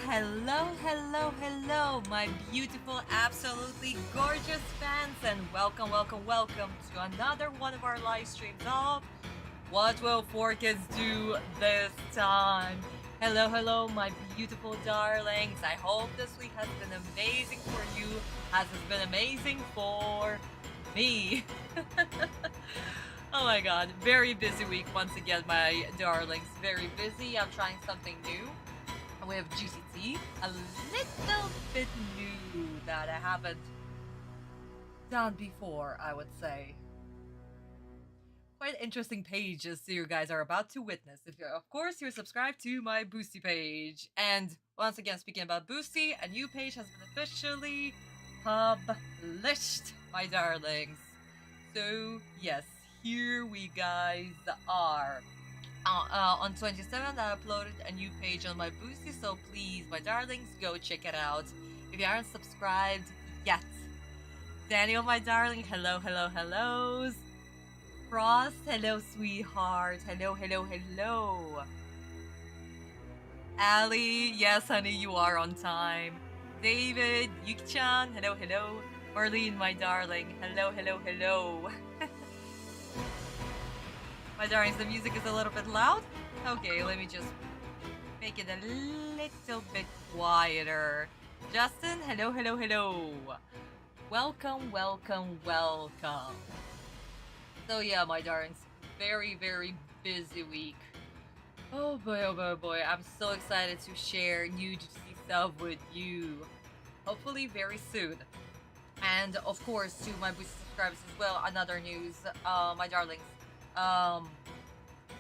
hello, my beautiful, absolutely gorgeous fans, and welcome to another one of our live streams of What Will Forecast Do This Time? Hello, my beautiful darlings. I hope this week has been amazing for you, as it's been amazing for me. Oh my god, very busy week once again, my darlings. Very busy. I'm trying something new. We have GCT, a little bit new that I haven't done before, I would say. Quite interesting pages you guys are about to witness if you're, of course, you're subscribed to my Boosty page. And once again, speaking about Boosty, a new page has been officially published, my darlings. So yes, here we guys are. On 27th, I uploaded a new page on my Boosty, so please, my darlings, go check it out if you aren't subscribed yet. Daniel, my darling, hellos. Frost, hello, sweetheart. Hello. Ali, yes, honey, you are on time. David, Yuki-chan, hello. Marlene, my darling, hello. My darlings, the music is a little bit loud. Okay, let me just make it a little bit quieter. Justin, hello. Welcome. So yeah, my darlings, very busy week. Oh boy, I'm so excited to share new GC stuff with you. Hopefully very soon. And of course, to my Boosty subscribers as well, another news, my darlings.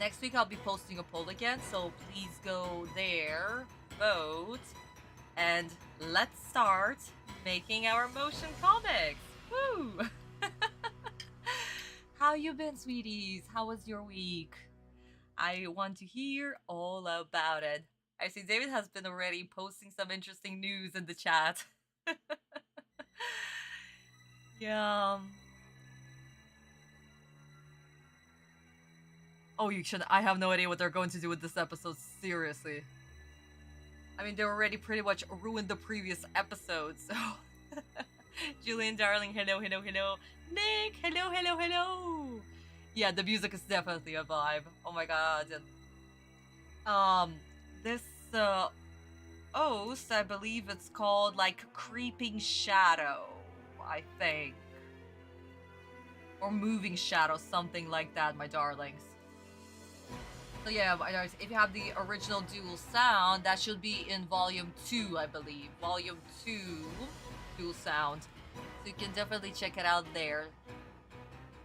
Next week I'll be posting a poll again, so please go there, vote, and let's start making our motion comics. Woo! How you been, sweeties? How was your week? I want to hear all about it. I see David has been already posting some interesting news in the chat. Yeah. Oh, you should. I have no idea what they're going to do with this episode, seriously. I mean, they already pretty much ruined the previous episode, so. Julian, darling, hello. Nick, hello. Yeah, the music is definitely a vibe. Oh my god. This, host, I believe it's called, like, Creeping Shadow, I think. Or Moving Shadow, something like that, my darlings. So yeah, if you have the original dual sound, that should be in volume 2, I believe. Volume 2 dual sound. So you can definitely check it out there.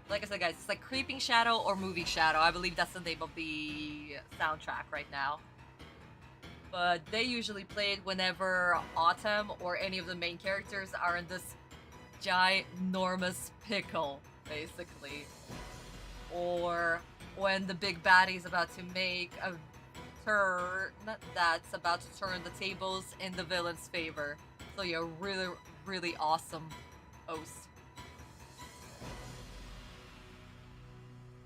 Like I said, guys, it's like Creeping Shadow or Moving Shadow. I believe that's the name of the soundtrack right now. But they usually play it whenever Atem or any of the main characters are in this ginormous pickle, basically. Or when the big baddie is about to make a turn that's about to turn the tables in the villain's favor. So yeah, really awesome host.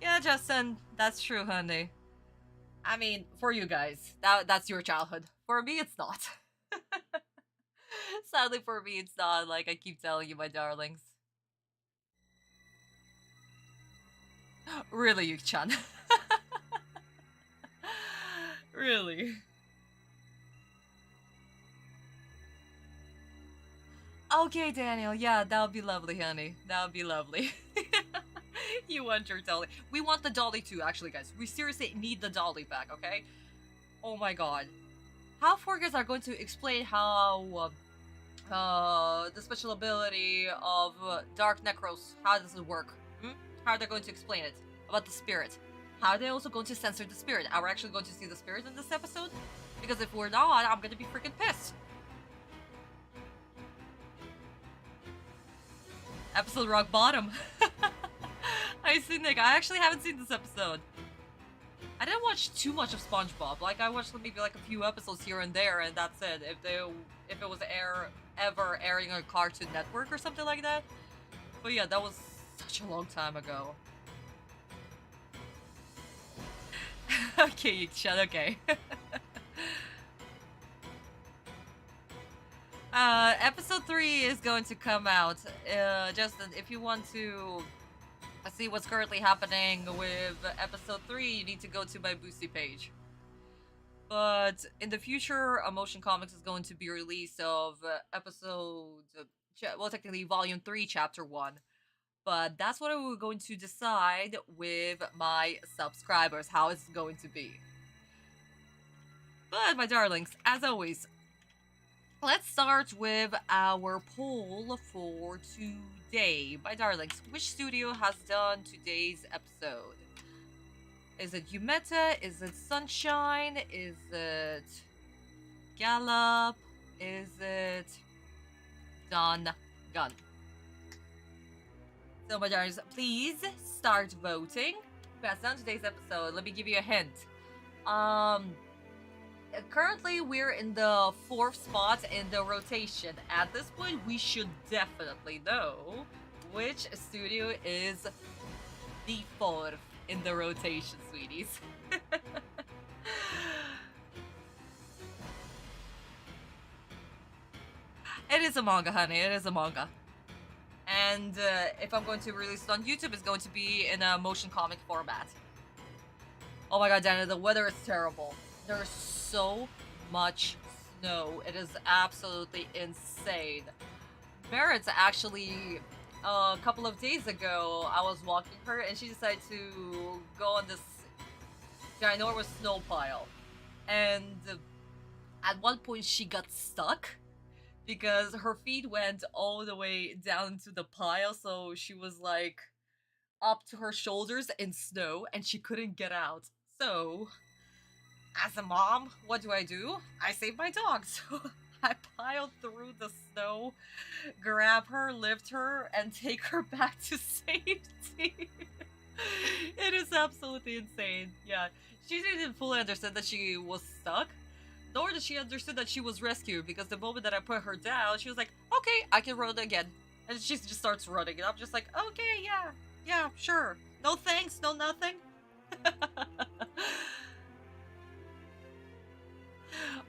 Yeah, Justin, that's true, honey. I mean, for you guys, that's your childhood. For me, it's not. Sadly, for me, it's not. Like I keep telling you, my darlings. Really, Yuki-chan. Really. Okay, Daniel. Yeah, that would be lovely, honey. That would be lovely. You want your dolly. We want the dolly too, actually, guys. We seriously need the dolly back, okay? Oh my god. How Forgers are going to explain how the special ability of Dark Necros, how does it work? How are they going to explain it? About the spirit. How are they also going to censor the spirit? Are we actually going to see the spirit in this episode? Because if we're not, I'm gonna be freaking pissed. Episode rock bottom. I see, Nick. I actually haven't seen this episode. I didn't watch too much of SpongeBob. Like, I watched maybe like a few episodes here and there, and that's it. If it was ever airing on Cartoon Network or something like that. But yeah, that was such a long time ago. Okay, Yuki-chan, okay. Episode 3 is going to come out. Justin, if you want to see what's currently happening with episode 3, you need to go to my Boosty page. But in the future, a motion comics is going to be released of episode, well, technically volume 3, chapter 1. But that's what we're going to decide with my subscribers, how it's going to be. But my darlings, as always, let's start with our poll for today. My darlings, which studio has done today's episode? Is it Yumeta? Is it Sunshine? Is it Gallop? Is it Don Gun? So my darlings, please start voting. Pass on today's episode. Let me give you a hint. Currently we're in the 4th spot in the rotation. At this point, we should definitely know which studio is the 4th in the rotation, sweeties. It is a manga, honey. It is a manga. And if I'm going to release it on YouTube, it's going to be in a motion comic format. Oh my god, Dana, the weather is terrible. There's so much snow. It is absolutely insane. Merit's actually, a couple of days ago, I was walking her and she decided to go on this ginormous snow pile. And at one point she got stuck because her feet went all the way down to the pile, so she was like up to her shoulders in snow and she couldn't get out. So, as a mom, what do? I save my dog. So I piled through the snow, grab her, lift her, and take her back to safety. It is absolutely insane. Yeah, she didn't fully understand that she was stuck, nor did she understand that she was rescued, because the moment that I put her down, she was like, okay, I can run again. And she just starts running, and I'm just like, okay, yeah, sure. No thanks, no nothing.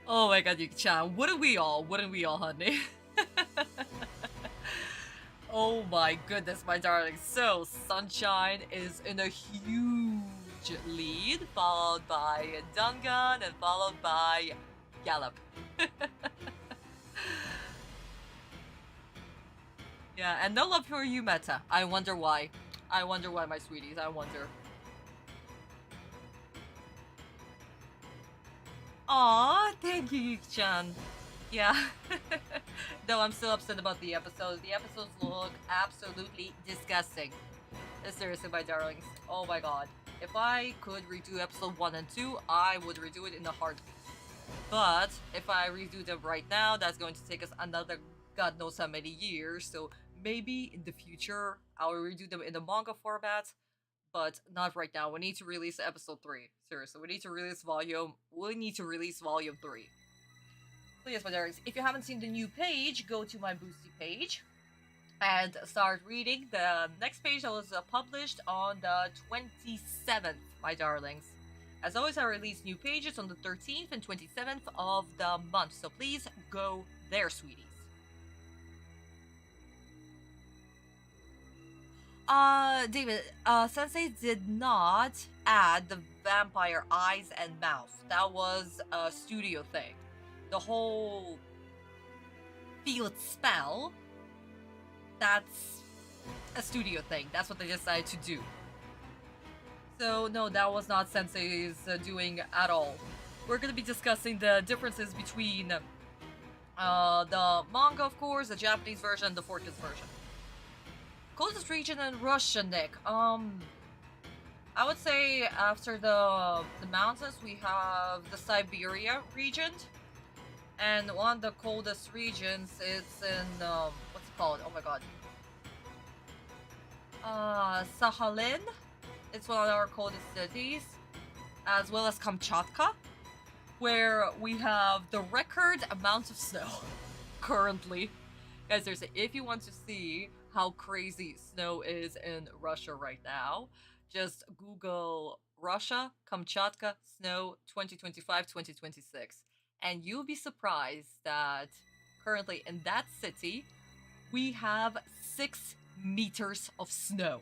Oh my god, Yuki-chan, wouldn't we all, honey? Oh my goodness, my darling. So, Sunshine is in a huge lead, followed by Dungan, and followed by Gallop. Yeah, and no love for you, Meta. I wonder why. I wonder why, my sweeties. I wonder. Aw, thank you, Yuki-chan. Yeah. Though I'm still upset about the episodes. The episodes look absolutely disgusting. Seriously, my darlings. Oh my god. If I could redo episode 1 and 2, I would redo it in a heartbeat. But if I redo them right now, that's going to take us another god knows how many years. So maybe in the future, I'll redo them in the manga format. But not right now. We need to release episode 3. Seriously, we need to release volume 3. So yes, my darlings, if you haven't seen the new page, go to my Boosty page and start reading the next page that was published on the 27th, my darlings. As always, I release new pages on the 13th and 27th of the month, so please go there, sweeties. David, Sensei did not add the vampire eyes and mouth. That was a studio thing. The whole field spell, that's a studio thing. That's what they decided to do. So no, that was not Sensei's doing at all. We're gonna be discussing the differences between the manga, of course, the Japanese version, the Forkis version. Coldest region in Russia, Nick. I would say after the mountains, we have the Siberia region. And one of the coldest regions, it's in, what's it called? Oh my god. Sakhalin. It's one of our coldest cities. As well as Kamchatka, where we have the record amount of snow currently. Guys, seriously, if you want to see how crazy snow is in Russia right now, just Google Russia, Kamchatka, snow 2025-2026. And you'll be surprised that currently in that city, we have 6 meters of snow.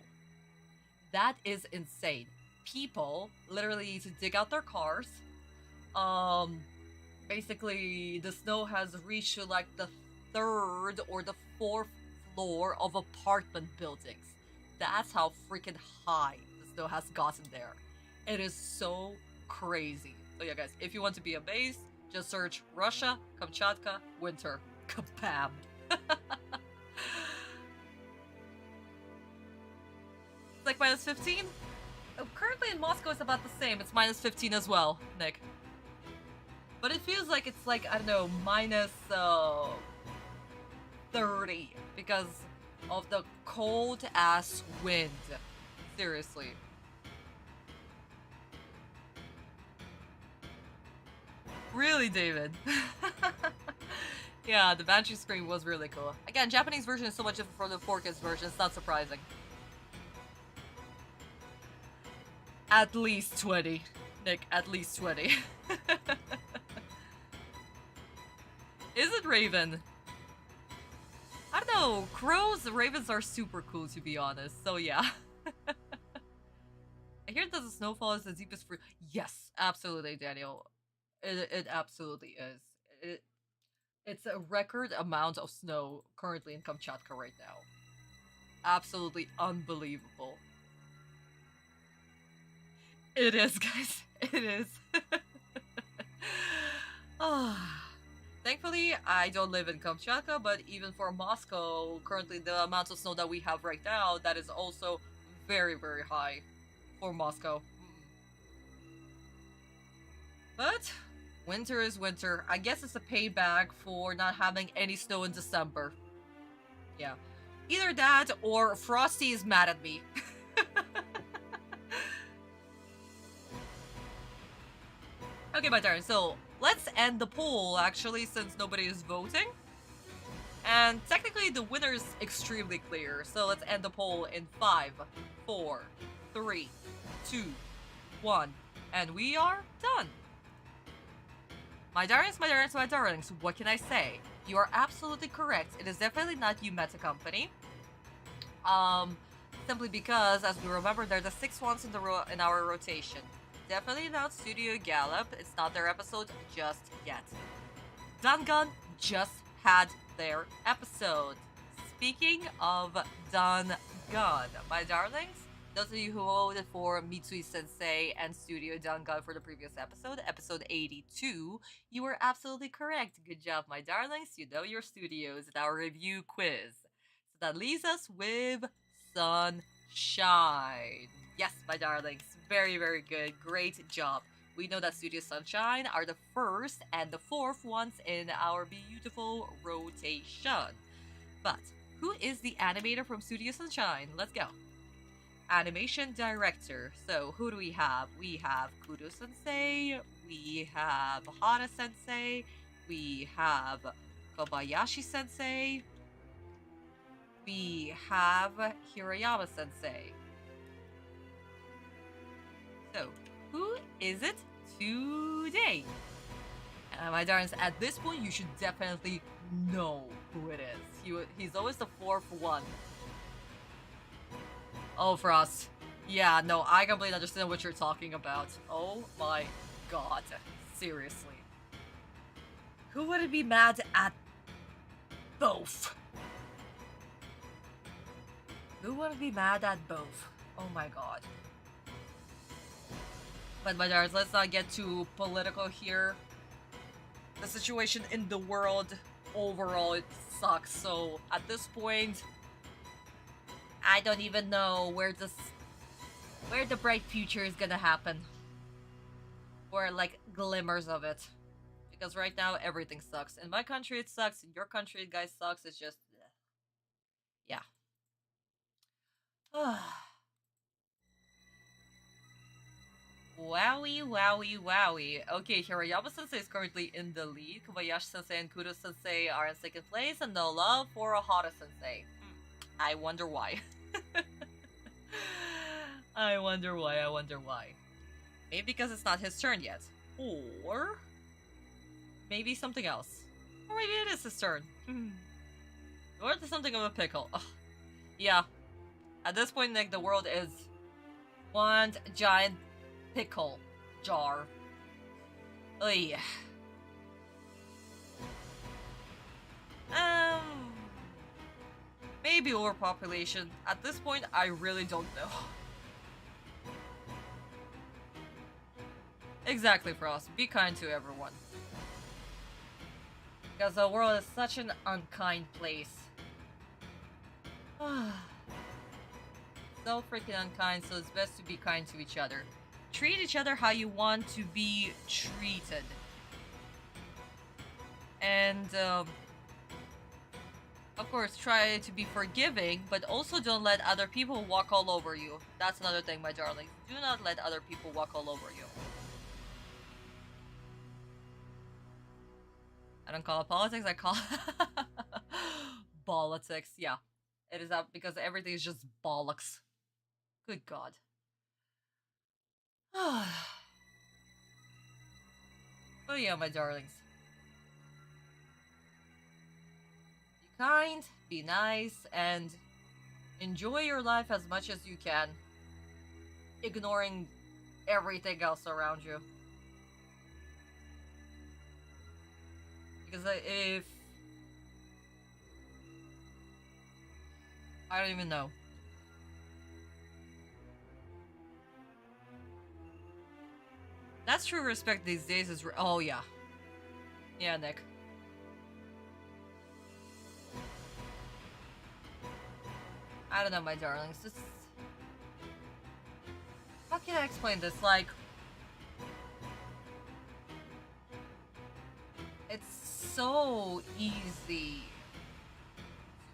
That is insane. People literally need to dig out their cars. Basically, the snow has reached to like the 3rd or the 4th floor of apartment buildings. That's how freaking high the snow has gotten there. It is so crazy. So yeah, guys, if you want to be amazed, just search Russia, Kamchatka, winter. Kabam! It's like minus 15? Currently in Moscow it's about the same. It's minus 15 as well, Nick. But it feels like it's like, I don't know, minus 30 because of the cold ass wind. Seriously. Really, David? Yeah, the Banshee Scream was really cool. Again, Japanese version is so much different from the 4Kids version, it's not surprising. At least 20. Nick, at least 20. Is it Raven? I don't know. Crows, ravens are super cool to be honest, so yeah. I hear that the snowfall is the deepest for— Yes, absolutely, Daniel. It absolutely is. It's a record amount of snow currently in Kamchatka right now. Absolutely unbelievable. It is, guys. It is. Thankfully, I don't live in Kamchatka, but even for Moscow, currently the amount of snow that we have right now, that is also very, very high for Moscow. But winter is winter. I guess it's a payback for not having any snow in December. Yeah. Either that or Frosty is mad at me. Okay, my turn. So let's end the poll, actually, since nobody is voting. And technically, the winner is extremely clear. So let's end the poll in 5, 4, 3, 2, 1. And we are done. My darlings, my darlings, my darlings, what can I say? You are absolutely correct. It is definitely not You Meta Company. Simply because, as we remember, they're the 6th ones in our rotation. Definitely not Studio Gallop. It's not their episode just yet. Dangan just had their episode. Speaking of Dangan, my darlings, those of you who voted for Mitsui Sensei and Studio Dangan for the previous episode, episode 82, you were absolutely correct. Good job, my darlings. You know your studios in our review quiz. So that leaves us with Sunshine. Yes, my darlings. Very, very good. Great job. We know that Studio Sunshine are the 1st and the 4th ones in our beautiful rotation. But who is the animator from Studio Sunshine? Let's go. Animation director. So who do we have? We have Kudo Sensei. We have Hara Sensei. We have Kobayashi Sensei. We have Hirayama Sensei. So, who is it today? My darlings, at this point, you should definitely know who it is. He's always the 4th one. Oh, Frost. Yeah, no, I completely understand what you're talking about. Oh my god. Seriously. Who would be mad at both? Who would be mad at both? Oh my god. But my darlings, let's not get too political here. The situation in the world overall, it sucks. So at this point, I don't even know where the bright future is gonna happen. Or like glimmers of it. Because right now everything sucks. In my country it sucks. In your country it guys sucks. It's just yeah. Wowie, wowie, wowie. Okay, Hirayama Sensei is currently in the lead. Kobayashi Sensei and Kudo Sensei are in 2nd place, and no love for Hara Sensei. I wonder why. I wonder why. Maybe because it's not his turn yet. Or maybe something else. Or maybe it is his turn. Or it's something of a pickle. Ugh. Yeah. At this point, like, the world is one giant pickle jar. Oy. Maybe overpopulation. At this point, I really don't know. Exactly, Frost. Be kind to everyone. Because the world is such an unkind place. So freaking unkind, so it's best to be kind to each other. Treat each other how you want to be treated. And, of course, try to be forgiving, but also don't let other people walk all over you. That's another thing, my darlings. Do not let other people walk all over you. I don't call it politics, I call it politics. Yeah, it is up because everything is just bollocks. Good God. Oh yeah, my darlings. Be kind, be nice, and enjoy your life as much as you can, ignoring everything else around you. Because if... I don't even know. That's true respect these days is... Oh, yeah. Yeah, Nick. I don't know, my darlings. Just... How can I explain this? Like... It's so easy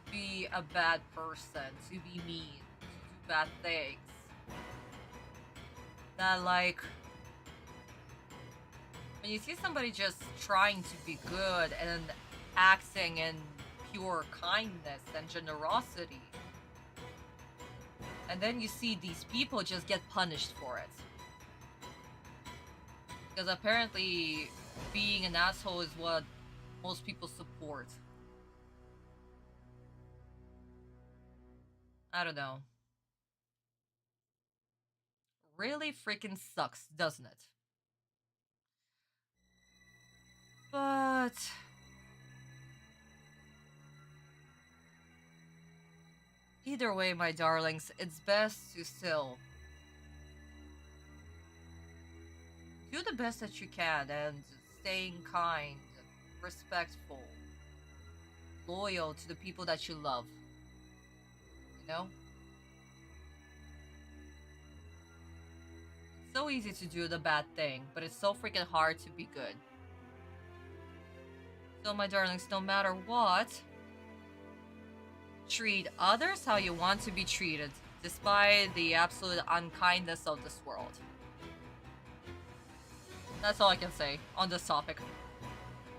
to be a bad person, to be mean, to do bad things. That, like... When you see somebody just trying to be good and acting in pure kindness and generosity, and then you see these people just get punished for it. Because apparently being an asshole is what most people support. I don't know. Really freaking sucks, doesn't it? But... either way, my darlings, it's best to still do the best that you can and staying kind, respectful, loyal to the people that you love. You know? It's so easy to do the bad thing, but it's so freaking hard to be good. So, my darlings, no matter what, treat others how you want to be treated, despite the absolute unkindness of this world. That's all I can say on this topic.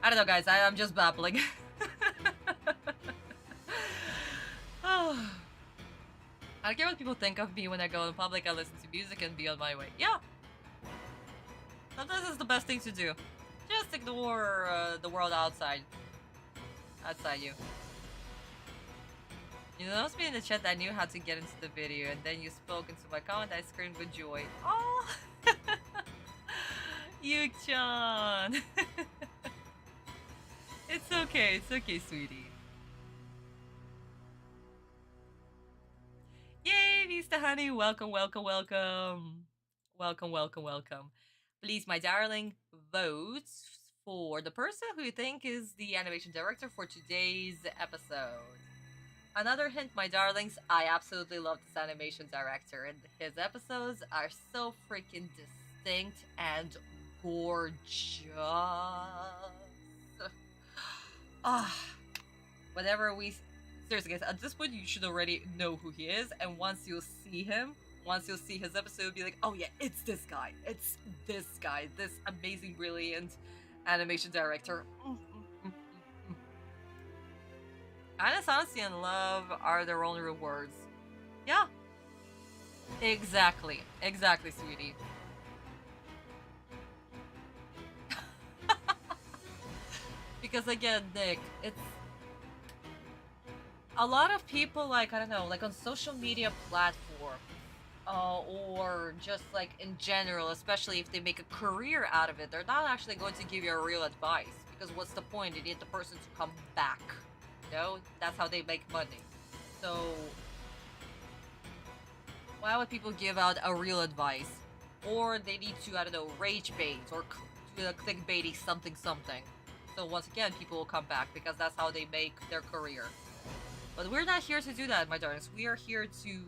I don't know, guys. I'm just babbling. Oh. I don't care what people think of me when I go in public. I listen to music and be on my way. Yeah. Sometimes it's the best thing to do. Just ignore the world outside. Outside you. You noticed me in the chat that I knew how to get into the video, and then you spoke into my comment. I screamed with joy. Oh, Yuugi-chan. It's okay, sweetie. Yay, Vista Honey! Welcome. Please, my darling, vote for the person who you think is the animation director for today's episode. Another hint, my darlings, I absolutely love this animation director, and his episodes are so freaking distinct and gorgeous. Whenever we... Seriously, guys, at this point, you should already know who he is, and once you'll see him, once you'll see his episode, you'll be like, oh yeah, it's this guy. It's this guy. This amazing, brilliant animation director. Honest, honesty, and love are their only rewards. Yeah. Exactly, sweetie. Because again, Nick, it's a lot of people, like, I don't know, like on social media platform, or just like in general, especially if they make a career out of it, they're not actually going to give you a real advice. Because what's the point? You need the person to come back. You know? That's how they make money. So, why would people give out a real advice? Or they need to, I don't know, rage bait or do a clickbaity something something. So once again, people will come back because that's how they make their career. But we're not here to do that, my darlings. We are here to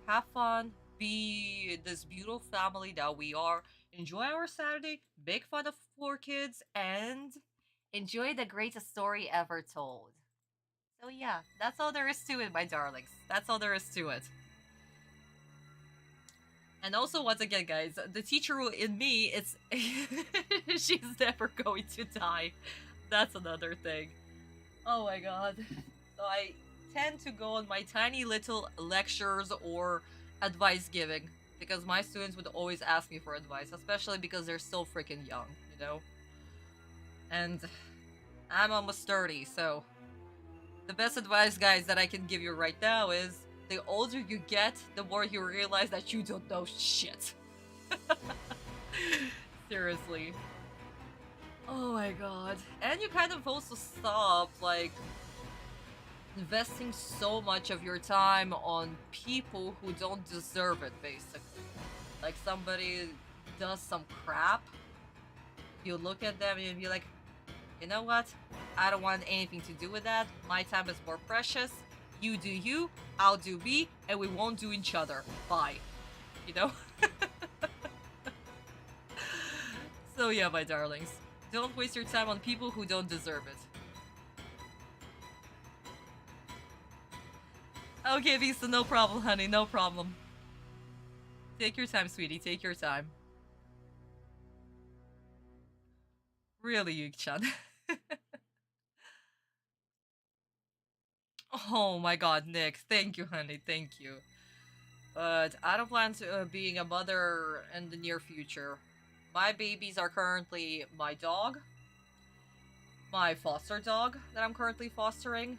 have fun, be this beautiful family that we are, enjoy our Saturday, make fun of poor kids, and enjoy the greatest story ever told. So yeah, that's all there is to it, my darlings. That's all there is to it. And also, once again, guys, the teacher in me, it's she's never going to die. That's another thing. Oh my god. So I tend to go on my tiny little lectures or advice giving because my students would always ask me for advice, especially because they're so freaking young, you know? And I'm almost 30, so the best advice, guys, that I can give you right now is the older you get, the more you realize that you don't know shit. Seriously. Oh my god. And you kind of also stop, like, investing so much of your time on people who don't deserve it, basically. Like, somebody does some crap, you look at them and you be like, you know what? I don't want anything to do with that. My time is more precious. You do you, I'll do me, and we won't do each other. Bye. You know? So yeah, my darlings. Don't waste your time on people who don't deserve it. Okay, Visa, no problem, honey, no problem. Take your time, sweetie, take your time. Really, Yuki-chan. Oh my god, Nick, thank you, honey, thank you. But I don't plan to being a mother in the near future. My babies are currently my dog, my foster dog that I'm currently fostering,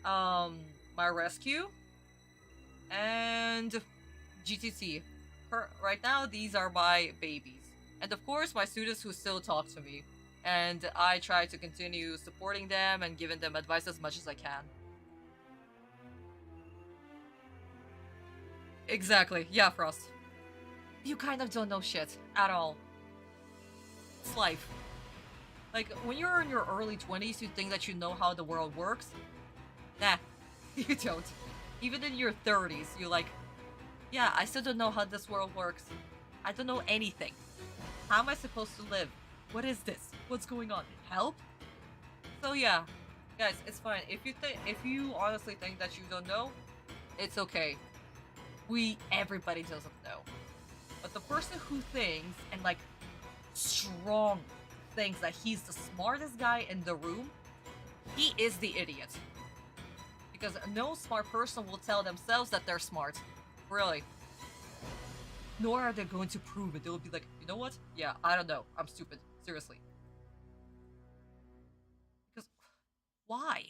my rescue, and GTC. Right now, these are my babies. And of course, my students who still talk to me. And I try to continue supporting them and giving them advice as much as I can. Exactly. Yeah, Frost. You kind of don't know shit at all. It's life. Like, when you're in your early 20s, you think that you know how the world works. Nah, you don't. Even in your 30s, you're like, yeah, I still don't know how this world works. I don't know anything. How am I supposed to live? What is this? What's going on? Help? So yeah, guys, it's fine. If you honestly think that you don't know, it's okay. Everybody doesn't know. But the person who thinks and like strong thinks that he's the smartest guy in the room, he is the idiot. Because no smart person will tell themselves that they're smart. Really. Nor are they going to prove it. They'll be like, you know what? Yeah, I don't know. I'm stupid. Seriously. Because why?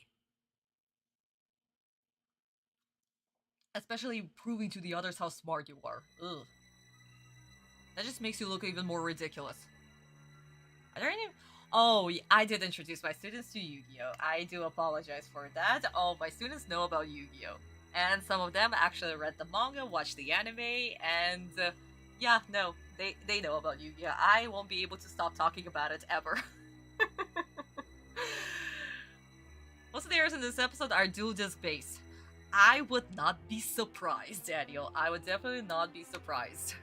Especially proving to the others how smart you are. Ugh. That just makes you look even more ridiculous. Are there any... Oh, I did introduce my students to Yu-Gi-Oh! I do apologize for that. All my students know about Yu-Gi-Oh! And some of them actually read the manga, watched the anime, and... yeah, no, they know about Yu-Gi-Oh! I won't be able to stop talking about it ever. Most of the errors in this episode are dual disc based. I would not be surprised, Daniel. I would definitely not be surprised.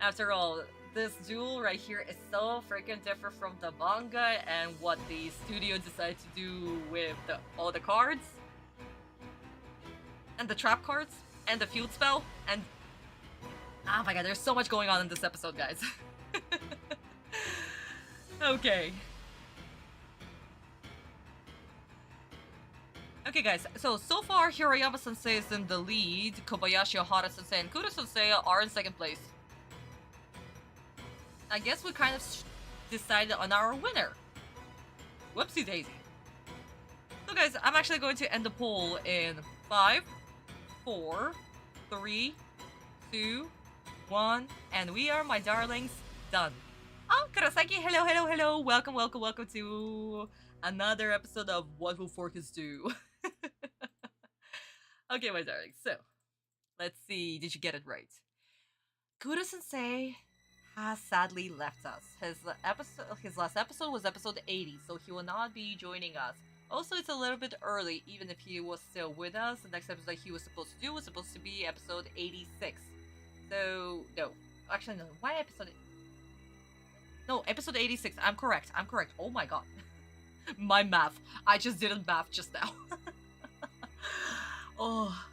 After all, this duel right here is so freaking different from the manga and what the studio decided to do with all the cards. And the trap cards. And the field spell. And... oh my god, there's so much going on in this episode, guys. Okay. Okay, guys, so far, Hirayama-sensei is in the lead, Kobayashi, Ohara-sensei, and Kudo-sensei are in second place. I guess we kind of decided on our winner. Whoopsie daisy. So guys, I'm actually going to end the poll in 5, 4, 3, 2, 1, and we are, my darlings, done. Oh, Kurosaki, hello, hello, hello. Welcome, welcome, welcome to another episode of What Will Forkers Do? Okay, my darlings, so let's see, did you get it right? Kudo Sensei has sadly left us. His last episode was episode 80, so he will not be joining us. Also, it's a little bit early, even if he was still with us. The next episode that he was supposed to do was supposed to be episode 86. So, no. Actually, no. Why episode... No, episode 86. I'm correct. I'm correct. Oh my god. My math. I just didn't math just now. Oh...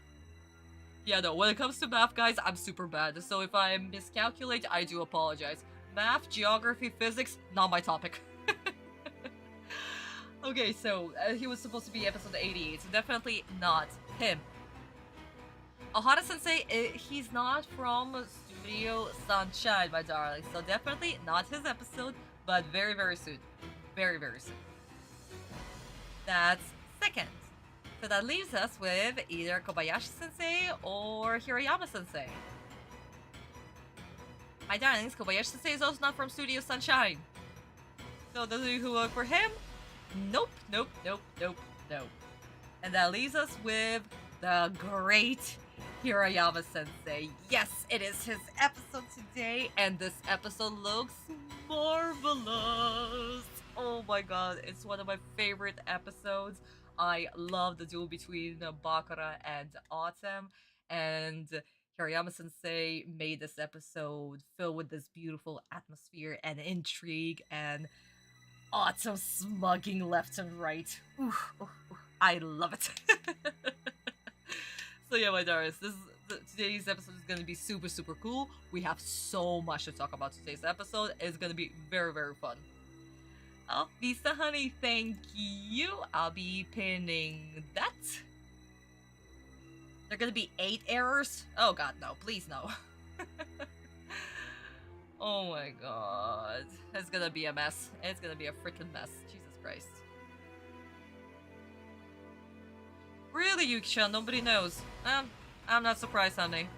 Yeah, no, when it comes to math, guys, I'm super bad. So if I miscalculate, I do apologize. Math, geography, physics, not my topic. Okay, so he was supposed to be episode 88, so definitely not him. Ohara-sensei, he's not from Studio Sunshine, my darling. So definitely not his episode, but very, very soon. Very, very soon. That's second. So that leaves us with either Kobayashi-sensei or Hirayama-sensei. My darlings, Kobayashi-sensei is also not from Studio Sunshine. So those of you who work for him, nope, nope, nope, nope, nope. And that leaves us with the great Hirayama-sensei. Yes, it is his episode today, and this episode looks marvelous. Oh my god, it's one of my favorite episodes. I love the duel between Bakura and Atem, and Hirayama-sensei made this episode filled with this beautiful atmosphere and intrigue and Atem smugging left and right. Ooh, ooh, ooh, I love it. So yeah, my darlings, today's episode is going to be super, super cool. We have so much to talk about today's episode. It's going to be very, very fun. Oh, Visa Honey, thank you. I'll be pinning that. There are gonna be 8 errors? Oh god, no. Please, no. Oh my god. It's gonna be a mess. It's gonna be a freaking mess. Jesus Christ. Really, Yuki-chan? Nobody knows. I'm not surprised, honey.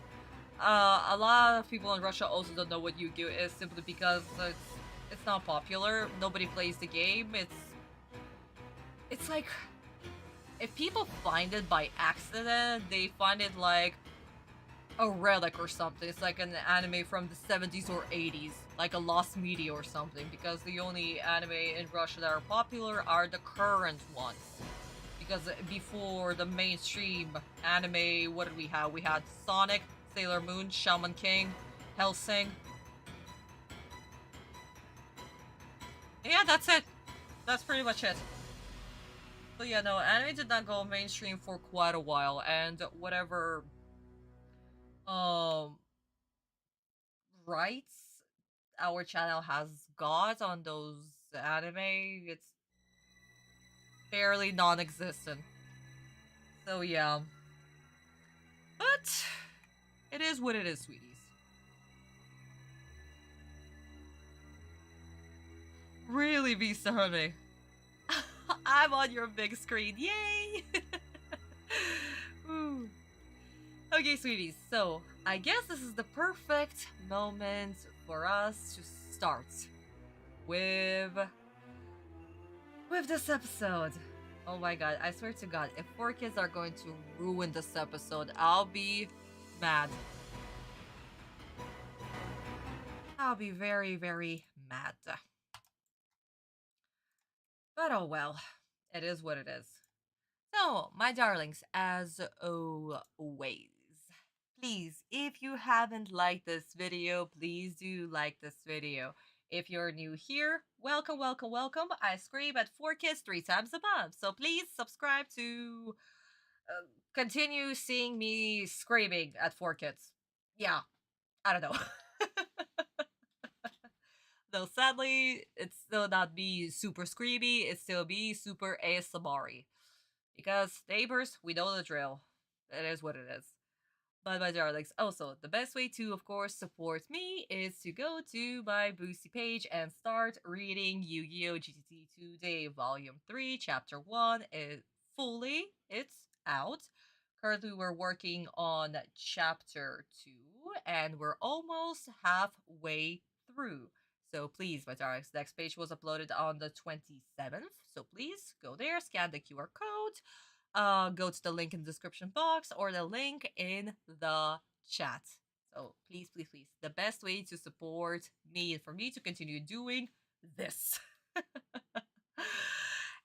A lot of people in Russia also don't know what Yu-Gi-Oh is simply because it's not popular. Nobody plays the game. It's like if people find it by accident, they find it like a relic or something. It's like an anime from the 70s or 80s, like a lost media or something, because the only anime in Russia that are popular are the current ones. Because before the mainstream anime, what did we have? We had Sonic, Sailor Moon, Shaman King, Hellsing. Yeah, that's it. That's pretty much it. So yeah, no, anime did not go mainstream for quite a while, and whatever rights our channel has got on those anime, it's fairly non-existent. So yeah. But it is what it is, sweeties. Really, Visa Honey. I'm on your big screen. Yay! Ooh. Okay, sweeties. So, I guess this is the perfect moment for us to start with this episode. Oh my god, I swear to god, if 4kids are going to ruin this episode, I'll be mad. I'll be very, very mad. But oh well, it is what it is. So, my darlings, as always, please, if you haven't liked this video, please do like this video. If you're new here, welcome, welcome, welcome. I scream at 4kids 3 times a month, so please subscribe to continue seeing me screaming at 4kids. Yeah, I don't know. Though sadly, it's still not be super screamy, it's still be super ASMR-y. Because neighbors, we know the drill. It is what it is. But my darlings, also the best way to, of course, support me is to go to my Boosty page and start reading Yu-Gi-Oh! GTT Today Volume 3, Chapter 1 is it's out. Currently, we're working on Chapter 2, and we're almost halfway through. So please, my darlings, next page was uploaded on the 27th. So please go there, scan the QR code, go to the link in the description box or the link in the chat. So please, please, please, the best way to support me and for me to continue doing this.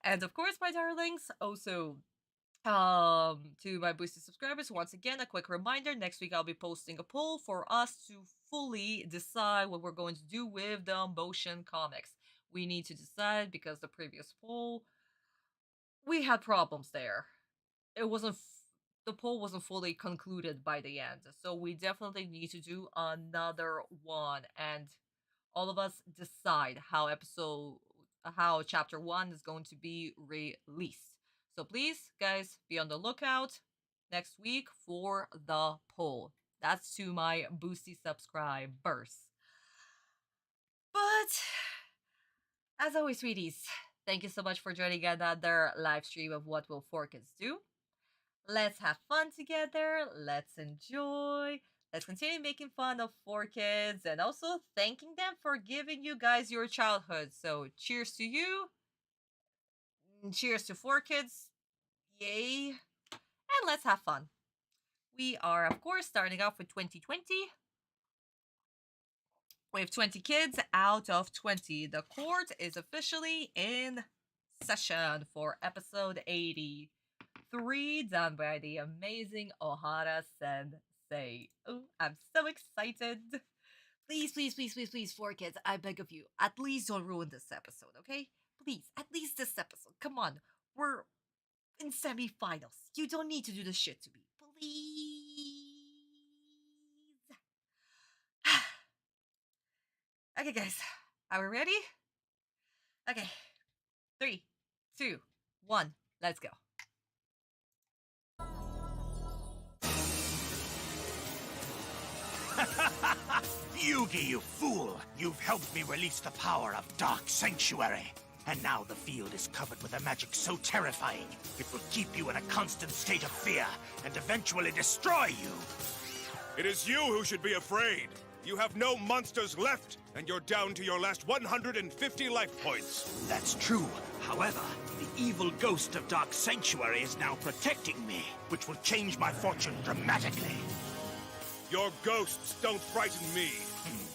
And of course, my darlings, also to my boosted subscribers, once again a quick reminder, next week I'll be posting a poll for us to fully decide what we're going to do with the motion comics. We need to decide because the previous poll, we had problems there. It wasn't the poll wasn't fully concluded by the end, so we definitely need to do another one and all of us decide how chapter 1 is going to be released. So please, guys, be on the lookout next week for the poll. That's to my boosty subscribers. But as always, sweeties, thank you so much for joining another live stream of What Will Forkins Do. Let's have fun together. Let's enjoy. Let's continue making fun of 4Kids and also thanking them for giving you guys your childhood. So, cheers to you. Cheers to 4Kids. Yay. And let's have fun. We are, of course, starting off with 2020. We have 20 kids out of 20. The court is officially in session for episode 83, done by the amazing Ohara Sensei. Oh, I'm so excited. Please, please, please, please, please, 4Kids, I beg of you, at least don't ruin this episode, okay? Please, at least this episode. Come on, we're in semifinals. You don't need to do this shit to me. Please. Okay, guys, are we ready? Okay, 3, 2, 1, let's go. Yuugi, you fool! You've helped me release the power of Dark Sanctuary. And now the field is covered with a magic so terrifying, it will keep you in a constant state of fear and eventually destroy you. It is you who should be afraid. You have no monsters left, and you're down to your last 150 life points. That's true. However, the evil ghost of Dark Sanctuary is now protecting me, which will change my fortune dramatically. Your ghosts don't frighten me.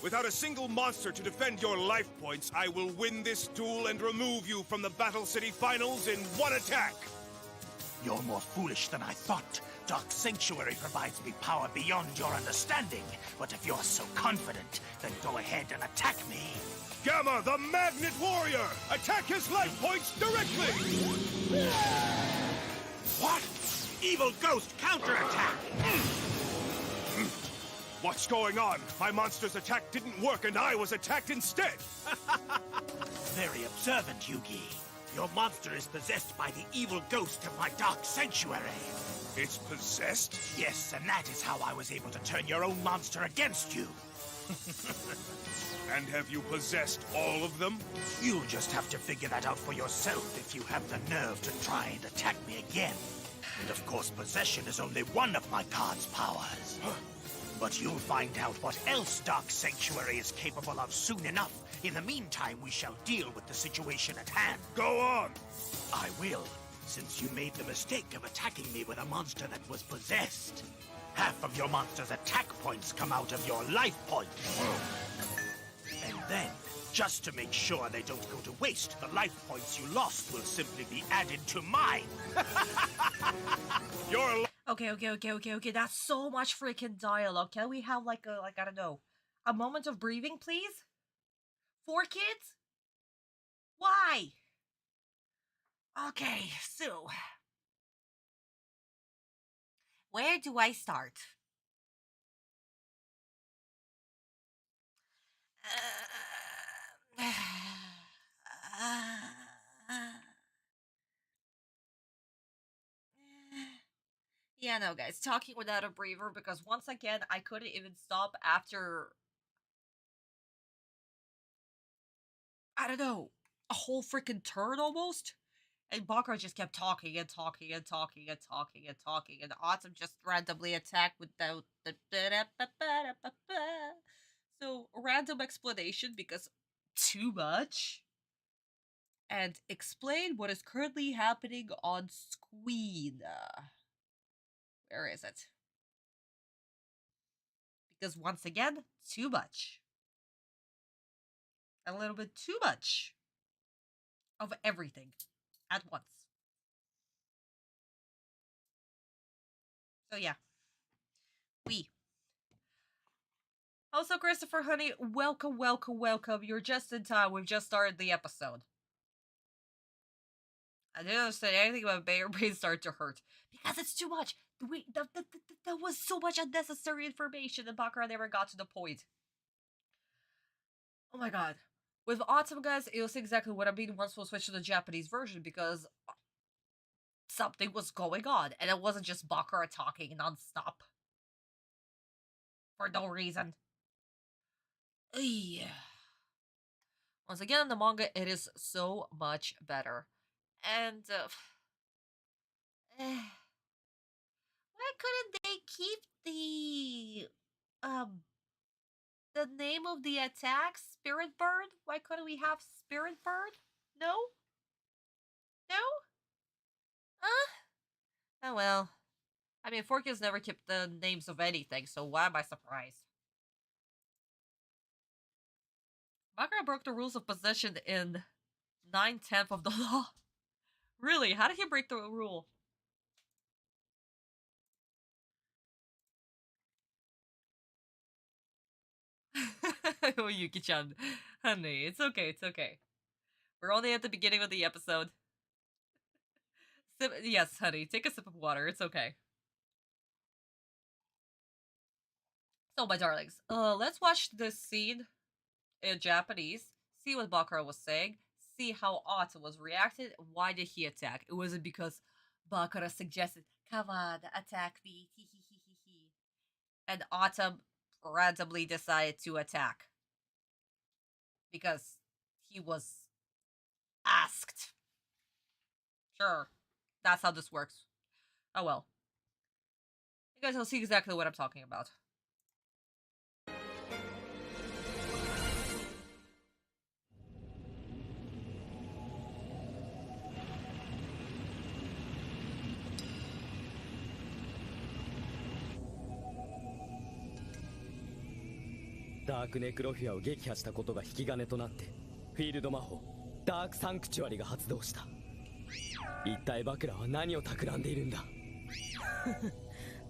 Without a single monster to defend your life points, I will win this duel and remove you from the Battle City Finals in one attack! You're more foolish than I thought. Dark Sanctuary provides me power beyond your understanding. But if you're so confident, then go ahead and attack me. Gamma, the Magnet Warrior! Attack his life points directly! What? Evil Ghost counterattack! What's going on? My monster's attack didn't work and I was attacked instead! Very observant, Yuugi. Your monster is possessed by the evil ghost of my Dark Sanctuary. It's possessed? Yes, and that is how I was able to turn your own monster against you. And have you possessed all of them? You'll just have to figure that out for yourself if you have the nerve to try and attack me again. And of course, possession is only one of my card's powers. But you'll find out what else Dark Sanctuary is capable of soon enough. In the meantime, we shall deal with the situation at hand. Go on! I will, since you made the mistake of attacking me with a monster that was possessed. Half of your monster's attack points come out of your life points. And then, just to make sure they don't go to waste, the life points you lost will simply be added to mine. You're Okay. That's so much freaking dialogue. Can we have like I don't know, a moment of breathing, please? 4Kids? Why? Okay, so where do I start? Yeah, no, guys, talking without a breather because once again, I couldn't even stop after, I don't know, a whole freaking turn almost. And Bakura just kept talking and talking and talking and talking and talking, and Autumn just randomly attacked without the. So, random explanation because too much. And explain what is currently happening on screen. Where is it? Because once again, too much. A little bit too much of everything at once. So yeah, we. Also, Christopher, honey, welcome, welcome, welcome. You're just in time. We've just started the episode. I didn't understand anything about Bayer Brain start to hurt because it's too much. That was so much unnecessary information, and Bakura never got to the point. Oh my god. With Autumn, guys, it was exactly what I mean once we'll switch to the Japanese version because something was going on, and it wasn't just Bakura talking nonstop for no reason. Yeah. Once again, in the manga, it is so much better. And, why couldn't they keep the name of the attack, Spirit Bird? Why couldn't we have Spirit Bird? No? No? Oh well. I mean, Forky's never kept the names of anything, so why am I surprised? Bakura broke the rules of possession in 9/10 of the law. Really? How did he break the rule? Oh, Yuki-chan. Honey, it's okay, it's okay. We're only at the beginning of the episode. Yes, honey, take a sip of water, it's okay. So, my darlings, let's watch this scene in Japanese, see what Bakura was saying, see how Ata was reacted, why did he attack? It wasn't because Bakura suggested, come on, attack me, he. And Autumn randomly decided to attack. Because he was asked. Sure, that's how this works. Oh well. You guys will see exactly what I'm talking about.ダークネクロフィアを撃破したことが引き金となってフィールド魔法ダークサンクチュアリが発動した。一体バクラは何を企んでいるんだ。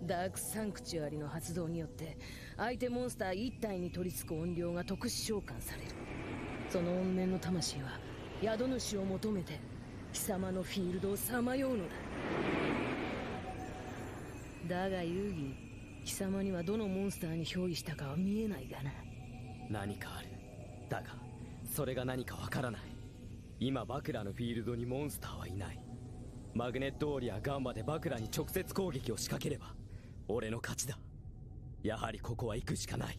ダークサンクチュアリの発動によって相手モンスター1体に取り付く怨霊が特殊召喚される。その怨念の魂は宿主を求めて貴様のフィールドをさまようのだ。だが遊戯、貴様にはどのモンスターに憑依したかは見えないがな。何かある。だがそれが何かわからない。今バクラのフィールドにモンスターはいない。マグネットオーリアガンバでバクラに直接攻撃を仕掛ければ俺の勝ちだ。やはりここは行くしかない。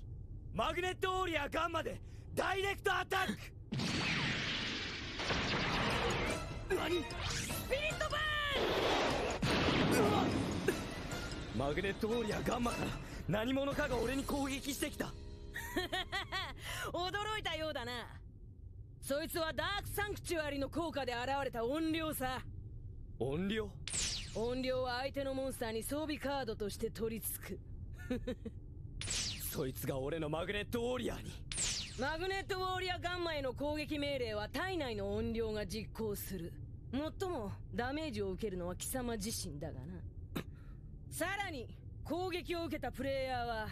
マグネットオーリアガンバでダイレクトアタック。何？スピリットバーン！マグネットオーリアガンマから何者かが俺に攻撃してきた。驚いたようだな。そいつはダークサンクチュアリの効果で現れた怨霊さ。怨霊？怨霊は相手のモンスターに装備カードとして取り付く。そいつが俺のマグネットウォーリアーに。マグネットウォーリアガンマへの攻撃命令は体内の怨霊が実行する。もっともダメージを受けるのは貴様自身だがな。さらに攻撃を受けたプレイヤーは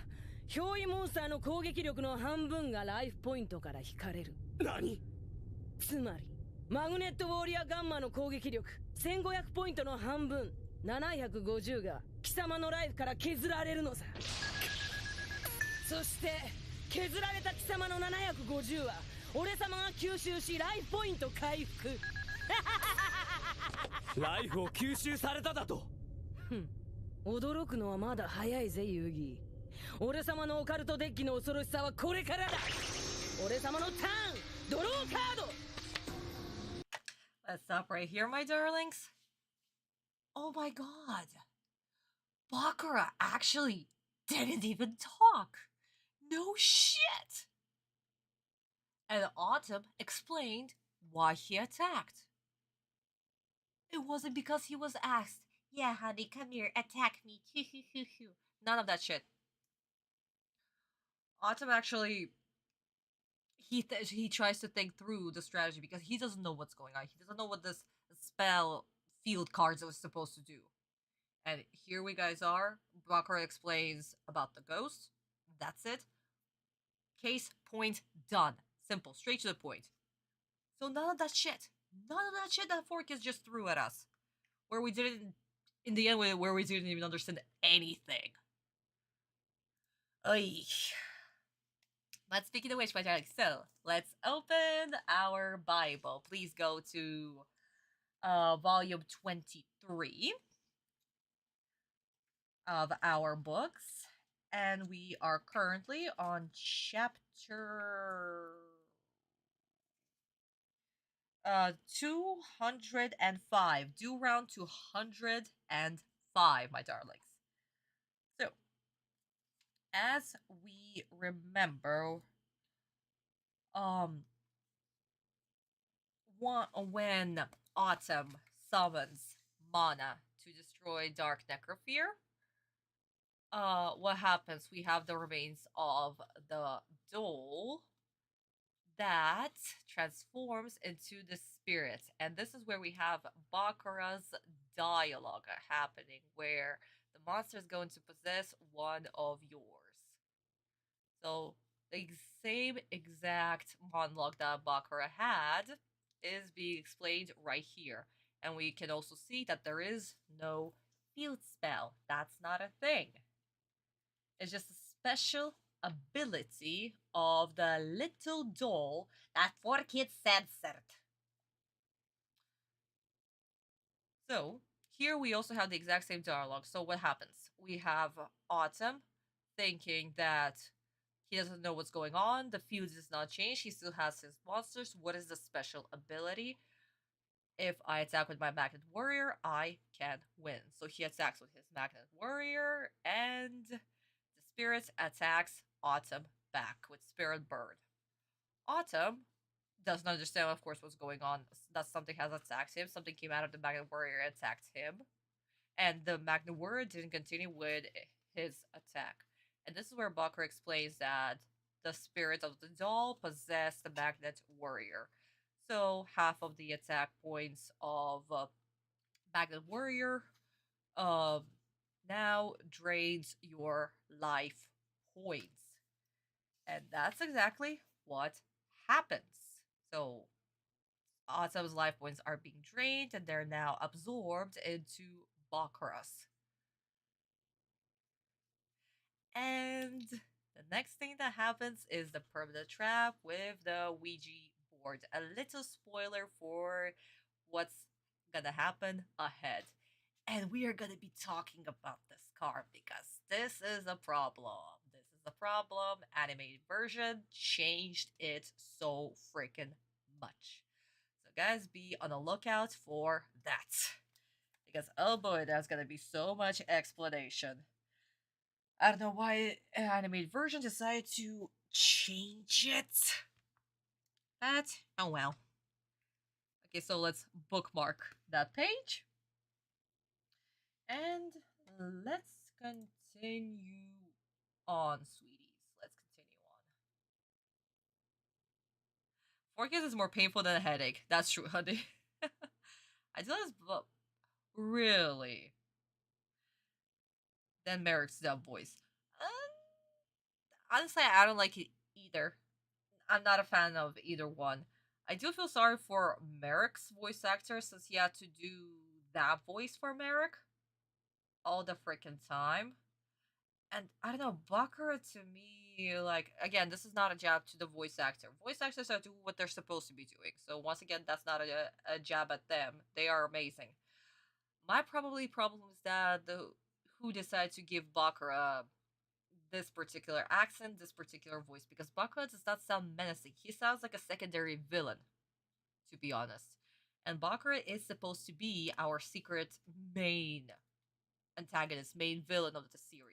憑依モンスターの攻撃力の半分がライフポイントから引かれる。何？つまりマグネットウォーリアガンマの攻撃力1500ポイントの半分750が貴様のライフから削られるのさ。そして削られた貴様の750は俺様が吸収しライフポイント回復。ライフを吸収されただと。驚くのはまだ早いぜ遊戯。俺様のオカルトデッキの恐ろしさはこれからだ。俺様のターンドローカード。 Let's stop right here, my darlings. Oh my god. Bakura actually didn't even talk. No shit. And Atem explained why he attacked. It wasn't because he was asked, yeah, honey, come here, attack me. None of that shit. Atem actually, he tries to think through the strategy because he doesn't know what's going on. He doesn't know what this spell field cards was supposed to do. And here we guys are. Bakura explains about the ghost. That's it. Case, point, done. Simple, straight to the point. So none of that shit. None of that shit that Forkis just threw at us. Where we didn't, in the end, where we didn't even understand anything. Oy. But speaking of which, my darling, so let's open our Bible. Please go to volume 23 of our books. And we are currently on chapter 205. Do round 205, my darlings. So, as we remember, when Atem summons Mana to destroy Dark Necrophere, what happens? We have the remains of the doll that transforms into the spirit. And this is where we have Bakura's dialogue happening, where the monster is going to possess one of yours. So the same exact monologue that Bakura had is being explained right here. And we can also see that there is no field spell. That's not a thing. It's just a special ability of the little doll that Forkis censored. So, here we also have the exact same dialogue. So what happens? We have Atem thinking that he doesn't know what's going on. The field does not change. He still has his monsters. What is the special ability? If I attack with my Magnet Warrior, I can win. So he attacks with his Magnet Warrior, and the spirit attacks Atem back with Spirit Bird. Atem doesn't understand, of course, what's going on. That something has attacked him. Something came out of the Magnet Warrior and attacked him. And the Magnet Warrior didn't continue with his attack. And this is where Bakura explains that the spirit of the doll possessed the Magnet Warrior. So half of the attack points of Magnet Warrior now drains your life points. And that's exactly what happens. So Atem's life points are being drained and they're now absorbed into Bakura's. And the next thing that happens is the permanent trap with the Ouija board. A little spoiler for what's gonna happen ahead. And we are gonna be talking about this card because this is a problem. This is a problem. Animated version changed it so freaking much. So guys, be on the lookout for that. Because oh boy, there's gonna be so much explanation. I don't know why animated version decided to change it. But, oh well. Okay, so let's bookmark that page. And let's continue on, sweeties. Let's continue on. Forkis is more painful than a headache. That's true, honey. I do this, but really. Then Marik's dub voice. Honestly, I don't like it either. I'm not a fan of either one. I do feel sorry for Marik's voice actor since he had to do that voice for Marik all the freaking time. And I don't know, Bakura to me, like, again, this is not a jab to the voice actor. Voice actors are doing what they're supposed to be doing. So once again, that's not a jab at them. They are amazing. My probably problem is that who decided to give Bakura this particular accent, this particular voice, because Bakura does not sound menacing. He sounds like a secondary villain, to be honest. And Bakura is supposed to be our secret main antagonist, main villain of the series.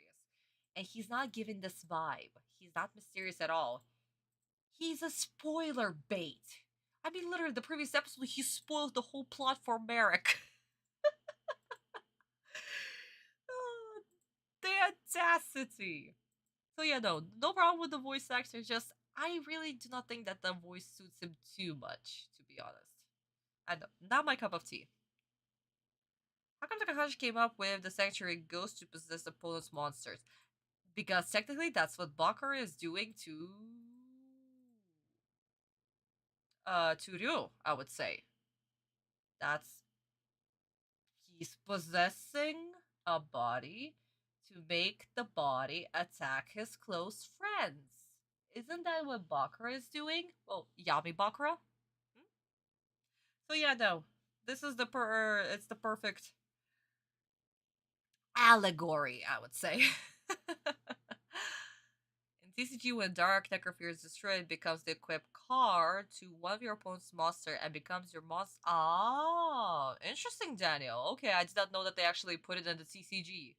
And he's not giving this vibe. He's not mysterious at all. He's a spoiler bait. I mean, literally, the previous episode, he spoiled the whole plot for Marik. Oh, the audacity. So yeah, no problem with the voice actor. Just I really do not think that the voice suits him too much, to be honest. I know, not my cup of tea. How come Takahashi came up with the sanctuary ghost to possess opponent's monsters? Because technically, that's what Bakura is doing to Ryo, I would say. That's he's possessing a body to make the body attack his close friends. Isn't that what Bakura is doing? Well, Yami Bakura? So yeah, no. This is it's the perfect allegory, I would say. In TCG, when Dark Necrophere is destroyed, it becomes the equipped card to one of your opponent's monster and becomes your monster. Ah, interesting, Daniel. Okay, I did not know that they actually put it in the TCG.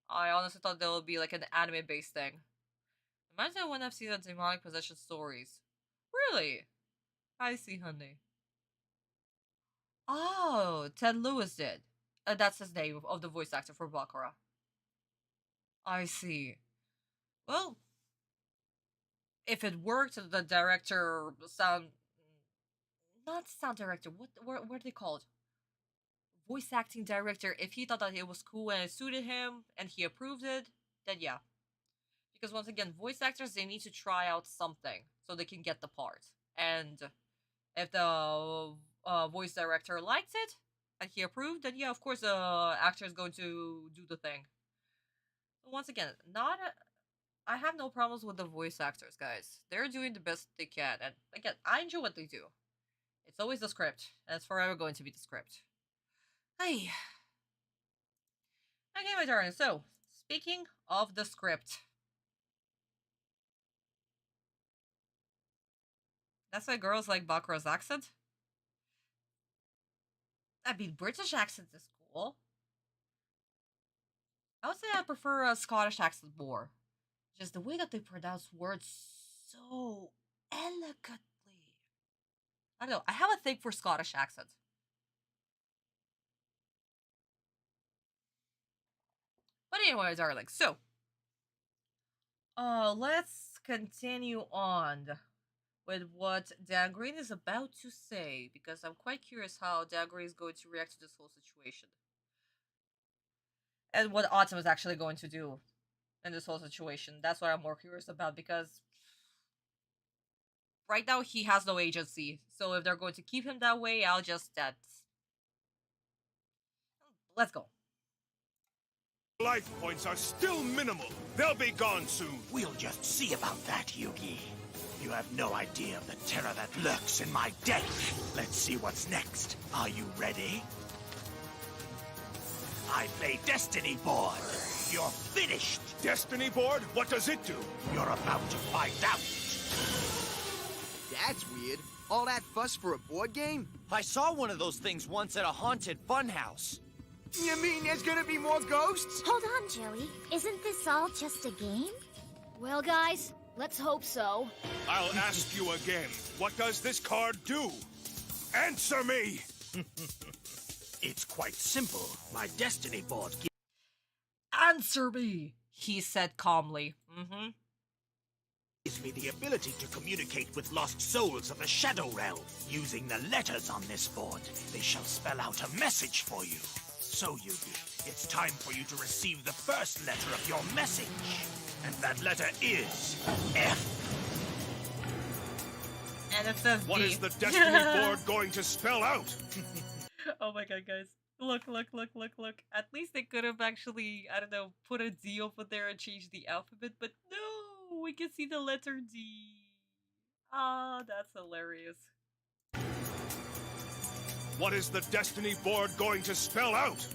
I honestly thought that would be like an anime-based thing. Imagine when I've seen the demonic possession stories. Really? I see, honey. Oh, Ted Lewis did. That's his name of the voice actor for Bakura. I see. Well, if it worked, the director not sound director, what are they called? Voice acting director, if he thought that it was cool and it suited him and he approved it, then yeah. Because once again, voice actors, they need to try out something so they can get the part. And if the voice director liked it and he approved, then yeah, of course the actor is going to do the thing. Once again, I have no problems with the voice actors, guys. They're doing the best they can. And again, I enjoy what they do. It's always the script. And it's forever going to be the script. Hey. Okay, my darling. So, speaking of the script. That's why girls like Bakura's accent? I mean, British accent is cool. I would say I prefer a Scottish accent more. Just the way that they pronounce words so elegantly. I don't know. I have a thing for Scottish accent. But anyway, darling. So, let's continue on with what Dan Green is about to say, because I'm quite curious how Dan Green is going to react to this whole situation. And what Atem is actually going to do in this whole situation. That's what I'm more curious about, because right now he has no agency. So if they're going to keep him that way, let's go. Life points are still minimal. They'll be gone soon. We'll just see about that, Yuugi. You have no idea of the terror that lurks in my deck. Let's see what's next. Are you ready? I play Destiny Board. You're finished. Destiny Board? What does it do? You're about to find out. That's weird. All that fuss for a board game? I saw one of those things once at a haunted funhouse. You mean there's gonna be more ghosts? Hold on, Joey. Isn't this all just a game? Well, guys, let's hope so. I'll ask you again. What does this card do? Answer me! It's quite simple. My Destiny Board Answer me, he said calmly. gives me the ability to communicate with lost souls of the Shadow Realm. Using the letters on this board, they shall spell out a message for you. So, Yuugi, it's time for you to receive the first letter of your message. And that letter is F. And it says What D. is the Destiny Board going to spell out? Oh my god, guys. Look. At least they could have actually, I don't know, put a D over there and changed the alphabet, but no, we can see the letter D. Ah, that's hilarious. What is the Destiny Board going to spell out?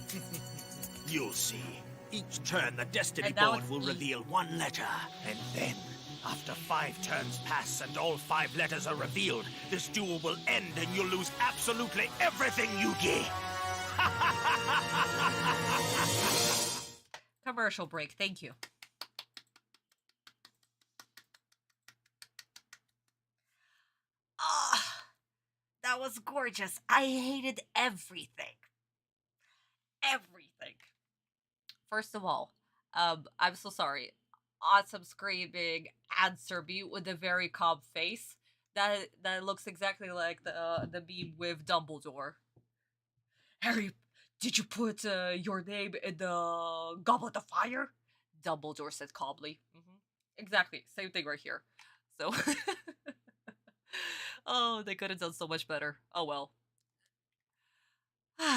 You'll see. Each turn, the Destiny And now board it's will E. reveal one letter. And then, after 5 turns pass and all 5 letters are revealed, this duel will end and you'll lose absolutely everything, Yuugi! Commercial break, thank you. Ah, that was gorgeous. I hated everything. Everything. First of all, I'm so sorry. Awesome screaming answer me with a very calm face. That looks exactly like the meme with Dumbledore. Harry, did you put your name in the goblet of fire? Dumbledore said calmly. Exactly, same thing right here. So, oh, they could have done so much better. Oh well.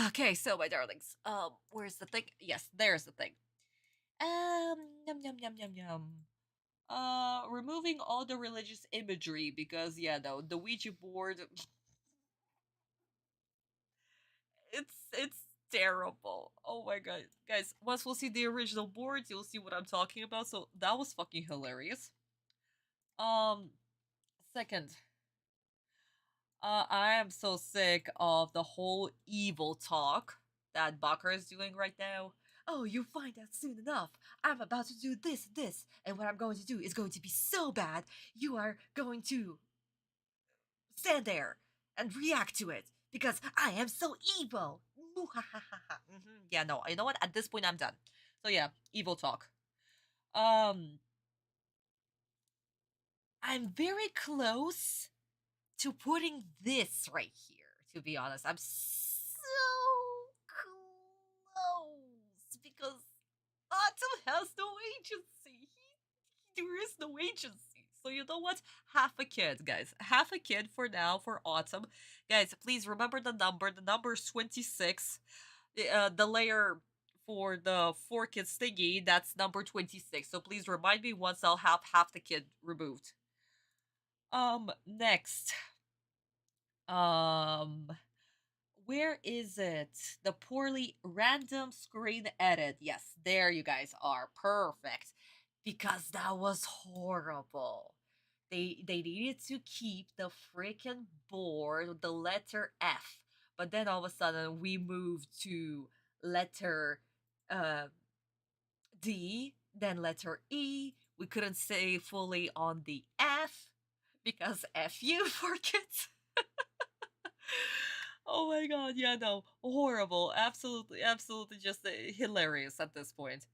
Okay, so my darlings, where's the thing? Yes, there's the thing. Yum yum yum yum yum. Removing all the religious imagery because yeah, no, the Ouija board. It's terrible. Oh my god, guys! Once we'll see the original boards, you'll see what I'm talking about. So that was fucking hilarious. Second, I am so sick of the whole evil talk that Bakura is doing right now. Oh, you'll find out soon enough. I'm about to do this, and what I'm going to do is going to be so bad, you are going to stand there and react to it because I am so evil. Yeah, no, you know what? At this point, I'm done. So yeah, evil talk. I'm very close to putting this right here. To be honest, I'm so close because Atem has no agency. There is no agency. So you know what? Half a kid, guys. Half a kid for now for Atem. Guys, please remember the number. The number is 26. The layer for the 4 kids thingy, that's number 26. So please remind me once I'll have half the kid removed. Next. Where is it? The poorly random screen edit. Yes, there you guys are. Perfect. Because that was horrible. They needed to keep the freaking board with the letter F. But then all of a sudden we moved to letter D, then letter E. We couldn't say fully on the F because FU for kids. Oh my god, yeah, no, horrible, absolutely just hilarious at this point.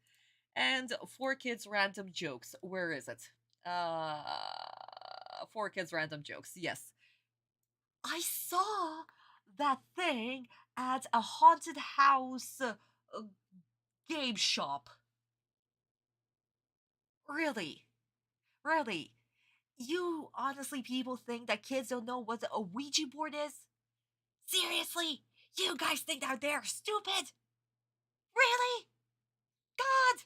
And 4 kids random jokes, where is it? 4 kids random jokes, yes. I saw that thing at a haunted house game shop. Really? Really? You honestly people think that kids don't know what a Ouija board is? Seriously? You guys think that they're stupid? Really? God!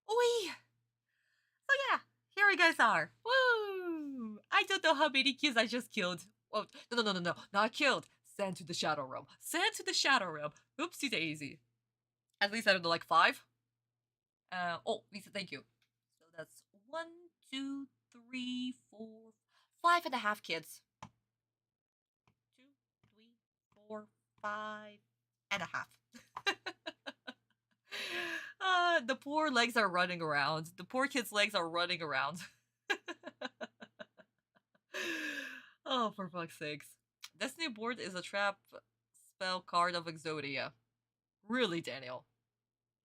We. So yeah, here you guys are. Woo! I don't know how many kids I just killed. Oh, no, not killed. Sent to the Shadow Realm. Sent to the Shadow Realm. Oopsie daisy. At least I don't know, like 5? Oh, Lisa, thank you. So that's 1, 2, 3, 4, 5.5 kids. 2, 3, 4, 5.5. The poor legs are running around. The poor kid's legs are running around. Oh, for fuck's sakes. Destiny board is a trap spell card of Exodia. Really, Daniel?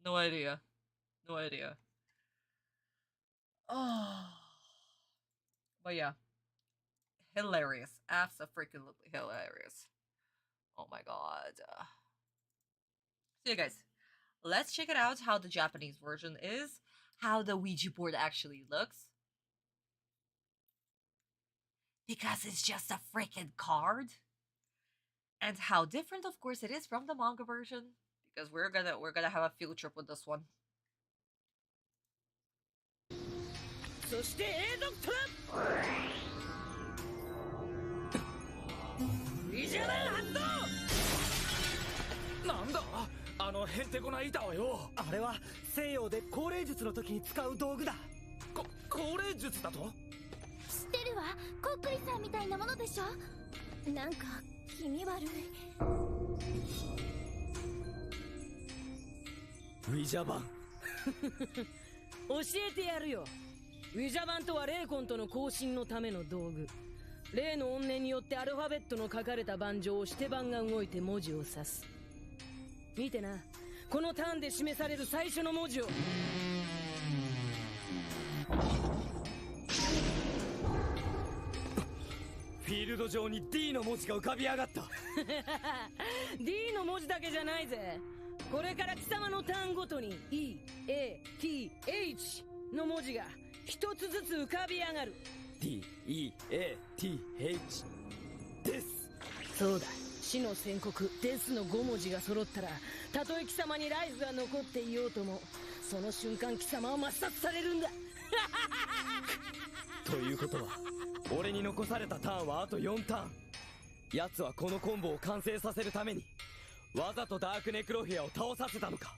No idea. No idea. Oh. But yeah. Hilarious. Absolutely hilarious. Oh my god. So yeah, guys. Let's check it out how the Japanese version is. How the Ouija board actually looks. Because it's just a freaking card. And how different, of course, it is from the manga version. Because we're gonna have a field trip with this one. あのへんてこな板はよ。あれは西洋で高齢術の時に使う道具だ。高齢術だと？知ってるわ。こっくりさんみたいなものでしょ。なんか気味悪い。ウィジャバン教えてやるよ。ウィジャバンとは霊魂との交信のための道具。霊の怨念によってアルファベットの書かれた盤上をして盤が動いて文字を指す。見てな、このターンで示される最初の文字を。フィールド上に D の文字が浮かび上がった。D の文字だけじゃないぜ。これから貴様のターンごとに E、A、T、H の文字が一つずつ浮かび上がる。 D、E、A、T、H です。そうだ、死の宣告ですの5文字が揃ったら、たとえ貴様にライフが残っていようとも、その瞬間貴様は抹殺されるんだ。ということは俺に残されたターンはあと4ターン。奴はこのコンボを完成させるためにわざとダークネクロフィアを倒させたのか。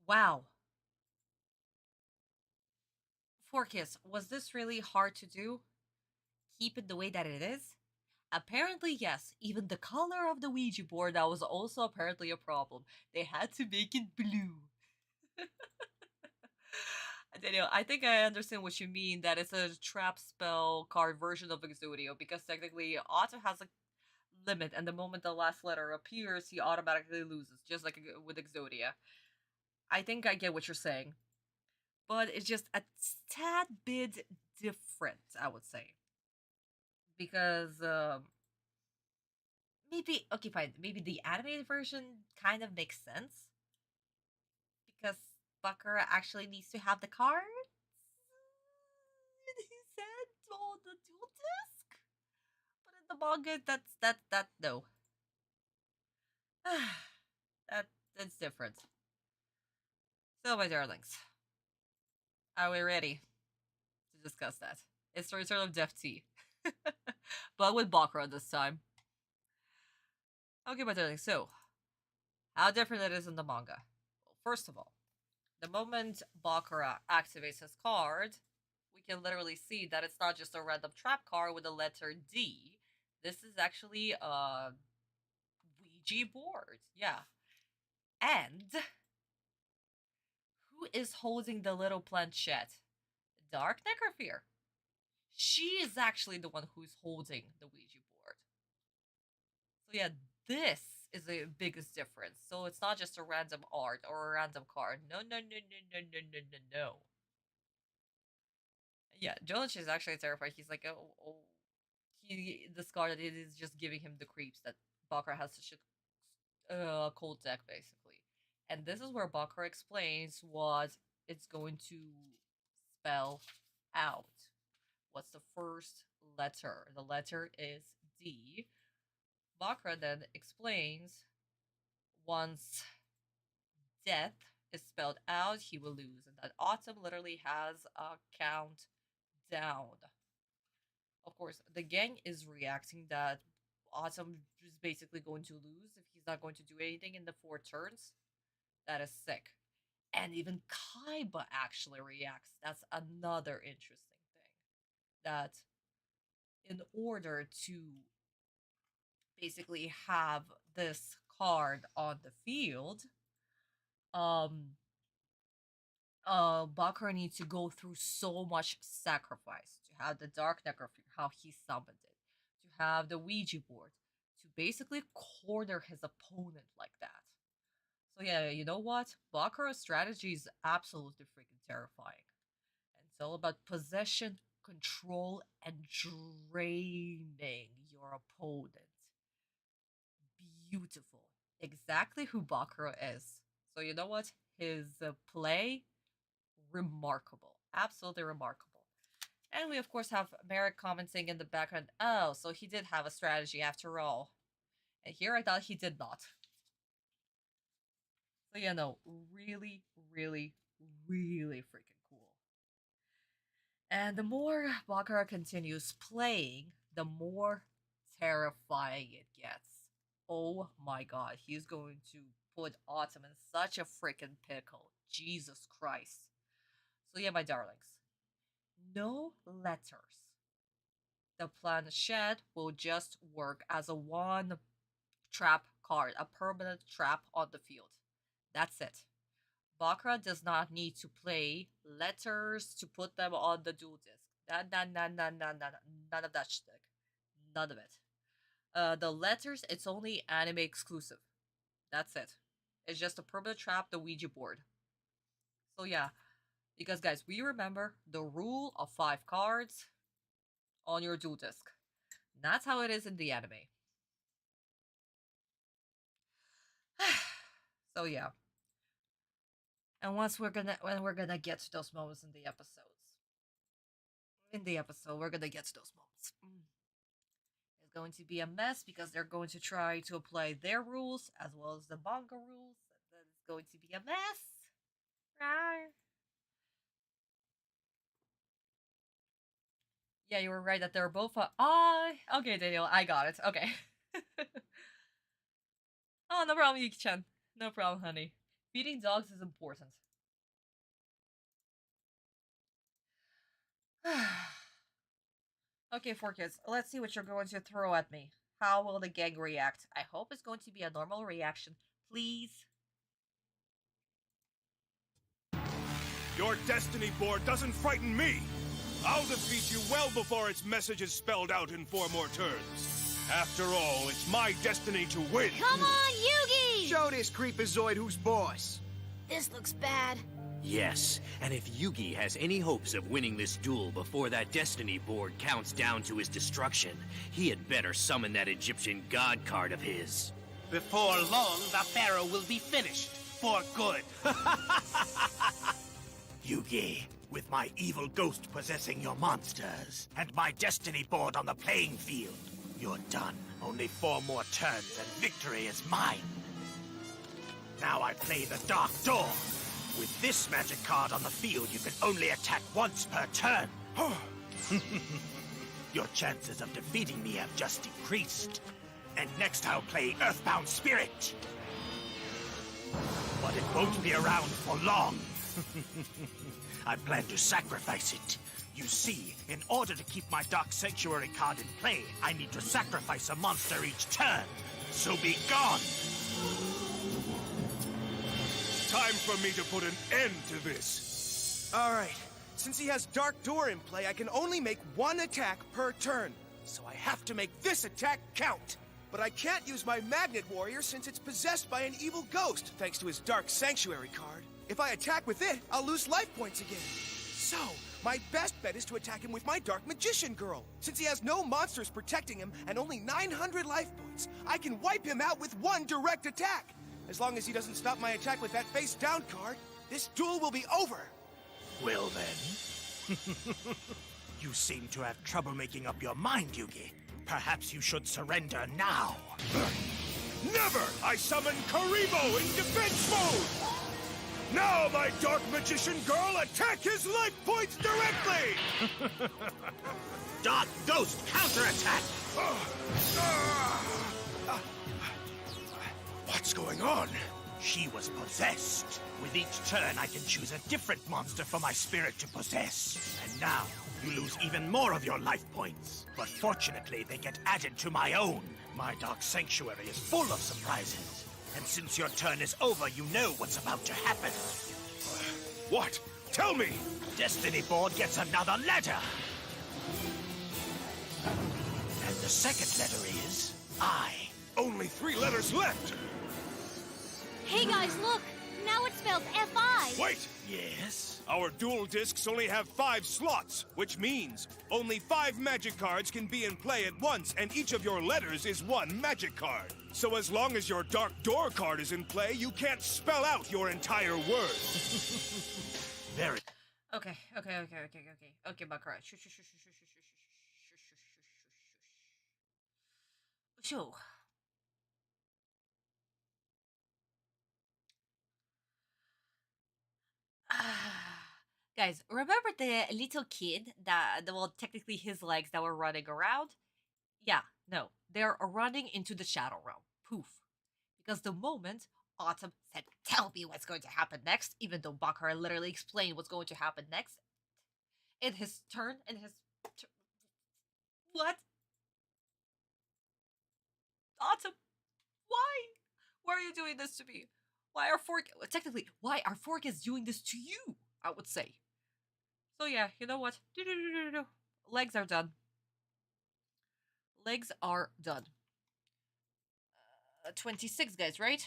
Wow. Forkis, was this really hard to do? Keep it the way that it is? Apparently, yes. Even the color of the Ouija board, that was also apparently a problem. They had to make it blue. Daniel, I think I understand what you mean, that it's a trap spell card version of Exodio, because technically Atem has a limit, and the moment the last letter appears, he automatically loses, just like with Exodia. I think I get what you're saying, but it's just a tad bit different, I would say. Because, maybe, okay, fine, maybe the animated version kind of makes sense, because Bakura actually needs to have the cards. He said, "Oh, the dual disc." But in the manga, that no. That's different. So, my darlings, are we ready to discuss that? It's the return of Def T, but with Bakura this time. Okay, my darlings. So, how different it is in the manga? Well, first of all, the moment Bakura activates his card, we can literally see that it's not just a random trap card with the letter D. This is actually a Ouija board. Yeah. And who is holding the little planchette? Dark Necrosphere. She is actually the one who's holding the Ouija board. So yeah, this is the biggest difference. So it's not just a random art or a random card. No. Yeah, Jolich is actually terrified. He's like, oh. This card, it is just giving him the creeps that Bakura has such a cold deck, basically. And this is where Bakura explains what it's going to spell out. What's the first letter? The letter is D. Bakura then explains once death is spelled out, he will lose. And that Atem literally has a countdown. Of course, the gang is reacting that Atem is basically going to lose if he's not going to do anything in the 4 turns. That is sick. And even Kaiba actually reacts. That's another interesting thing. That in order to basically have this card on the field, Bakura needs to go through so much sacrifice to have the Dark Necrosphere, how he summoned it, to have the Ouija board, to basically corner his opponent like that. So yeah, you know what? Bakura's strategy is absolutely freaking terrifying. And it's all about possession, control, and draining your opponent. Beautiful. Exactly who Bakura is. So you know what? His play, remarkable. Absolutely remarkable. And we of course have Marik commenting in the background, oh, so he did have a strategy after all. And here I thought he did not. So yeah, no, really, really, really freaking cool. And the more Bakura continues playing, the more terrifying it gets. Oh my god, he's going to put Autumn in such a freaking pickle. Jesus Christ. So yeah, my darlings. No letters. The planchette will just work as a one trap card, a permanent trap on the field. That's it. Bakura does not need to play letters to put them on the dual disc. None of that shtick. None of it. The letters, it's only anime exclusive. That's it. It's just a permanent trap, the Ouija board. So yeah, because guys, we remember the rule of 5 cards on your dual disc. That's how it is in the anime. So yeah. And when we're gonna get to those moments in the episodes. In the episode, we're gonna get to those moments. It's going to be a mess because they're going to try to apply their rules as well as the manga rules. And then it's going to be a mess. Yeah, you were right that they're both. Okay, Daniel, I got it. Okay. Oh, no problem, Yuki-chan. No problem, honey. Feeding dogs is important. Okay, 4 kids, let's see what you're going to throw at me. How will the gang react? I hope it's going to be a normal reaction. Please. Your destiny board doesn't frighten me. I'll defeat you well before its message is spelled out in 4 more turns. After all, it's my destiny to win. Come on, Yuugi! Show this creepazoid who's boss. This looks bad. Yes, and if Yuugi has any hopes of winning this duel before that destiny board counts down to his destruction, he had better summon that Egyptian god card of his. Before long, the Pharaoh will be finished. For good. Yuugi, with my evil ghost possessing your monsters, and my destiny board on the playing field, you're done. Only 4 more turns and victory is mine. Now I play the Dark Door. With this magic card on the field, you can only attack once per turn. Your chances of defeating me have just increased. And next I'll play Earthbound Spirit. But it won't be around for long. I plan to sacrifice it. You see, in order to keep my Dark Sanctuary card in play, I need to sacrifice a monster each turn. So be gone! Time for me to put an end to this. Alright, since he has Dark Door in play, I can only make 1 attack per turn. So I have to make this attack count. But I can't use my Magnet Warrior since it's possessed by an evil ghost, thanks to his Dark Sanctuary card. If I attack with it, I'll lose life points again. So, my best bet is to attack him with my Dark Magician Girl. Since he has no monsters protecting him and only 900 life points, I can wipe him out with 1 direct attack. As long as he doesn't stop my attack with that face down card, this duel will be over. Well then. You seem to have trouble making up your mind, Yuugi. Perhaps you should surrender now. Never! I summon Karibo in defense mode! Now, my Dark Magician Girl, attack his life points directly! Dark Ghost counterattack! What's going on? She was possessed. With each turn, I can choose a different monster for my spirit to possess. And now, you lose even more of your life points. But fortunately, they get added to my own. My Dark Sanctuary is full of surprises. And since your turn is over, you know what's about to happen. What? Tell me! Destiny Board gets another letter. And the second letter is I. Only 3 letters left! Hey guys, look! Now it's spelled F-I! Wait! Yes? Our dual discs only have 5 slots, which means only 5 magic cards can be in play at once, and each of your letters is 1 magic card. So as long as your Dark Door card is in play, you can't spell out your entire word. Very. Okay, Bakura. Shoo. Guys, remember the little kid well, technically his legs that were running around? Yeah, no, they're running into the Shadow Realm. poof. Because the moment Atem said, "Tell me what's going to happen next," even though Bakura literally explained what's going to happen next, in his turn, what? Atem, why? Why are you doing this to me? Why are technically, why are Fork doing this to you? I would say. So yeah, you know what? Legs are done. Legs are done. 26 guys, right?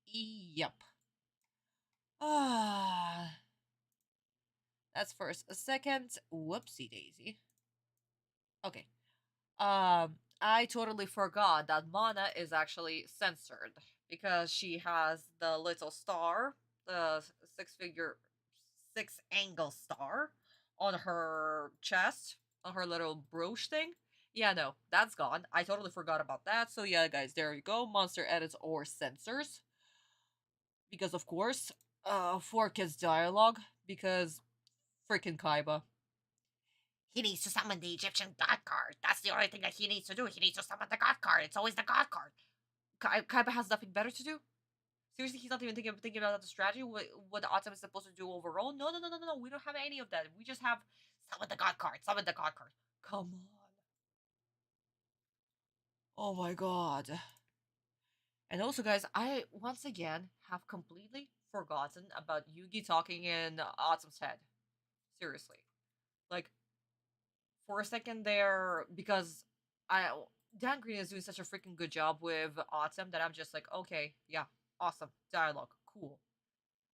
Yep. Ah, that's first. A second. Whoopsie daisy. Okay. I totally forgot that Mana is actually censored because she has the little star, the six angle star on her chest, on her little brooch thing. Yeah, no, that's gone. I totally forgot about that. So yeah, guys, there you go. Monster edits or censors. Because of course, for kids dialogue, because freaking Kaiba. He needs to summon the Egyptian god card. That's the only thing that he needs to do. He needs to summon the god card. It's always the god card. Kaiba has nothing better to do? Seriously, he's not even thinking about the strategy, what Atem is supposed to do overall? No. We don't have any of that. We just have summon the god card. Summon the god card. Come on. Oh my god. And also, guys, I once again have completely forgotten about Yuugi talking in Atem's head. Seriously. Like, for a second there, because I Dan Green is doing such a freaking good job with Atem that I'm just like, okay, yeah, awesome dialogue, cool.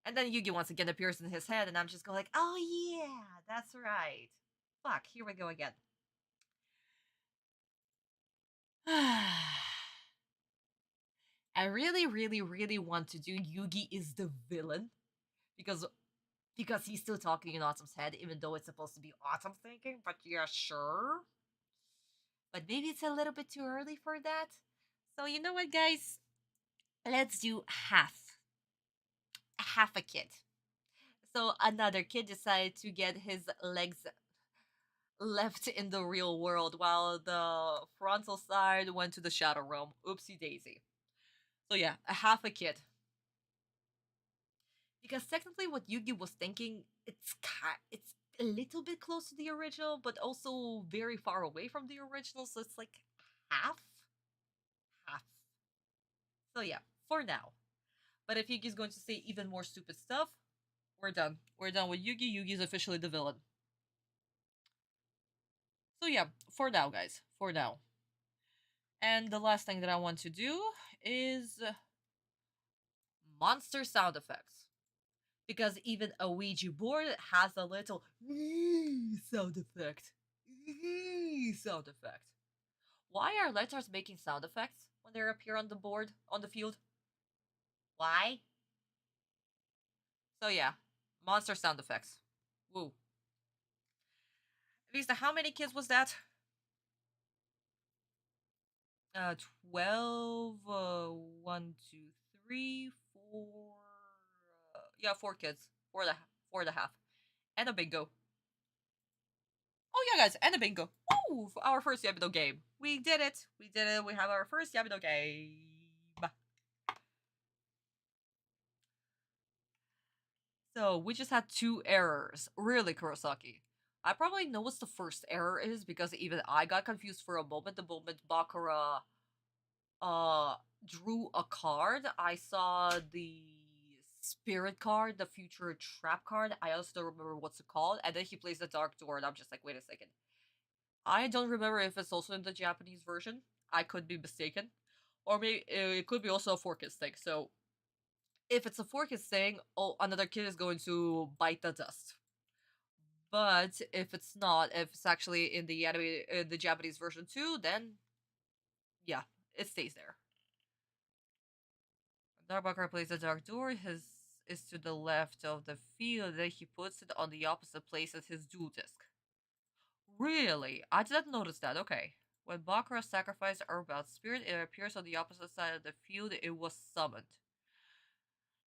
And then Yugi once again appears in his head, and I'm just going like, oh yeah, that's right. Fuck, here we go again. I really want to do Yugi is the villain because he's still talking in Autumn's head, even though it's supposed to be Autumn thinking. But yeah, sure. But maybe it's a little bit too early for that. So you know what, guys? Let's do half a kid. So another kid decided to get his legs left in the real world while the frontal side went to the shadow realm. Oopsie daisy. So yeah, a half a kid. Because technically what Yugi was thinking, it's a little bit close to the original, but also very far away from the original, so it's like half. So yeah, for now. But if Yugi's going to say even more stupid stuff, we're done. We're done with Yugi. Yugi's officially the villain. So yeah, for now, guys. For now. And the last thing that I want to do is monster sound effects. Because even a Ouija board has a little sound effect. Sound effect. Why are letters making sound effects when they appear on the board, on the field? Why? So yeah, monster sound effects. Woo. Vista, how many kids was that? 12, 1, 2, 3, 4, yeah, 4 kids. Four and a half. And a bingo. Oh yeah, guys, and a bingo. Woo! For our first Yamido game. We did it. We did it. We have our first Yamido game. So, we just had 2 errors. Really, Kurosaki. I probably know what the first error is because even I got confused for a moment. The moment Bakura drew a card, I saw the spirit card, the future trap card. I also don't remember what's it called. And then he plays the dark door, and I'm just like, wait a second. I don't remember if it's also in the Japanese version. I could be mistaken. Or maybe it could be also a 4Kids thing. So if it's a 4Kids thing, oh, another kid is going to bite the dust. But if it's not, if it's actually in the anime, the Japanese version too, then yeah, it stays there. Darkbakar plays the dark door. His is to the left of the field. Then he puts it on the opposite place as his duel disc. Really? I didn't notice that. Okay. When Bakura sacrificed Earthbound Spirit, it appears on the opposite side of the field it was summoned.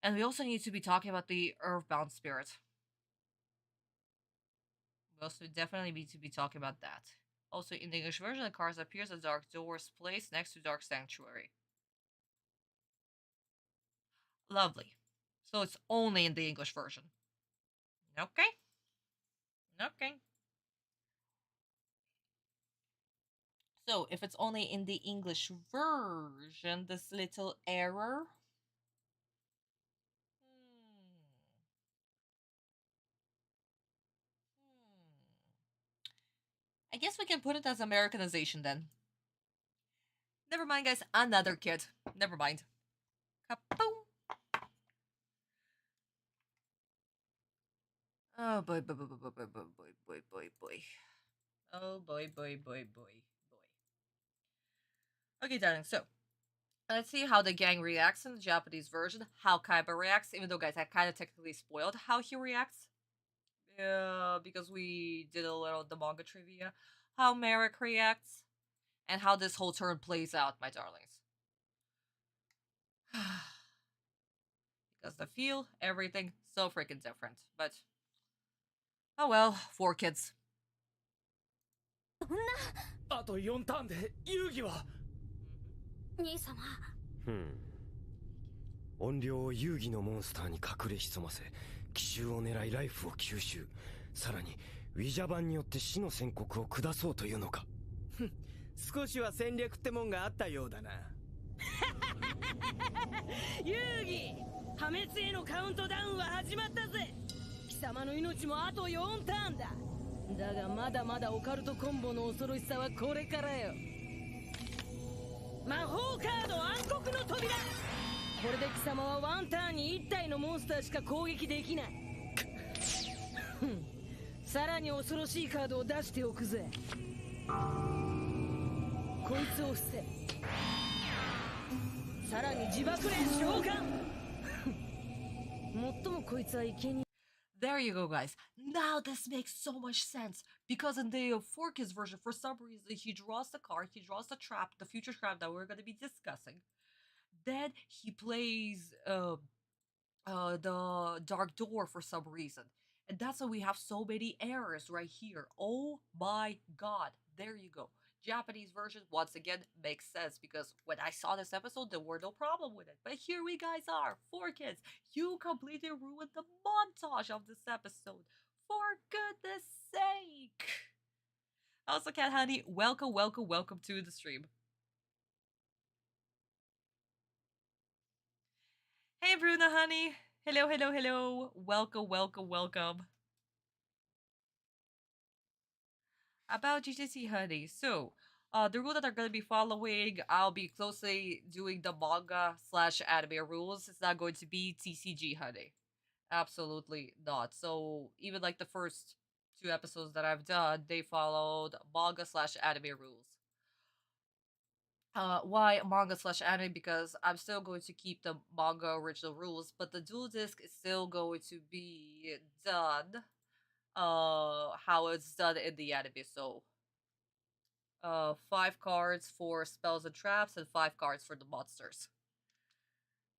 And we also need to be talking about the Earthbound Spirit. We also definitely need to be talking about that. Also, in the English version, the card appears at Dark Door's place next to Dark Sanctuary. Lovely. So it's only in the English version. Okay. Okay. So if it's only in the English version, this little error. I guess we can put it as Americanization then. Never mind, guys. Another kid. Never mind. Kaboom. Oh boy, boy, boy, boy, boy, boy, boy, boy, boy, boy. Oh boy, boy, boy, boy, boy. Okay, darling. So let's see how the gang reacts in the Japanese version. How Kaiba reacts, even though, guys, I kind of technically spoiled how he reacts. Because we did a little the manga trivia. How Marik reacts, and how this whole turn plays out, my darlings. Because the feel, everything, so freaking different. But, oh well, 4 kids. あと4ターンで遊戯は兄様怨霊を遊戯のモンスターに隠れ潜ませ奇襲を狙いライフを吸収さらにウィジャ版によって死の宣告を下そうというのか少しは戦略ってもんがあったようだな遊戯破滅へのカウントダウンは始まったぜ貴様の命もあと4ターンだだがまだまだオカルトコンボの恐ろしさはこれからよ魔法カード暗黒の扉これで貴様はワンターンに1体のモンスターしか攻撃できないさらに恐ろしいカードを出しておくぜこいつを伏せさらに自爆連召喚最もこいつは生贄 There you go, guys. Now this makes so much sense. Because in the 4Kids version, for some reason, he draws the card, he draws the trap, the future trap that we're going to be discussing. Then he plays the Dark Door for some reason. And that's why we have so many errors right here. Oh my god. There you go. Japanese version, once again, makes sense because when I saw this episode, there were no problem with it. But here we guys are, 4Kids. You completely ruined the montage of this episode. For goodness sake. Also, Cat Honey, welcome, welcome, welcome to the stream. Hey, Bruna Honey. Hello, hello, hello. Welcome, welcome, welcome. About GTC Honey. So, the rule that I'm going to be following, I'll be closely doing the manga / anime rules. It's not going to be TCG Honey. Absolutely not. So, even like the first 2 episodes that I've done, they followed manga / anime rules. Why manga / anime? Because I'm still going to keep the manga original rules, but the dual disc is still going to be done how it's done in the anime. So 5 cards for spells and traps and 5 cards for the monsters,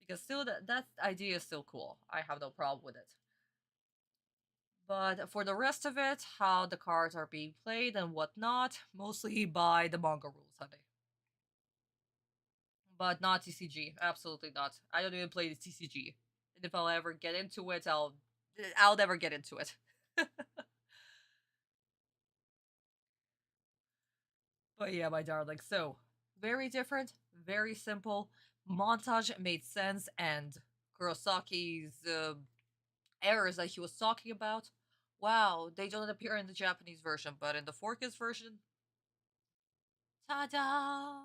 because still that idea is still cool. I have no problem with it, but for the rest of it, how the cards are being played and whatnot, mostly by the manga rules, honey. But not TCG. Absolutely not. I don't even play the TCG. And if I'll ever get into it, I'll never get into it. But yeah, my darling. So, very different, very simple. Montage made sense, and Kurosaki's errors that he was talking about, wow, they don't appear in the Japanese version, but in the 4Kids version, ta-da!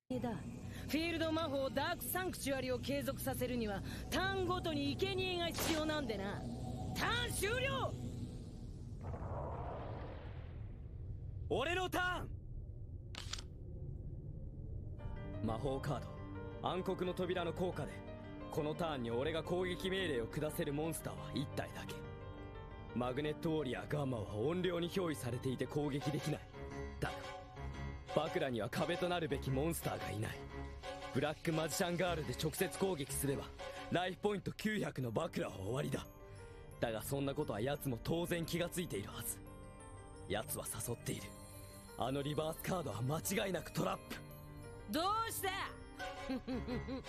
フィールド魔法ダークサンクチュアリを継続させるにはターンごとに生贄が必要なんでなターン終了俺のターン魔法カード暗黒の扉の効果でこのターンに俺が攻撃命令を下せるモンスターは1体だけマグネットウォリアーガンマは怨霊に憑依されていて攻撃できないだがバクラには壁となるべきモンスターがいないブラックマジシャンガールで直接攻撃すればライフポイント900のバクラは終わりだだがそんなことは奴も当然気がついているはず奴は誘っているあのリバースカードは間違いなくトラップどうした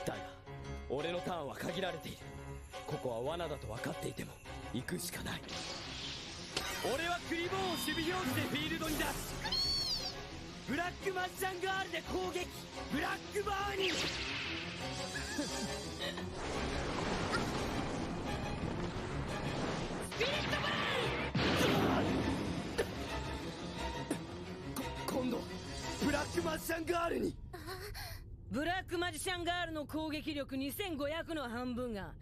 だが俺のターンは限られている。ここは罠だと分かっていても行くしかない。俺はクリボーを守備表示でフィールドに出す。ブラックマジシャンガールで攻撃。ブラックバーニング。スピリットバーン。今度ブラックマジシャンガールに。ブラックマジシャンガールの攻撃力2500の半分が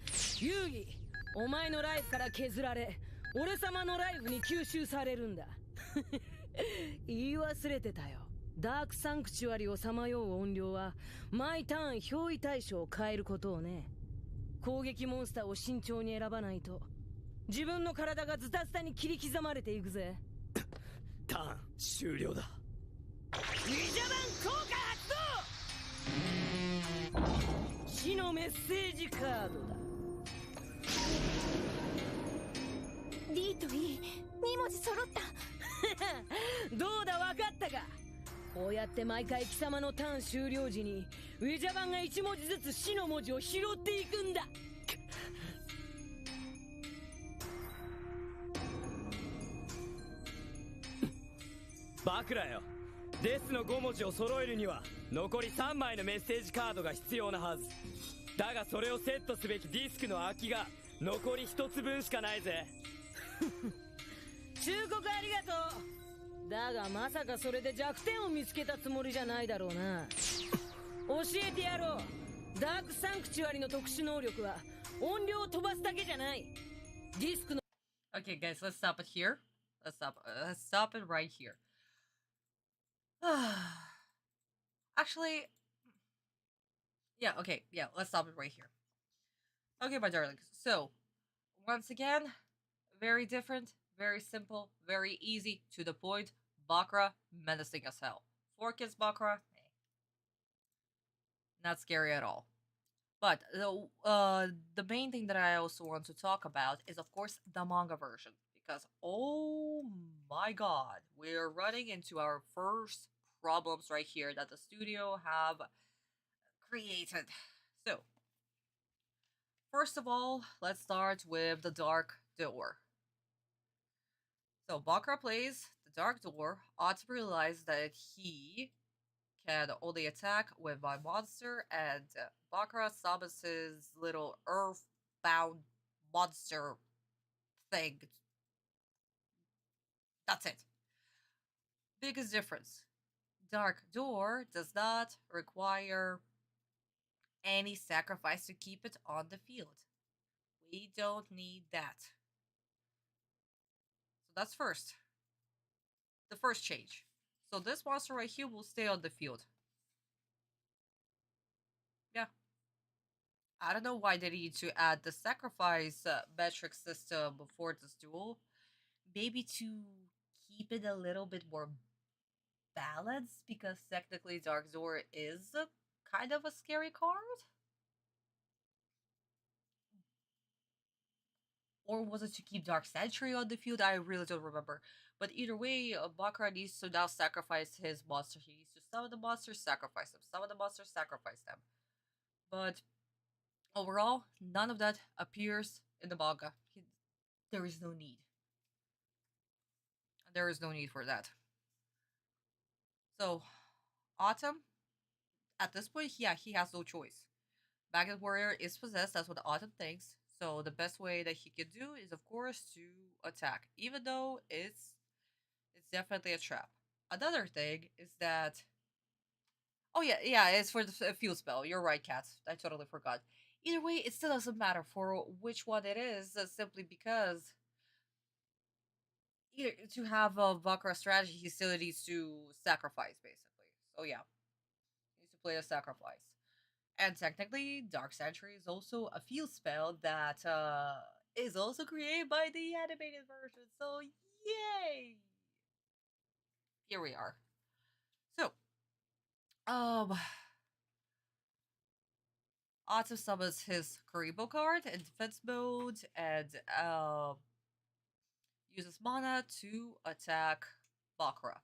遊戯、お前のライフから削られ、俺様のライフに吸収されるんだ。言い忘れてたよ。ダークサンクチュアリをさまよう音量は毎ターン憑依対象を変えることをね。攻撃モンスターを慎重に選ばないと自分の体がズタズタに切り刻まれていくぜ。ターン終了だ。イジャバン効果発動。死のメッセージカードだ。D と E、2文字揃った。どうだ、分かったか。こうやって毎回貴様のターン終了時にウィジャバンが1文字ずつ死の文字を拾っていくんだ。バクラよ、デスの5文字を揃えるには残り3枚のメッセージカードが必要なはずだが、それをセットすべきディスクの空きが残り1つ分しかないぜ。忠告ありがとう。だがまさかそれで弱点を見つけたつもりじゃないだろうな。教えてやろう。ダークサンクチュアリの特殊能力は音量を飛ばすだけじゃない。ディスクの Okay, guys, let's stop it here. Let's stop it right here. Actually, yeah, okay, yeah, let's stop it right here. Okay, my darlings. So, once again, very different, very simple, very easy, to the point. Bakura, menacing as hell. 4Kids Bakura, not scary at all. But the main thing that I also want to talk about is, of course, the manga version. Because, oh my god, we're running into our first problems right here that the studio have created. So, first of all, let's start with the Dark Door. So, Bakura plays the Dark Door, ought to realize that he can only attack with my monster, and Bakura summons his little earth-bound monster thing. That's it. Biggest difference. Dark Door does not require any sacrifice to keep it on the field. We don't need that. So that's first. The first change. So this monster right here will stay on the field. Yeah. I don't know why they need to add the sacrifice metric system before this duel. Maybe to keep it a little bit more balanced, because technically Dark Door is kind of a scary card. Or was it to keep Dark Sentry on the field? I really don't remember. But either way, Bakura needs to now sacrifice his monster. He needs to summon the monsters, sacrifice them. Summon the monsters, sacrifice them. But overall, none of that appears in the manga. There is no need. There is no need for that. So, Atem, at this point, yeah, he has no choice. Magnet Warrior is possessed, that's what Atem thinks. So the best way that he can do is, of course, to attack, even though it's definitely a trap. Another thing is that, oh yeah, it's for the field spell. You're right, Kat. I totally forgot. Either way, it still doesn't matter for which one it is, simply because to have a Bakura strategy, he still needs to sacrifice, basically. So yeah, he needs to play a sacrifice. And technically, Dark Sentry is also a field spell that is also created by the animated version. So yay! Here we are. So, Atem summons his Karibo card in defense mode and uses mana to attack Bakura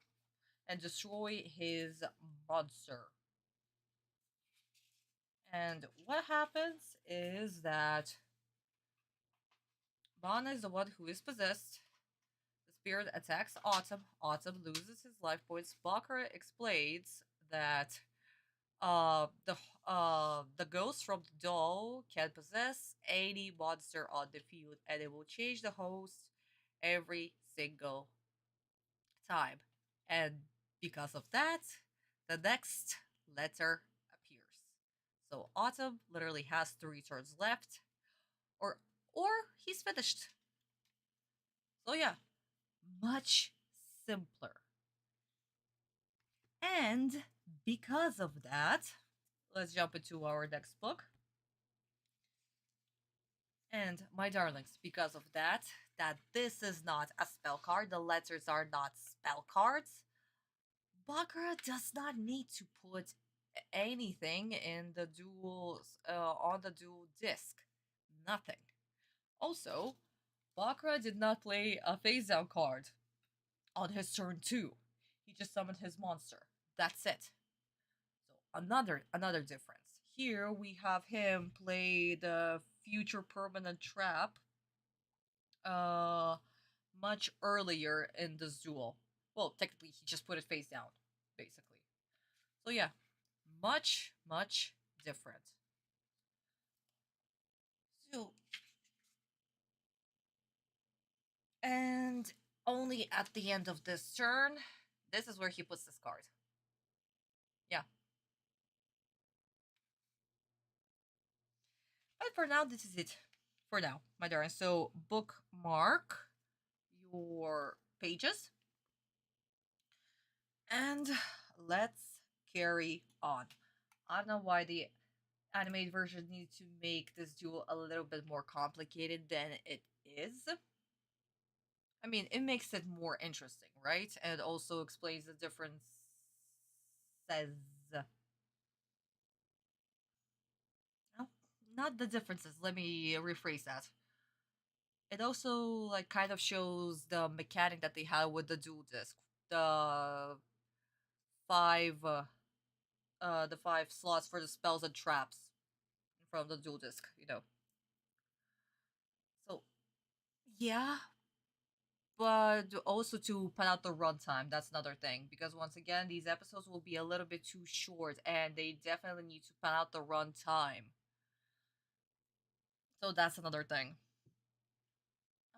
and destroy his monster. And what happens is that Bana is the one who is possessed. The spirit attacks Autumn. Autumn loses his life points. Bakura explains that the ghost from the doll can possess any monster on the field, and it will change the host every single time. And because of that, the next letter appears. So Autumn literally has 3 turns left, or he's finished. So yeah, much simpler. And because of that, let's jump into our next book. And my darlings, because of that this is not a spell card, the letters are not spell cards, Bakura does not need to put anything in the dual on the dual disc. Nothing. Also, Bakura did not play a face down card on his turn 2. He just summoned his monster. That's it. So another difference. Here we have him play the future permanent trap much earlier in this duel. Well, technically he just put it face down, basically. So yeah, much different. So, and only at the end of this turn, this is where he puts this card. Yeah. But for now, this is it. For now, my darling. So bookmark your pages. And let's carry on. I don't know why the animated version needs to make this duel a little bit more complicated than it is. I mean, it makes it more interesting, right? And it also explains the differences. No, not the differences. Let me rephrase that. It also like kind of shows the mechanic that they had with the dual disc. The 5 slots for the spells and traps from the dual disc, you know. So yeah, but also to put out the runtime, that's another thing, because once again these episodes will be a little bit too short and they definitely need to put out the runtime. So that's another thing.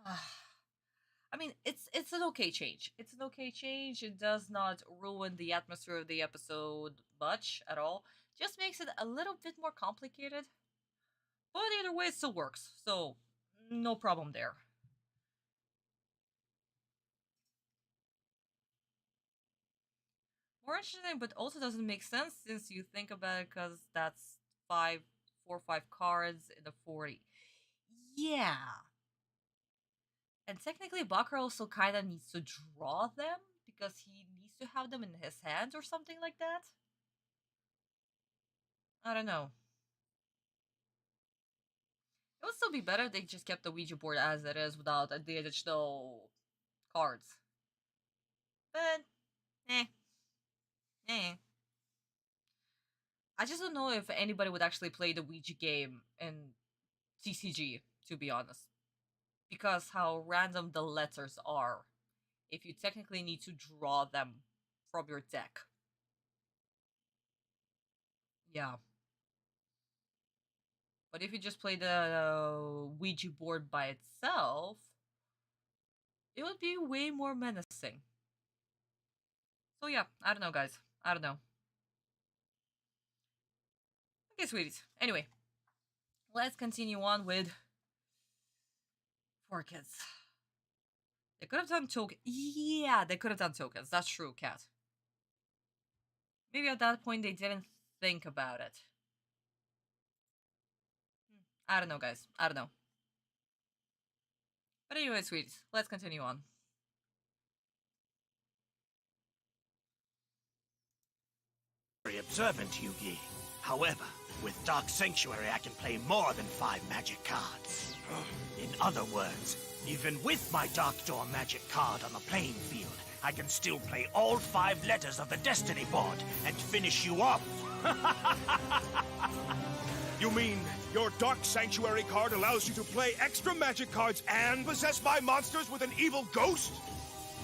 I mean, it's an okay change. It's an okay change. It does not ruin the atmosphere of the episode much at all. Just makes it a little bit more complicated. But either way, it still works. So, no problem there. More interesting, but also doesn't make sense since you think about it, because that's 4 or 5 cards in the 40. Yeah. And technically, Bakura also kind of needs to draw them, because he needs to have them in his hands or something like that. I don't know. It would still be better if they just kept the Ouija board as it is without the additional cards. But, I just don't know if anybody would actually play the Ouija game in TCG, to be honest. Because how random the letters are. If you technically need to draw them from your deck. Yeah. But if you just play the Ouija board by itself, it would be way more menacing. So yeah, I don't know, guys. I don't know. Okay, sweeties. Anyway, let's continue on with 4Kids. They could have done tokens. Yeah, they could have done tokens. That's true, Cat. Maybe at that point they didn't think about it. I don't know, guys. I don't know. But anyway, sweeties, let's continue on. Very observant, Yuugi. However, with Dark Sanctuary, I can play more than 5 magic cards. In other words, even with my Dark Door magic card on the playing field, I can still play all 5 letters of the Destiny board and finish you off. You mean your Dark Sanctuary card allows you to play extra magic cards and possess my monsters with an evil ghost?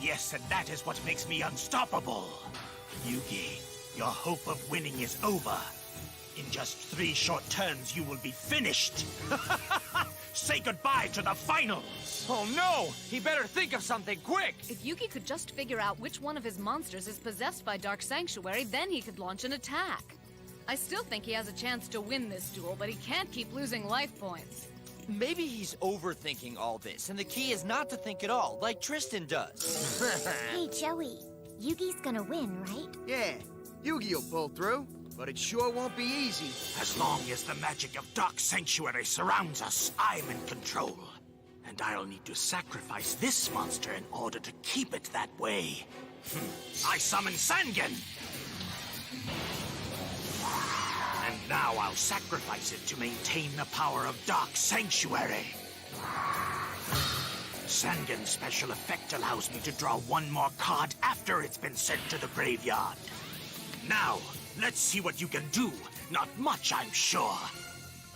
Yes, and that is what makes me unstoppable. Yuugi, your hope of winning is over. In just 3 short turns, you will be finished. Say goodbye to the finals. Oh no! He better think of something quick! If Yuugi could just figure out which one of his monsters is possessed by Dark Sanctuary, then he could launch an attack. I still think he has a chance to win this duel, but he can't keep losing life points. Maybe he's overthinking all this, and the key is not to think at all, like Tristan does. Hey, Joey. Yugi's gonna win, right? Yeah, Yugi will pull through, but it sure won't be easy. As long as the magic of Dark Sanctuary surrounds us, I'm in control. And I'll need to sacrifice this monster in order to keep it that way. I summon Sangen! And now I'll sacrifice it to maintain the power of Dark Sanctuary. Sangen's special effect allows me to draw 1 more card after it's been sent to the graveyard. Now, let's see what you can do. Not much, I'm sure.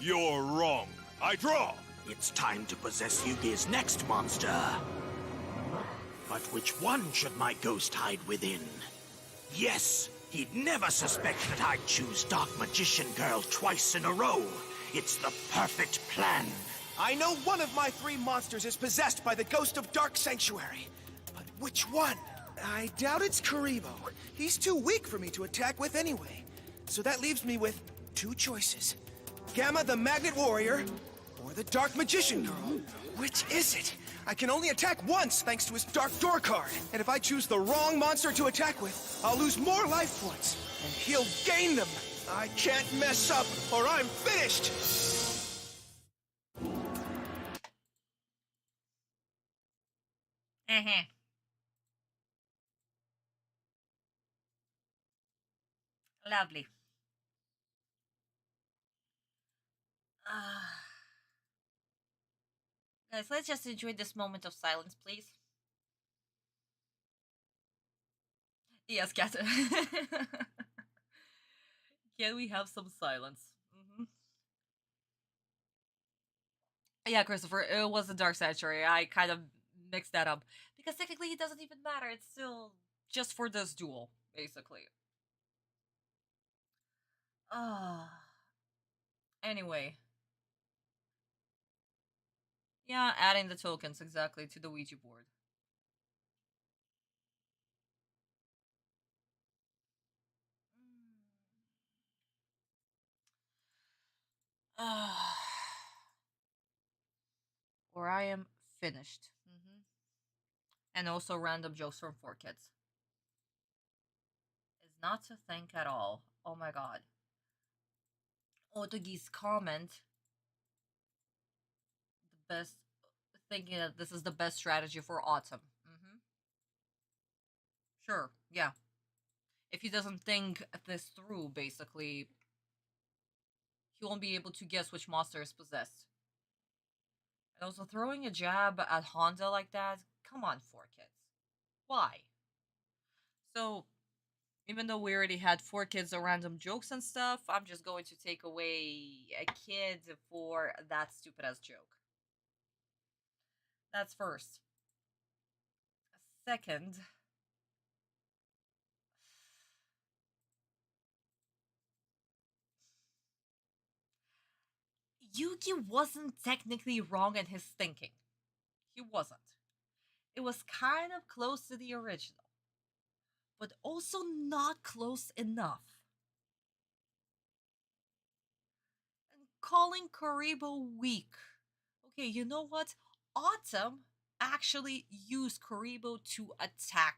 You're wrong. I draw. It's time to possess Yugi's next monster. But which one should my ghost hide within? Yes, he'd never suspect that I'd choose Dark Magician Girl twice in a row. It's the perfect plan. I know one of my 3 monsters is possessed by the ghost of Dark Sanctuary. But which one? I doubt it's Kuribo. He's too weak for me to attack with anyway. So that leaves me with 2 choices. Gamma the Magnet Warrior, or the Dark Magician Girl. Which is it? I can only attack once thanks to his Dark Door card. And if I choose the wrong monster to attack with, I'll lose more life points. And he'll gain them. I can't mess up, or I'm finished! Lovely. Guys, let's just enjoy this moment of silence, please. Yes, Cat. Can we have some silence? Yeah, Christopher, it was the Dark Sanctuary. I kind of mixed that up. Because technically it doesn't even matter. It's still just for this duel, basically. Anyway. Yeah, adding the tokens exactly to the Ouija board. Or I am finished. And also random jokes from 4Kids. Is not to think at all. Oh my god. Otogi's comment. The best, thinking that this is the best strategy for Autumn. Sure, yeah. If he doesn't think this through, basically, he won't be able to guess which monster is possessed. And also throwing a jab at Honda like that, come on, 4Kids. Why? So, even though we already had 4Kids of random jokes and stuff, I'm just going to take away a kid for that stupid ass joke. That's first. Second, Yuugi wasn't technically wrong in his thinking. He wasn't. It was kind of close to the original, but also not close enough. And calling Kuribo weak. Okay, you know what? Autumn actually used Kuribo to attack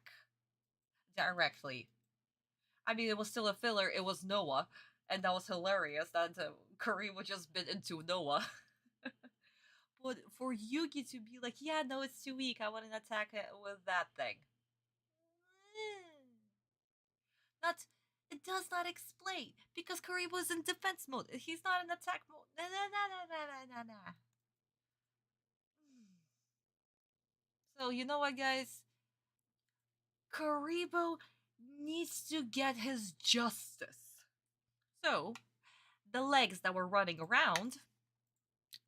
directly. I mean, it was still a filler. It was Noah, and that was hilarious that Kuribo just bit into Noah. But for Yuugi to be like, yeah, no, it's too weak. I want to attack it with that thing. Not, it does not explain because Kuribo is in defense mode. He's not in attack mode. Nah. So you know what, guys? Kuribo needs to get his justice. So, the legs that were running around,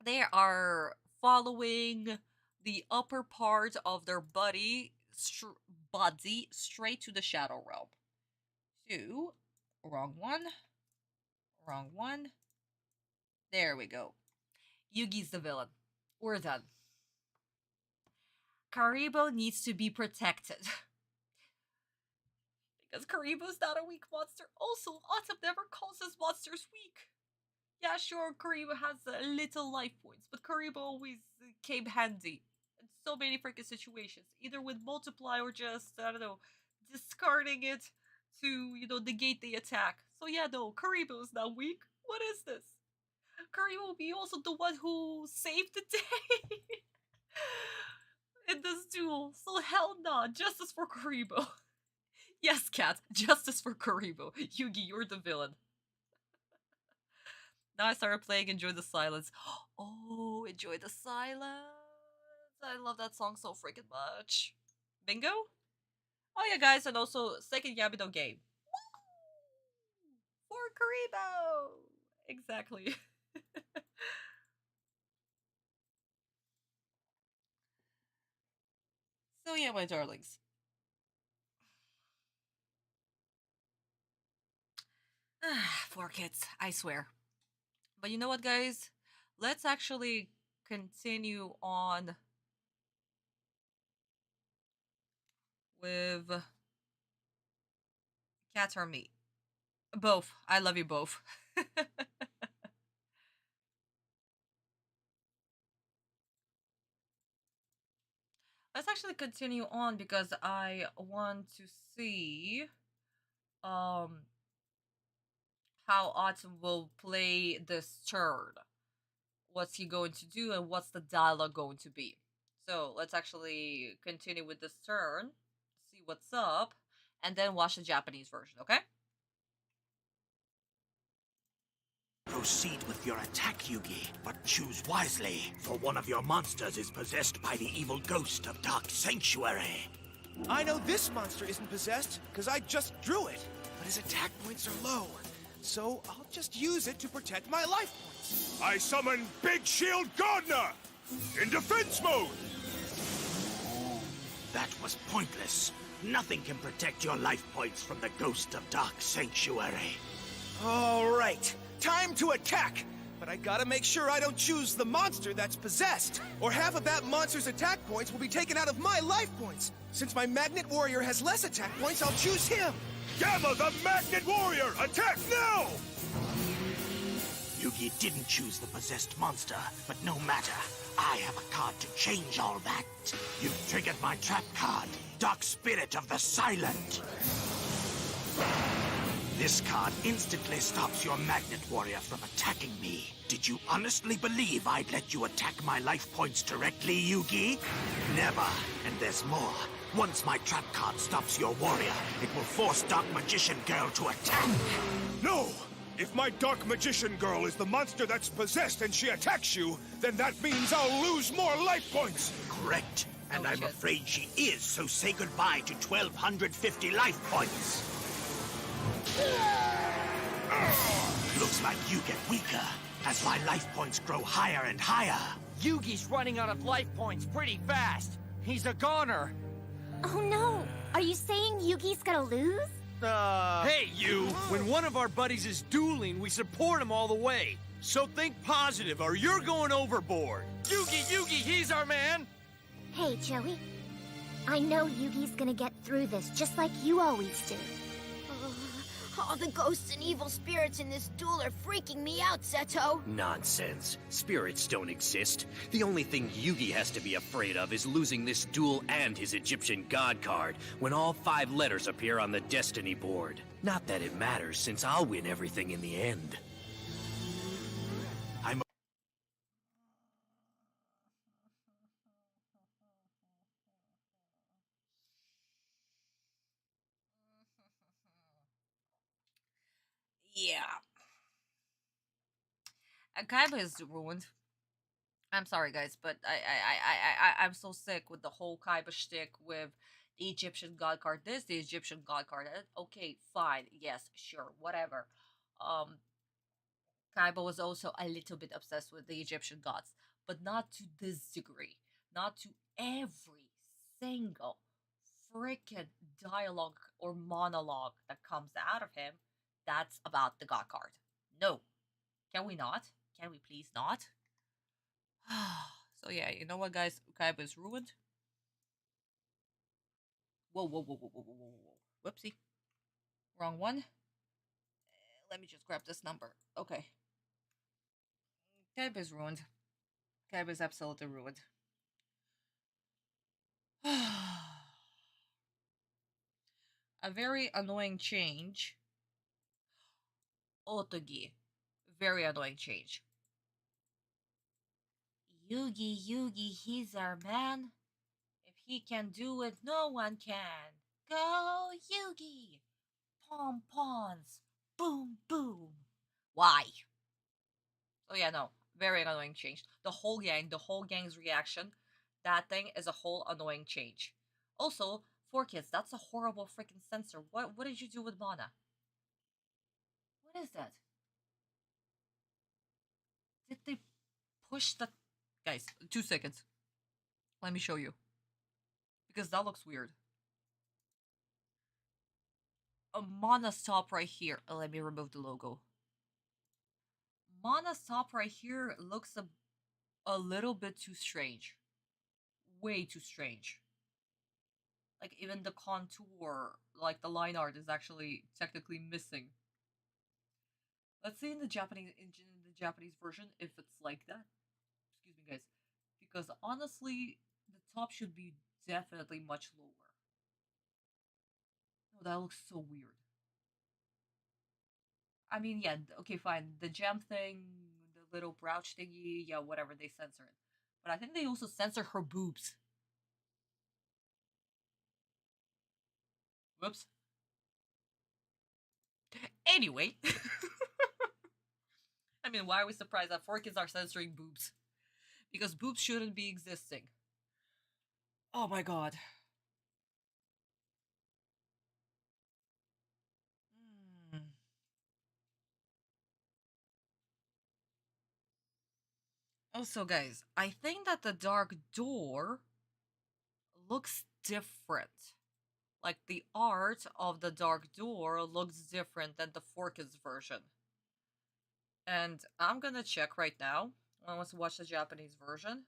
they are following the upper part of their body straight to the shadow realm. Two, wrong one, wrong one. There we go. Yuugi's the villain. We're done. Karibo needs to be protected. Because Karibo's not a weak monster. Also, Atem never calls his monsters weak. Yeah, sure, Karibo has little life points, but Karibo always came handy in so many freaking situations. Either with multiply or just, I don't know, discarding it to, you know, negate the attack. So yeah, no, Karibo is not weak. What is this? Karibo will be also the one who saved the day in this duel. So hell no, justice for Karibo. Yes, Cat, justice for Karibo. Yuugi, you're the villain. Now I started playing Enjoy the Silence. Oh, Enjoy the Silence. I love that song so freaking much. Bingo? Oh yeah, guys, and also second Yamino game. For Karibo! Exactly. So yeah, my darlings. Poor kids, I swear. But you know what, guys? Let's actually continue on with Cat or me. Both. I love you both. Let's actually continue on because I want to see how Autumn will play this turn. What's he going to do and what's the dialogue going to be? So let's actually continue with this turn, see what's up, and then watch the Japanese version, okay? Proceed with your attack, Yuugi, but choose wisely, for one of your monsters is possessed by the evil ghost of Dark Sanctuary. I know this monster isn't possessed, because I just drew it. But his attack points are low, so I'll just use it to protect my life points. I summon Big Shield Gardner! In defense mode! That was pointless. Nothing can protect your life points from the ghost of Dark Sanctuary. All right, time to attack! But I gotta make sure I don't choose the monster that's possessed, or half of that monster's attack points will be taken out of my life points. Since my Magnet Warrior has less attack points, I'll choose him! Gamma the Magnet Warrior! Attack now! Yuugi didn't choose the possessed monster, but no matter. I have a card to change all that. You've triggered my trap card, Dark Spirit of the Silent. This card instantly stops your Magnet Warrior from attacking me. Did you honestly believe I'd let you attack my life points directly, Yuugi? Never. And there's more. Once my trap card stops your warrior, it will force Dark Magician Girl to attack. No! If my Dark Magician Girl is the monster that's possessed and she attacks you, then that means I'll lose more life points! Correct. And I'm afraid she is, so say goodbye to 1,250 life points. Looks like you get weaker as my life points grow higher and higher. Yuugi's running out of life points pretty fast. He's a goner. Oh no! Are you saying Yuugi's gonna lose? Hey, you! When one of our buddies is dueling, we support him all the way. So think positive, or you're going overboard. Yuugi, he's our man! Hey, Joey. I know Yuugi's gonna get through this, just like you always do. All the ghosts and evil spirits in this duel are freaking me out, Seto. Nonsense. Spirits don't exist. The only thing Yuugi has to be afraid of is losing this duel and his Egyptian god card when all 5 letters appear on the destiny board. Not that it matters, since I'll win everything in the end. Yeah. Kaiba is ruined. I'm sorry, guys, but I'm so sick with the whole Kaiba shtick with the Egyptian god card. This, the Egyptian god card. Okay, fine. Yes, sure, whatever. Kaiba was also a little bit obsessed with the Egyptian gods, but not to this degree. Not to every single freaking dialogue or monologue that comes out of him that's about the god card. No. Can we not? Can we please not? So yeah, you know what, guys? Kaiba is ruined. Whoa, whoa, whoa, whoa, whoa, whoa, whoa, whoa. Whoopsie. Wrong one. Let me just grab this number. Okay. Kaiba is ruined. Kaiba is absolutely ruined. A very annoying change. Otogi. Very annoying change. Yuugi, he's our man. If he can do it, no one can. Go, Yuugi! Pom-poms. Boom, boom. Why? So yeah, no. Very annoying change. The whole gang's reaction, that thing is a whole annoying change. Also, 4Kids, that's a horrible freaking censor. What did you do with Mana? What is that? Did they push the... Guys, 2 seconds. Let me show you. Because that looks weird. A Mana stop right here. Let me remove the logo. Mana stop right here looks a little bit too strange. Way too strange. Like, even the contour, like the line art is actually technically missing. Let's see in the Japanese version if it's like that. Excuse me, guys. Because honestly, the top should be definitely much lower. No, that looks so weird. I mean, yeah, okay, fine. The gem thing, the little brooch thingy, yeah, whatever, they censor it. But I think they also censor her boobs. Whoops. Anyway. I mean, why are we surprised that 4Kids are censoring boobs? Because boobs shouldn't be existing. Oh my god. Also, guys, I think that the dark door looks different. Like, the art of the dark door looks different than the 4Kids version. And I'm gonna check right now. I want to watch the Japanese version.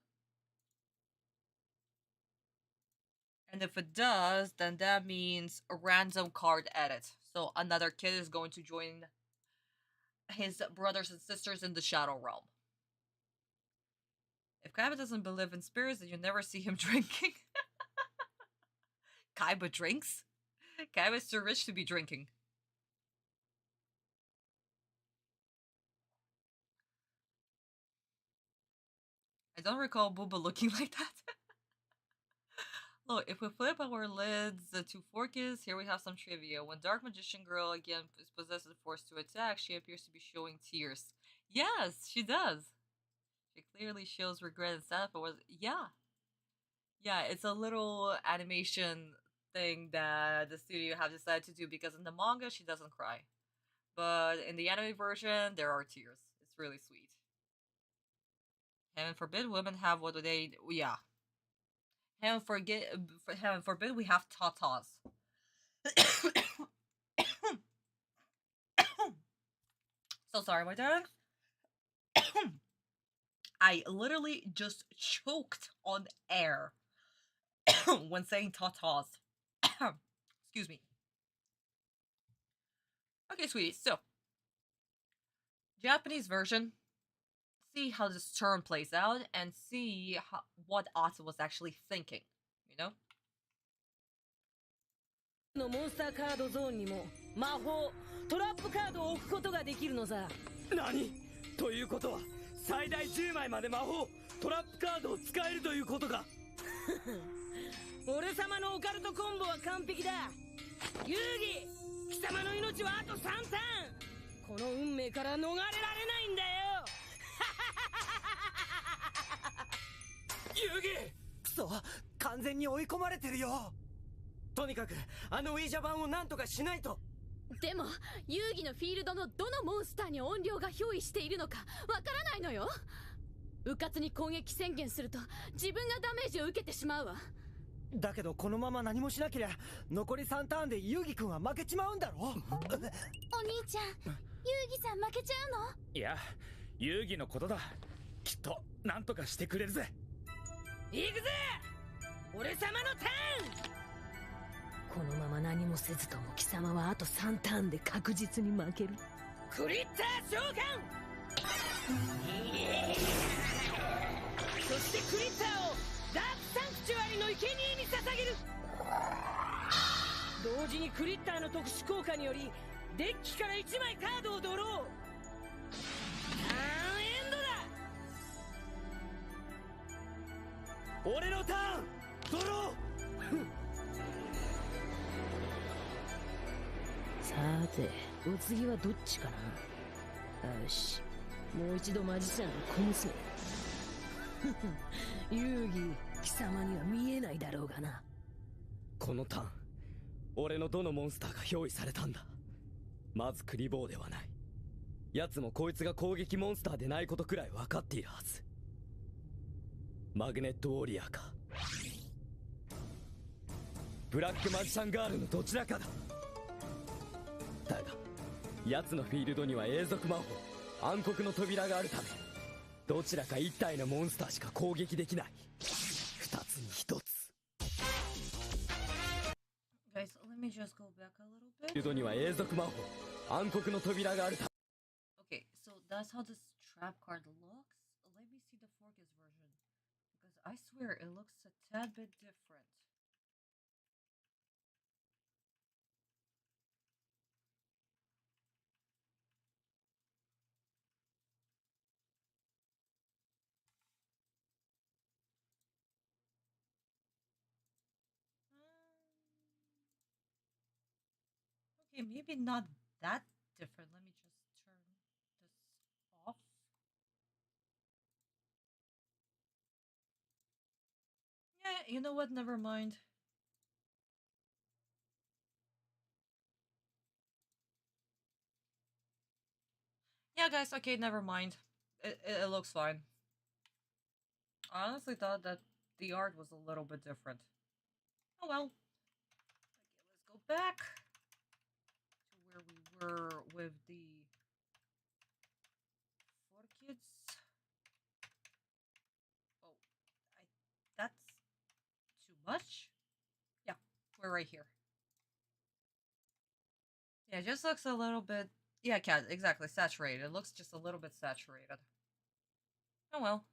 And if it does, then that means a random card edit. So another kid is going to join his brothers and sisters in the Shadow Realm. If Kaiba doesn't believe in spirits, then you never see him drinking. Kaiba drinks? Kaiba is too rich to be drinking. I don't recall Booba looking like that. Look, if we flip our lids to 4Kids, here we have some trivia. When Dark Magician Girl again is possessed and forced to attack, she appears to be showing tears. Yes, she does. She clearly shows regret and sadness, but yeah. Yeah, it's a little animation thing that the studio have decided to do, because in the manga, she doesn't cry. But in the anime version, there are tears. It's really sweet. Heaven forbid women have what they... Yeah. Heaven forbid we have tatas. So sorry, my darling. I literally just choked on air when saying tatas. Excuse me. Okay, sweetie, so Japanese version. See how this turn plays out and see what Atem was actually thinking, you know? のモンスターカードゾーンにも魔法トラップカードを置くことができるのさ。何ということは最大10枚まで魔法トラップカードを使えるということか。俺様のオカルトコンボは完璧だ。遊戯貴様の命はあと3ターン。この運命から逃れられないんだよ。遊戯くそ完全に追い込まれてるよ。とにかくあのウィージャ版をなんとかしないと。でも遊戯のフィールドのどのモンスターに音量が憑依しているのかわからないのよ。うかつに攻撃宣言すると自分がダメージを受けてしまうわ。だけどこのまま何もしなけりゃ残り3ターンで遊戯君は負けちまうんだろ。お兄ちゃん、遊戯さん負けちゃうの？いや、遊戯のことだ。きっと何とかしてくれるぜ。行くぜ俺様のターン。このまま何もせずとも貴様はあと3ターンで確実に負ける。クリッター召喚。そしてクリッターをダークサンクチュアリの生贄に捧げる。同時にクリッターの特殊効果によりデッキから1枚カードをドロー。ターンエンドだ。俺のターンドロさーて、お次はどっちかな。よし、もう一度マジシャンの小娘。遊戯、貴様には見えないだろうがな。このターン、俺のどのモンスターが憑依されたんだ。まずクリボーではない。奴もこいつが攻撃モンスターでないことくらい分かっているはず。マグネットウォリアーかブラックマジシャンガールのどちらかだ。だが奴のフィールドには永続魔法暗黒の扉があるため、どちらか一体のモンスターしか攻撃できない。二つに一つ。 Guys, let me just go back a little フィールドには永続魔法暗黒の扉があるため。 Okay, so that's how this trap card looks. Let me see the Forkis version, because I swear it looks a tad bit different. Okay, maybe not that different. Let me just turn this off. Yeah, you know what? Never mind. Yeah, guys, okay, never mind. It looks fine. I honestly thought that the art was a little bit different. Oh well. Okay, let's go back to where we were with the Forkis. Oh, that's too much? Yeah, we're right here. Yeah, it just looks a little bit... Yeah, Cat, exactly, saturated. It looks just a little bit saturated. Oh well.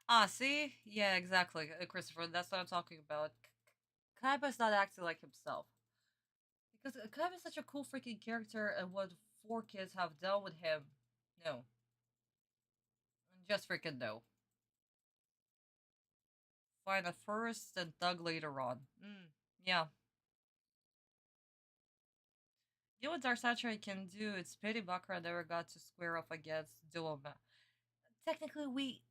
Ah, see? Yeah, exactly, Christopher, that's what I'm talking about. Kaiba's not acting like himself. Because Kaiba's such a cool freaking character, and what 4Kids have done with him, no. Just freaking no. Fine at first, and thug later on. Yeah. You know what Dark Saturday can do? It's pity Bakura never got to square off against Duo. Technically,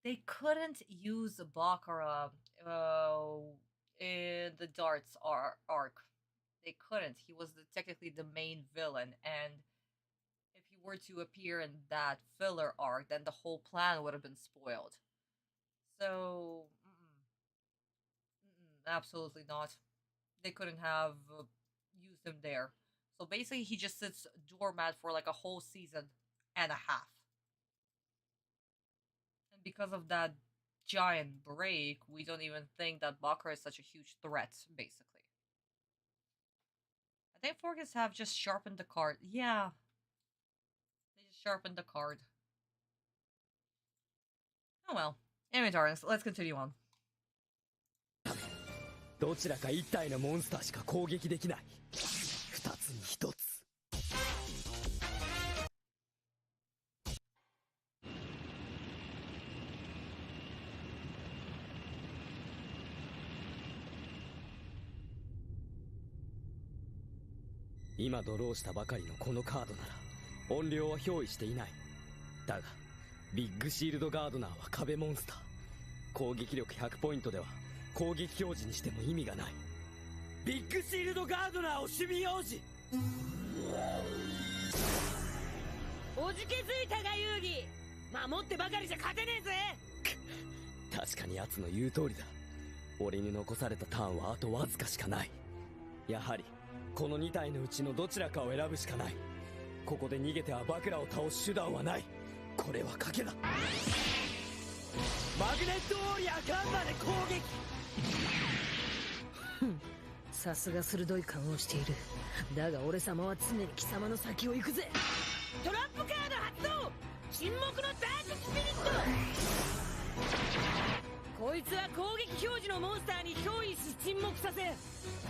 they couldn't use Bakura in the darts arc. They couldn't. He was technically the main villain, and if he were to appear in that filler arc, then the whole plan would have been spoiled. So, absolutely not. They couldn't have used him there. So basically, he just sits doormat for like a whole season and a half. And because of that giant break, we don't even think that Bakura is such a huge threat, basically. I think Forkis have just sharpened the card. Yeah. They just sharpened the card. Oh well. Anyway, darlings, let's continue on. どちらか一体のモンスターしか攻撃できない。二つに一つ。今ドローしたばかりのこのカードなら音量は憑依していない。だがビッグシールドガードナーは壁モンスター。攻撃力100ポイントでは攻撃表示にしても意味がない。ビッグシールドガードナーを守備用紙。おじけづいたが遊戯、守ってばかりじゃ勝てねえぜ。確かに奴の言う通りだ。俺に残されたターンはあとわずかしかない。やはりこの2体のうちのどちらかを選ぶしかない。ここで逃げてはバクラを倒す手段はない。これは賭けだ。マグネットウォーリアーガンマで攻撃。さすが鋭い勘をしている。だが俺様は常に貴様の先を行くぜ。トラップカード発動。沈黙のダークスピリット。こいつは攻撃表示のモンスターに憑依し沈黙させ、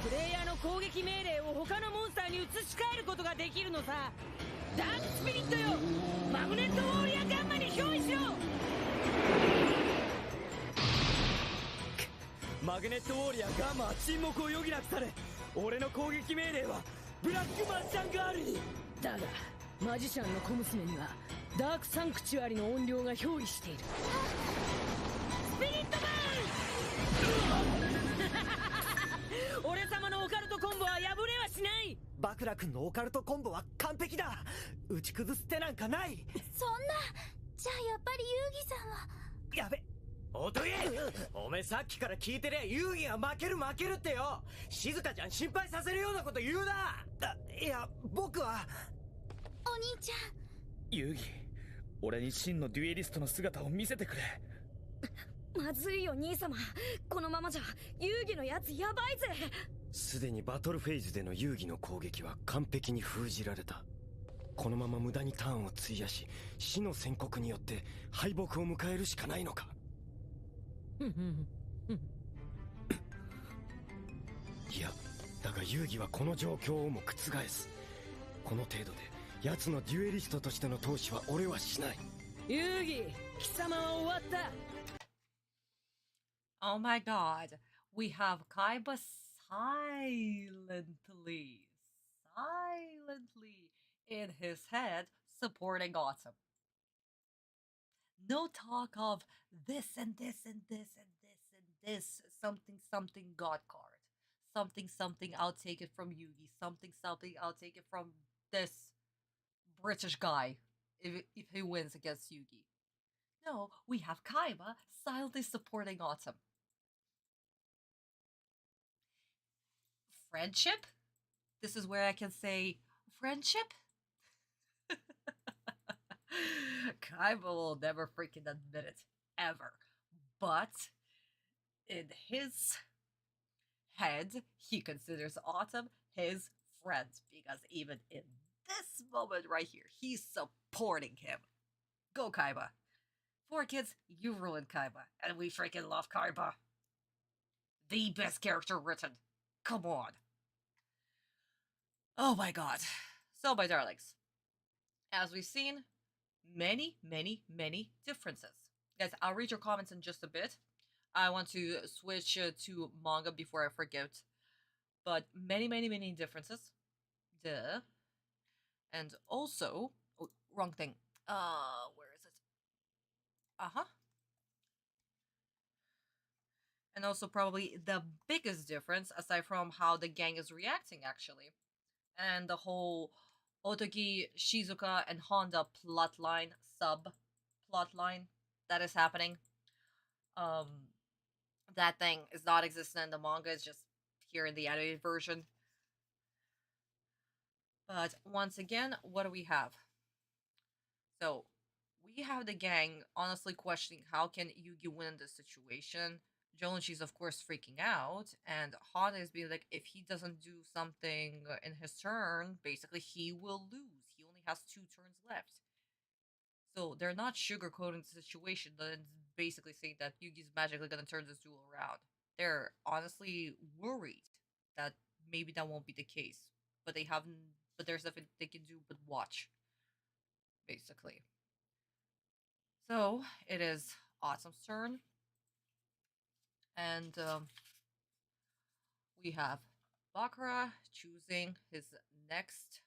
プレイヤーの攻撃命令を他のモンスターに移し替えることができるのさ。ダークスピリットよ、マグネットウォーリアーガンマに憑依しろ。マグネットウォーリアーガンマは沈黙を余儀なくされ、俺の攻撃命令はブラックマジシャンガールに。だがマジシャンの小娘にはダークサンクチュアリの音量が憑依している。スピリットバーン俺様のオカルトコンボは破れはしない。バクラ君のオカルトコンボは完璧だ。打ち崩す手なんかない。そんな、じゃあやっぱり遊戯さんは。やべ、おとげおめえさっきから聞いてりゃ遊戯が負けるってよ。静香ちゃん心配させるようなこと言うな。いや僕は。お兄ちゃん。遊戯、俺に真のデュエリストの姿を見せてくれ。まずいよ兄様、このままじゃ遊戯のやつやばいぜ。すでにバトルフェーズでの遊戯の攻撃は完璧に封じられた。このまま無駄にターンを費やし死の宣告によって敗北を迎えるしかないのか。いやだが遊戯はこの状況をも覆す。この程度で奴のデュエリストとしての闘志は俺はしない。遊戯、貴様は終わった。Oh my god, we have Kaiba silently in his head supporting Autumn. No talk of this and this and this and this and this something god card. Something I'll take it from Yuugi. Something I'll take it from this British guy if he wins against Yuugi. No, we have Kaiba silently supporting Autumn. Friendship? This is where I can say friendship? Kaiba will never freaking admit it, ever. But in his head, he considers Autumn his friend, because even in this moment right here, he's supporting him. Go Kaiba. 4Kids, you ruined Kaiba, and we freaking love Kaiba. The best character written. Come on. Oh my god. So, my darlings, as we've seen, many differences. Guys, I'll read your comments in just a bit. I want to switch to manga before I forget. But many differences. Duh. And also... Oh, wrong thing. Where is it? And also probably the biggest difference, aside from how the gang is reacting, actually. And the whole Otogi, Shizuka, and Honda plotline, sub-plotline that is happening. That thing is not existent in the manga, it's just here in the animated version. But once again, what do we have? So, we have the gang honestly questioning how can Yuugi win in this situation. Jonishi's of course freaking out, and Honda is being like, if he doesn't do something in his turn, basically he will lose. He only has 2 turns left. So they're not sugarcoating the situation, but it's basically saying that Yuugi's magically gonna turn this duel around. They're honestly worried that maybe that won't be the case. But there's nothing they can do but watch. Basically. So, it is Autumn's turn. And we have Bakura choosing his next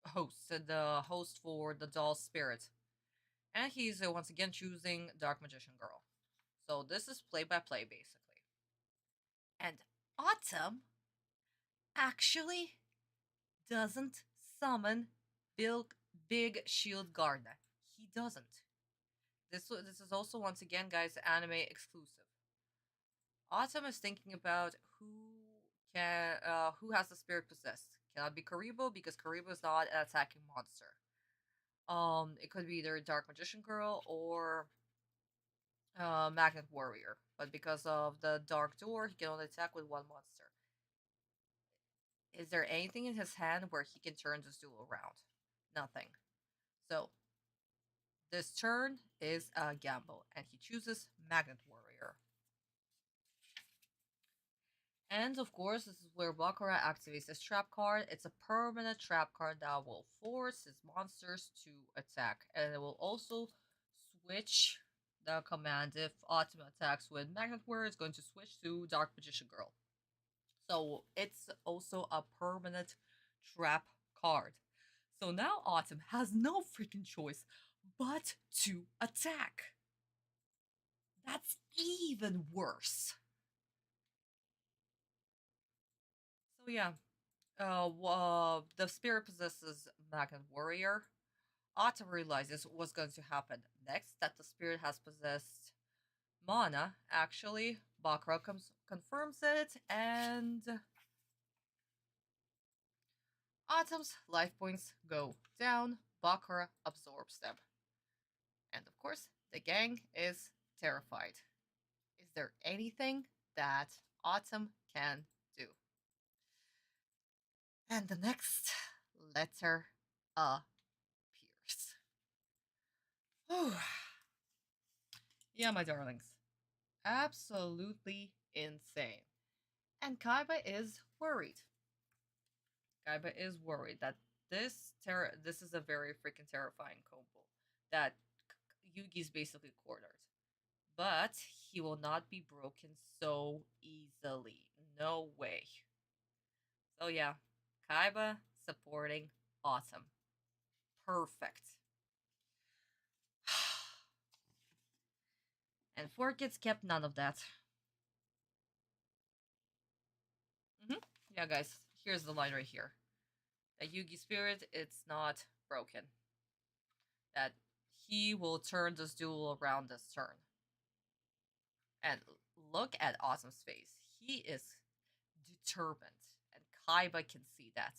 host, the host for the doll spirit. And he's once again choosing Dark Magician Girl. So this is play by play, basically. And Autumn actually doesn't summon Big, Big Shield Garda. He doesn't. This is also, once again, guys, anime exclusive. Atem is thinking about who has the spirit possessed. Cannot be Karibo because Karibo is not an attacking monster. It could be either Dark Magician Girl or Magnet Warrior, but because of the Dark Door, he can only attack with one monster. Is there anything in his hand where he can turn this duel around? Nothing. So this turn is a gamble, and he chooses Magnet Warrior. And of course, this is where Bakura activates his trap card. It's a permanent trap card that will force his monsters to attack. And it will also switch the command. If Atem attacks with Magnet Warrior, it's going to switch to Dark Magician Girl. So it's also a permanent trap card. So now Atem has no freaking choice but to attack. That's even worse. So yeah, the spirit possesses Magnet Warrior. Atem realizes what's going to happen next, that the spirit has possessed Mana. Actually, Bakura confirms it, and Atem's life points go down. Bakura absorbs them. And of course, the gang is terrified. Is there anything that Atem can do? And the next letter appears. Yeah, my darlings. Absolutely insane. And Kaiba is worried. Kaiba is worried that this is a very freaking terrifying combo that Yuugi's basically cornered. But he will not be broken so easily. No way. So yeah, Kaiba supporting Atem. Perfect. And 4Kids kept none of that. Yeah, guys, here's the line right here. That Yuugi spirit, it's not broken. That he will turn this duel around this turn. And look at Atem's face. He is determined. And Kaiba can see that.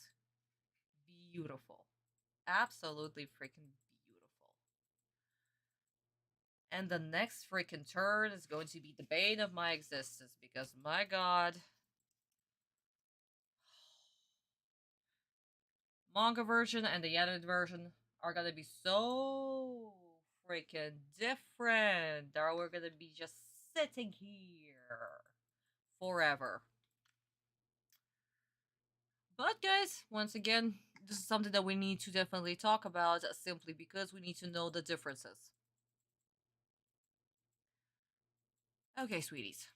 Beautiful. Absolutely freaking beautiful. And the next freaking turn is going to be the bane of my existence. Because, my god, manga version and the edited version are gonna be so freaking different that we're gonna be just sitting here forever. But guys, once again, this is something that we need to definitely talk about simply because we need to know the differences. Okay, sweeties.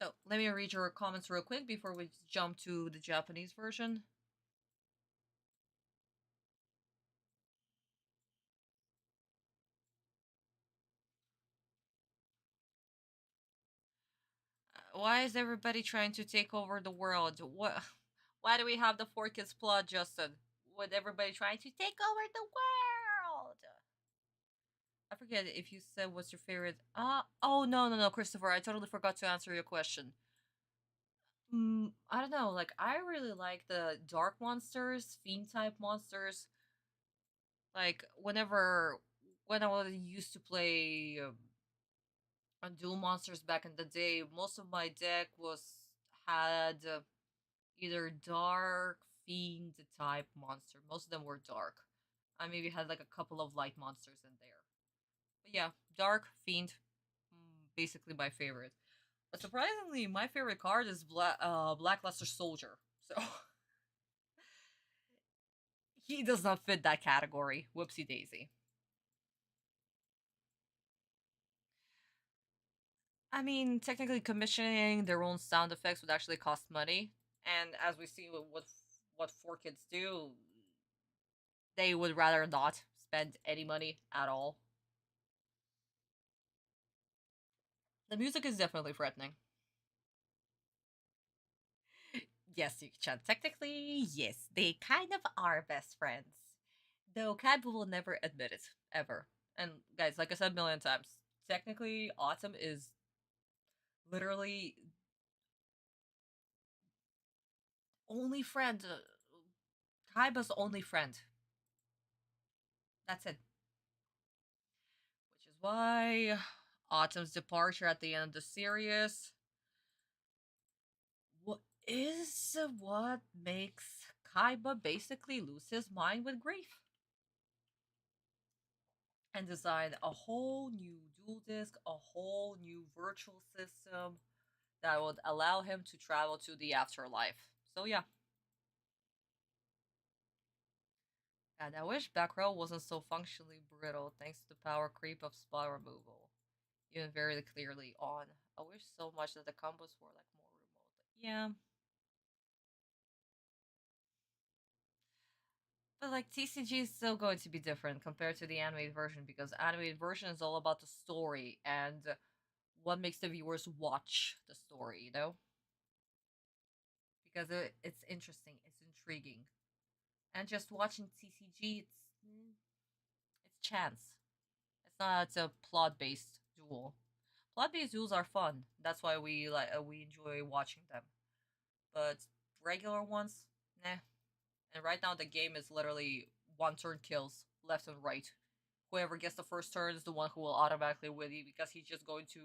So, let me read your comments real quick before we jump to the Japanese version. Why is everybody trying to take over the world? What? Why do we have the 4Kids plot, Justin? With everybody trying to take over the world? I forget if you said what's your favorite. Oh no, Christopher. I totally forgot to answer your question. I don't know. Like, I really like the dark monsters, fiend type monsters. Like, when I was used to play dual monsters back in the day, most of my deck had either dark fiend type monster. Most of them were dark. I maybe had like a couple of light monsters in there. But yeah, dark fiend, basically my favorite. But surprisingly, my favorite card is Blackluster Soldier. So he does not fit that category. Whoopsie daisy. I mean, technically, commissioning their own sound effects would actually cost money, and as we see with what 4Kids do, they would rather not spend any money at all. The music is definitely threatening. Yes, Yuki-chan. Technically, yes, they kind of are best friends. Though Kaiba will never admit it, ever. And guys, like I said a million times, technically, Atem is literally only friend. Kaiba's only friend. That's it. Which is why Atem's departure at the end of the series is what makes Kaiba basically lose his mind with grief and design a whole new dual disk, a whole new virtual system that would allow him to travel to the afterlife. So yeah. And I wish Bakura wasn't so functionally brittle thanks to the power creep of spell removal. Even very clearly on. I wish so much that the combos were like more remote. Yeah. But like TCG is still going to be different compared to the animated version because animated version is all about the story and what makes the viewers watch the story, you know? Because it's interesting, it's intriguing. And just watching TCG, it's chance. It's not a plot based duel. Plot based duels are fun. That's why we enjoy watching them. But regular ones, nah. And right now the game is literally one turn kills left and right. Whoever gets the first turn is the one who will automatically win you because he's just going to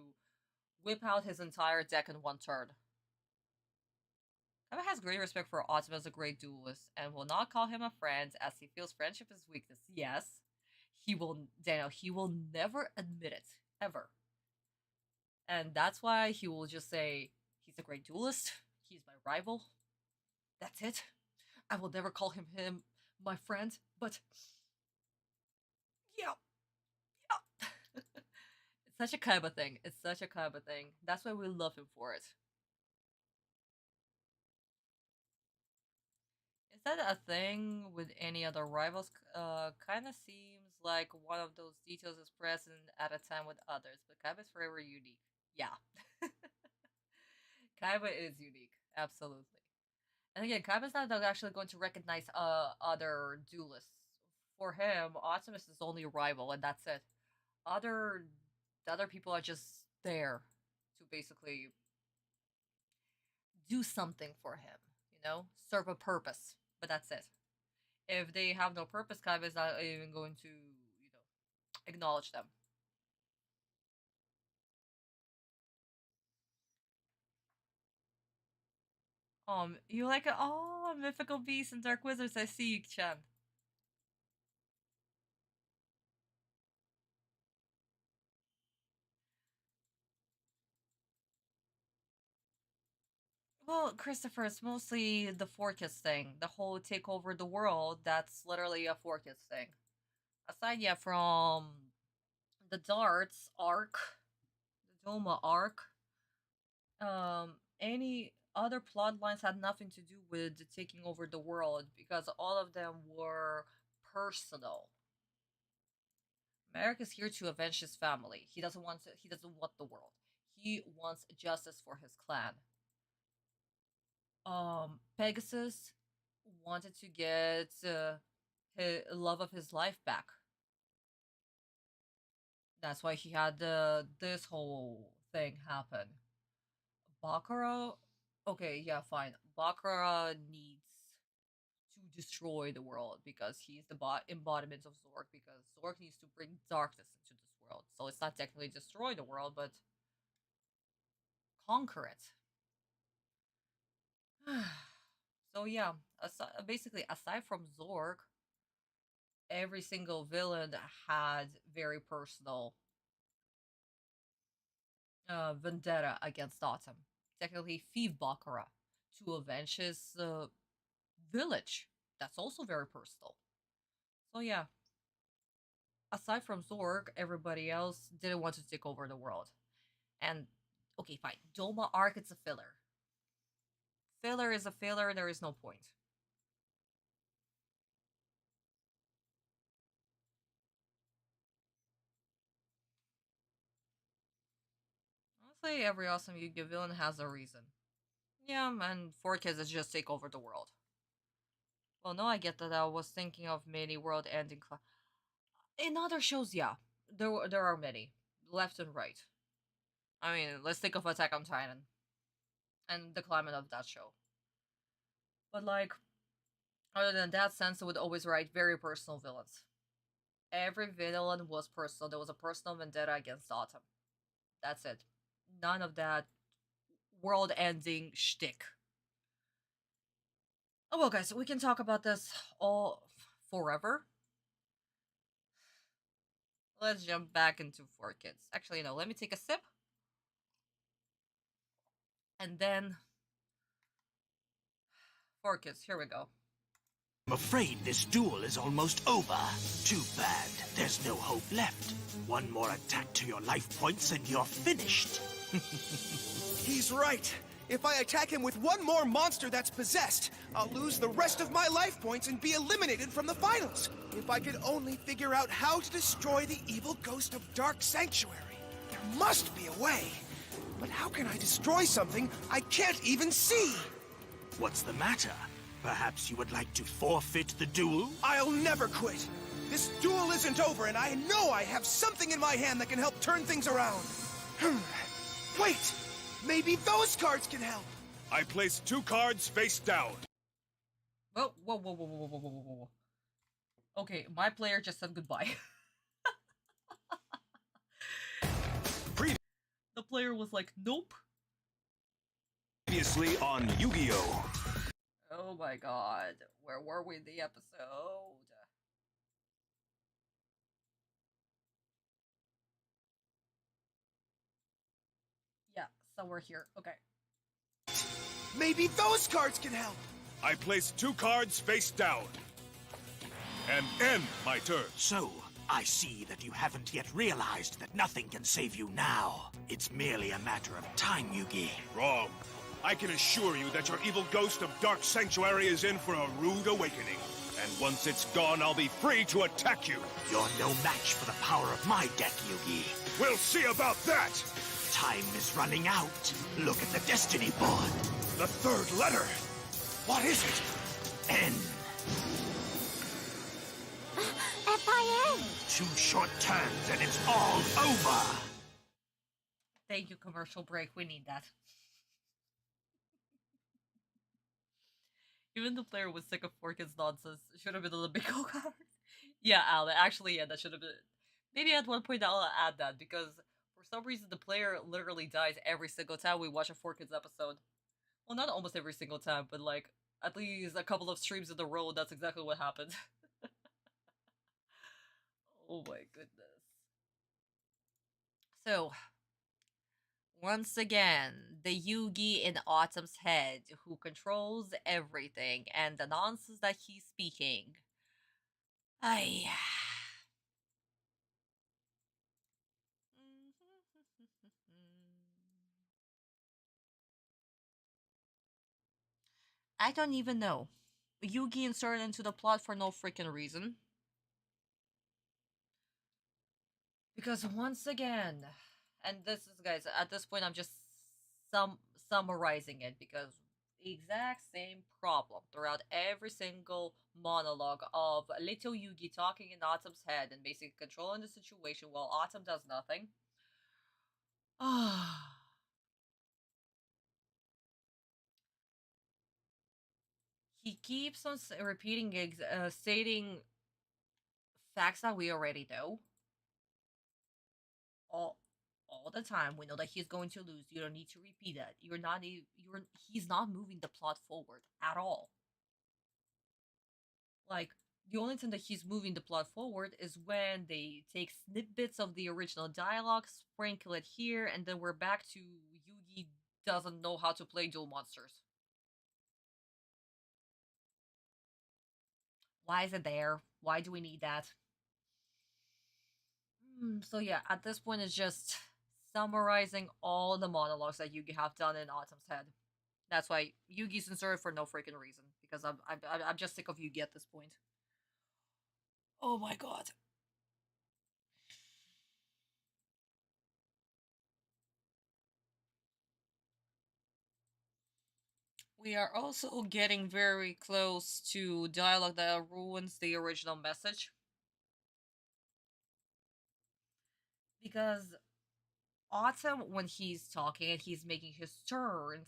whip out his entire deck in one turn. Kaiba has great respect for Atem as a great duelist and will not call him a friend as he feels friendship is weakness. Yes, he will never admit it, ever. And that's why he will just say, he's a great duelist, he's my rival. That's it. I will never call him my friend, but yeah. It's such a Kaiba thing. It's such a Kaiba thing. That's why we love him for it. Is that a thing with any other rivals? Kind of seems like one of those details is present at a time with others, but Kaiba is forever unique. Yeah. Kaiba is unique. Absolutely. And again, Kaiba's not actually going to recognize other duelists. For him, Optimus is only rival, and that's it. Other the other people are just there to basically do something for him, you know, serve a purpose. But that's it. If they have no purpose, Kaiba is not even going to, acknowledge them. You like it? Oh, mythical beasts and dark wizards. I see you, Chan. Well, Christopher, it's mostly the Forkis thing. The whole take over the world, that's literally a Forkis thing. Aside, yeah, from the Darts arc, the Doma arc, any other plot lines had nothing to do with taking over the world because all of them were personal. Marik is here to avenge his family. He doesn't want the world. He wants justice for his clan. Pegasus wanted to get his love of his life back. That's why he had this whole thing happen. Bakura, okay, yeah, fine. Bakura needs to destroy the world because he's the embodiment of Zork. Because Zork needs to bring darkness into this world. So it's not technically destroy the world, but conquer it. So yeah, basically aside from Zork, every single villain had very personal vendetta against Autumn. Technically, Thief Bakura to avenge his village. That's also very personal. So yeah, aside from Zork, everybody else didn't want to take over the world. And okay, fine. Doma arc, it's a filler. Filler is a filler. There is no point. Honestly, every awesome Yu-Gi-Oh villain has a reason. Yeah, and 4 kids is just take over the world. Well, no, I get that. I was thinking of many world-ending. In other shows, yeah, there are many, left and right. I mean, let's think of Attack on Titan and the climate of that show. But like, other than that sense, I would always write very personal villains. Every villain was personal. There was a personal vendetta against Autumn. That's it. None of that world-ending shtick. Oh well, guys, we can talk about this all forever. Let's jump back into 4 kids. Actually, no, let me take a sip. And then 4 kids, here we go. I'm afraid this duel is almost over. Too bad. There's no hope left. One more attack to your life points and you're finished. He's right. If I attack him with one more monster that's possessed, I'll lose the rest of my life points and be eliminated from the finals. If I could only figure out how to destroy the evil ghost of Dark Sanctuary. There must be a way. But how can I destroy something I can't even see? What's the matter? Perhaps you would like to forfeit the duel? I'll never quit. This duel isn't over, and I know I have something in my hand that can help turn things around. Wait! Maybe those cards can help! I place 2 cards face down. Whoa, whoa, whoa, whoa, whoa, whoa, whoa, whoa. Okay, my player just said goodbye. The player was like, nope. Previously on Yu-Gi-Oh! Oh my god, where were we in the episode? Yeah, somewhere here. Okay. Maybe those cards can help! I place 2 cards face down. And end my turn. So, I see that you haven't yet realized that nothing can save you now. It's merely a matter of time, Yuugi. Wrong. I can assure you that your evil ghost of Dark Sanctuary is in for a rude awakening. And once it's gone, I'll be free to attack you. You're no match for the power of my deck, Yuugi. We'll see about that! Time is running out. Look at the destiny board. The 3rd letter. What is it? N. F-I-N! 2 short turns and it's all over. Thank you, commercial break. We need that. Even the player was sick of 4 kids nonsense. Should have been a little bit card. Yeah, Al, actually, yeah, that should have been. Maybe at one point I'll add that, because for some reason the player literally dies every single time we watch a 4 kids episode. Well, not almost every single time, but like at least a couple of streams in a row, that's exactly what happened. Oh my goodness. So, once again, the Yuugi in Autumn's head who controls everything and announces that he's speaking. I don't even know. Yuugi inserted into the plot for no freaking reason. Because once again, and this is, guys, at this point I'm just summarizing it, because the exact same problem throughout every single monologue of little Yuugi talking in Autumn's head and basically controlling the situation while Autumn does nothing. He keeps on repeating, stating facts that we already know. All the time. We know that he's going to lose. You don't need to repeat that. He's not moving the plot forward at all. Like, the only time that he's moving the plot forward is when they take snippets of the original dialogue, sprinkle it here, and then we're back to Yuugi doesn't know how to play dual monsters. Why is it there? Why do we need that? So yeah, at this point it's just summarizing all the monologues that Yuugi have done in Autumn's head. That's why Yuugi's inserted for no freaking reason, because I'm just sick of Yuugi at this point. Oh my god. We are also getting very close to dialogue that ruins the original message. Because Autumn, when he's talking and he's making his turns,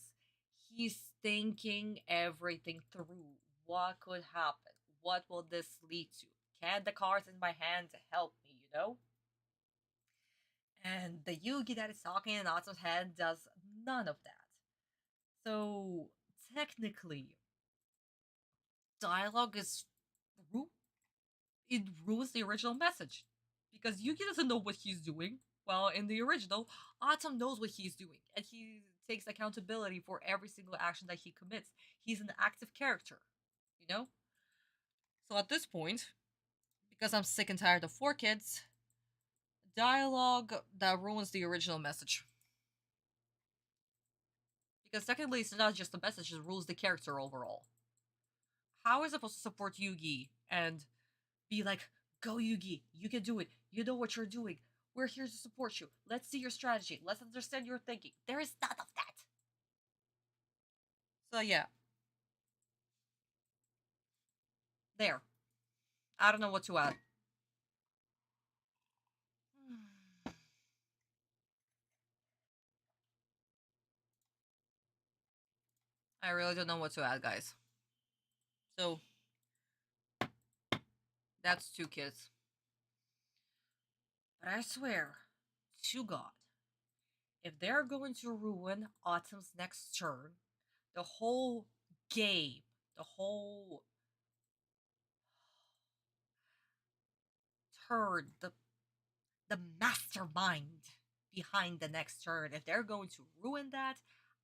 he's thinking everything through. What could happen? What will this lead to? Can the cards in my hand help me, you know? And the Yuugi that is talking in Autumn's head does none of that. So, technically, dialogue is it ruins the original message because Yugi doesn't know what he's doing. Well, in the original, Autumn knows what he's doing and he takes accountability for every single action that he commits. He's an active character, you know? So at this point, because I'm sick and tired of 4 kids, dialogue that ruins the original message. Because technically it's not just the message, it rules the character overall. How is it supposed to support Yugi and be like, go Yugi, you can do it, you know what you're doing, we're here to support you, let's see your strategy, let's understand your thinking. There is none of that. So yeah. There. I don't know what to add. I really don't know what to add, guys. So, that's 2 kids. But I swear, to God, if they're going to ruin Autumn's next turn, the whole game, the whole turn, the mastermind behind the next turn, if they're going to ruin that,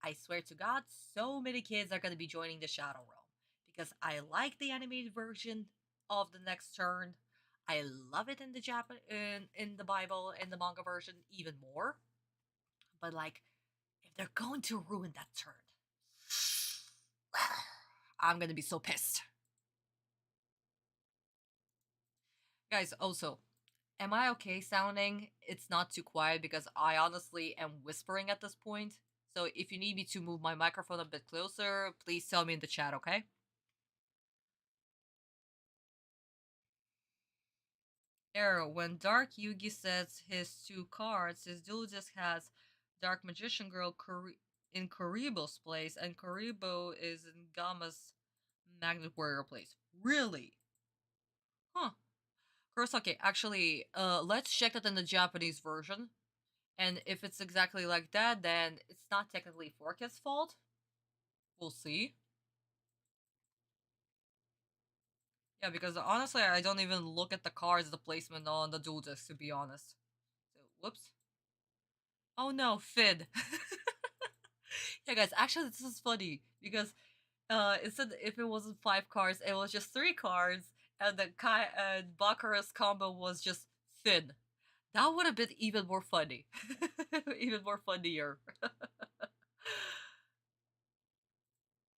I swear to God, so many kids are going to be joining the Shadow Realm. Because I like the animated version of the next turn. I love it in the in the Bible, in the manga version, even more. But like, if they're going to ruin that turn, I'm gonna be so pissed. Guys, also, am I okay sounding? It's not too quiet because I honestly am whispering at this point. So if you need me to move my microphone a bit closer, please tell me in the chat, okay? Arrow, when Dark Yugi sets his 2 cards, his dual disc has Dark Magician Girl in Karibo's place, and Karibo is in Gamma's Magnet Warrior place. Really? Huh. Kurosaki, actually, let's check that in the Japanese version. And if it's exactly like that, then it's not technically Forket's fault. We'll see. Yeah, because honestly, I don't even look at the cards, the placement on the dual disc, to be honest. So, whoops. Oh no, Fid. Yeah, guys, actually, this is funny because instead, if it wasn't 5 cards, it was just 3 cards, and the Bakura's combo was just Fid. That would have been even more funny. Even more funnier.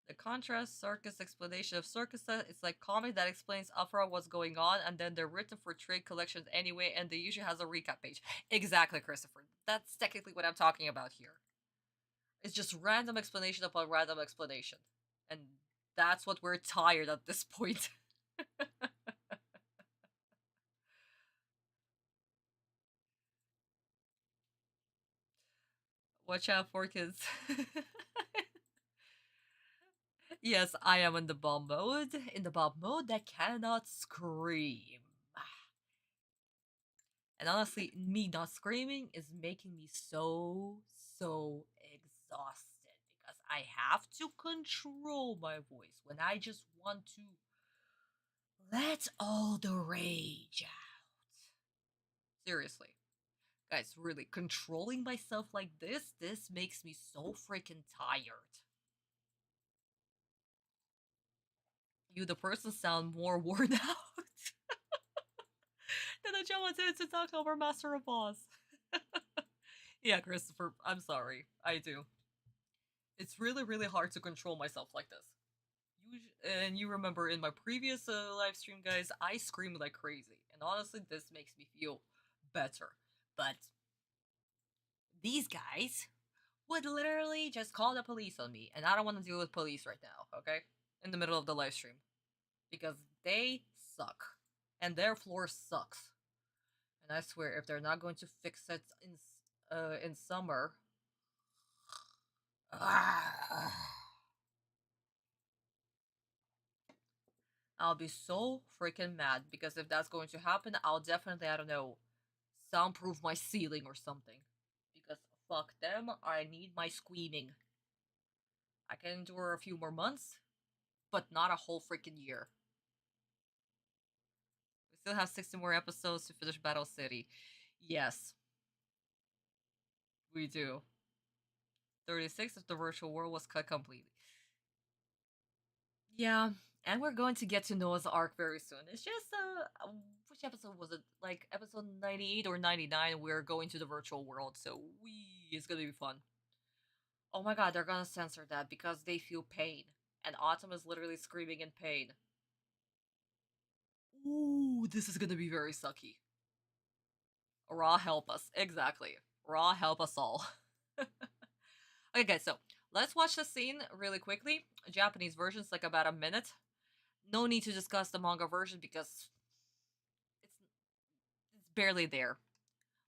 The contrast circus explanation of circus, it's like comic that explains upfront what's going on, and then they're written for trade collections anyway, and they usually has a recap page. Exactly, Christopher. That's technically what I'm talking about here. It's just random explanation upon random explanation. And that's what we're tired at this point. Watch out for kids. Yes, I am in the bomb mode. In the bomb mode that cannot scream. And honestly, me not screaming is making me so exhausted because I have to control my voice when I just want to let all the rage out. Seriously. Guys, really, controlling myself like this makes me so freaking tired. You, the person, sound more worn out than a Java to talk over Master of Boss. Yeah, Christopher, I'm sorry. I do. It's really hard to control myself like this. And you remember in my previous live stream, guys, I scream like crazy. And honestly, this makes me feel better. But these guys would literally just call the police on me, and I don't want to deal with police right now, okay? In the middle of the live stream. Because they suck. And their floor sucks. And I swear, if they're not going to fix it in summer... I'll be so freaking mad, because if that's going to happen, I'll definitely, I don't know, soundproof my ceiling or something. Because fuck them, I need my screaming. I can endure a few more months, but not a whole freaking year. We still have 60 more episodes to finish Battle City. Yes. We do. 36 of the virtual world was cut completely. Yeah, and we're going to get to Noah's Ark very soon. It's just, which episode was it? Like, episode 98 or 99, we're going to the virtual world, so it's gonna be fun. Oh my god, they're gonna censor that because they feel pain. And Atem is literally screaming in pain. Ooh, this is gonna be very sucky. Raw help us. Exactly. Raw help us all. Okay, guys, so let's watch the scene really quickly. Japanese version's like about a minute. No need to discuss the manga version because it's barely there.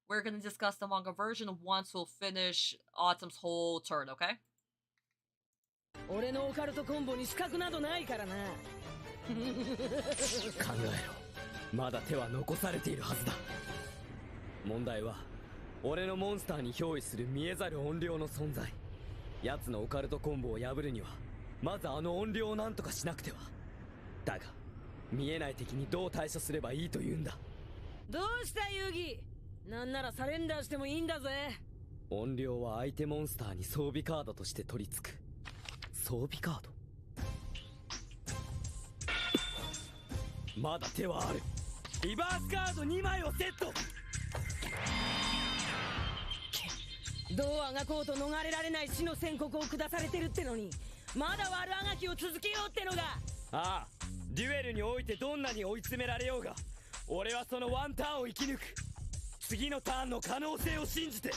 We're gonna discuss the manga version once we'll finish Atem's whole turn, okay? 俺のオカルトコンボに資格などないからな。考えろ。まだ手は残されているはずだ。問題は俺のモンスターに憑依する見えざる怨霊の存在。奴のオカルトコンボを破るにはまずあの怨霊を何とかしなくては。だが見えない敵にどう対処すればいいというんだ。どうした遊戯？なんならサレンダーしてもいいんだぜ。怨霊は相手モンスターに装備カードとして取り付く。装備カード？まだ手はある。リバースカード2枚をセット。どうあがこうと逃れられない死の宣告を下されてるってのに、まだ悪あがきを続けようってのが。ああ、デュエルにおいてどんなに追い詰められようが、俺はそのワンターンを生き抜く。次のターンの可能性を信じて。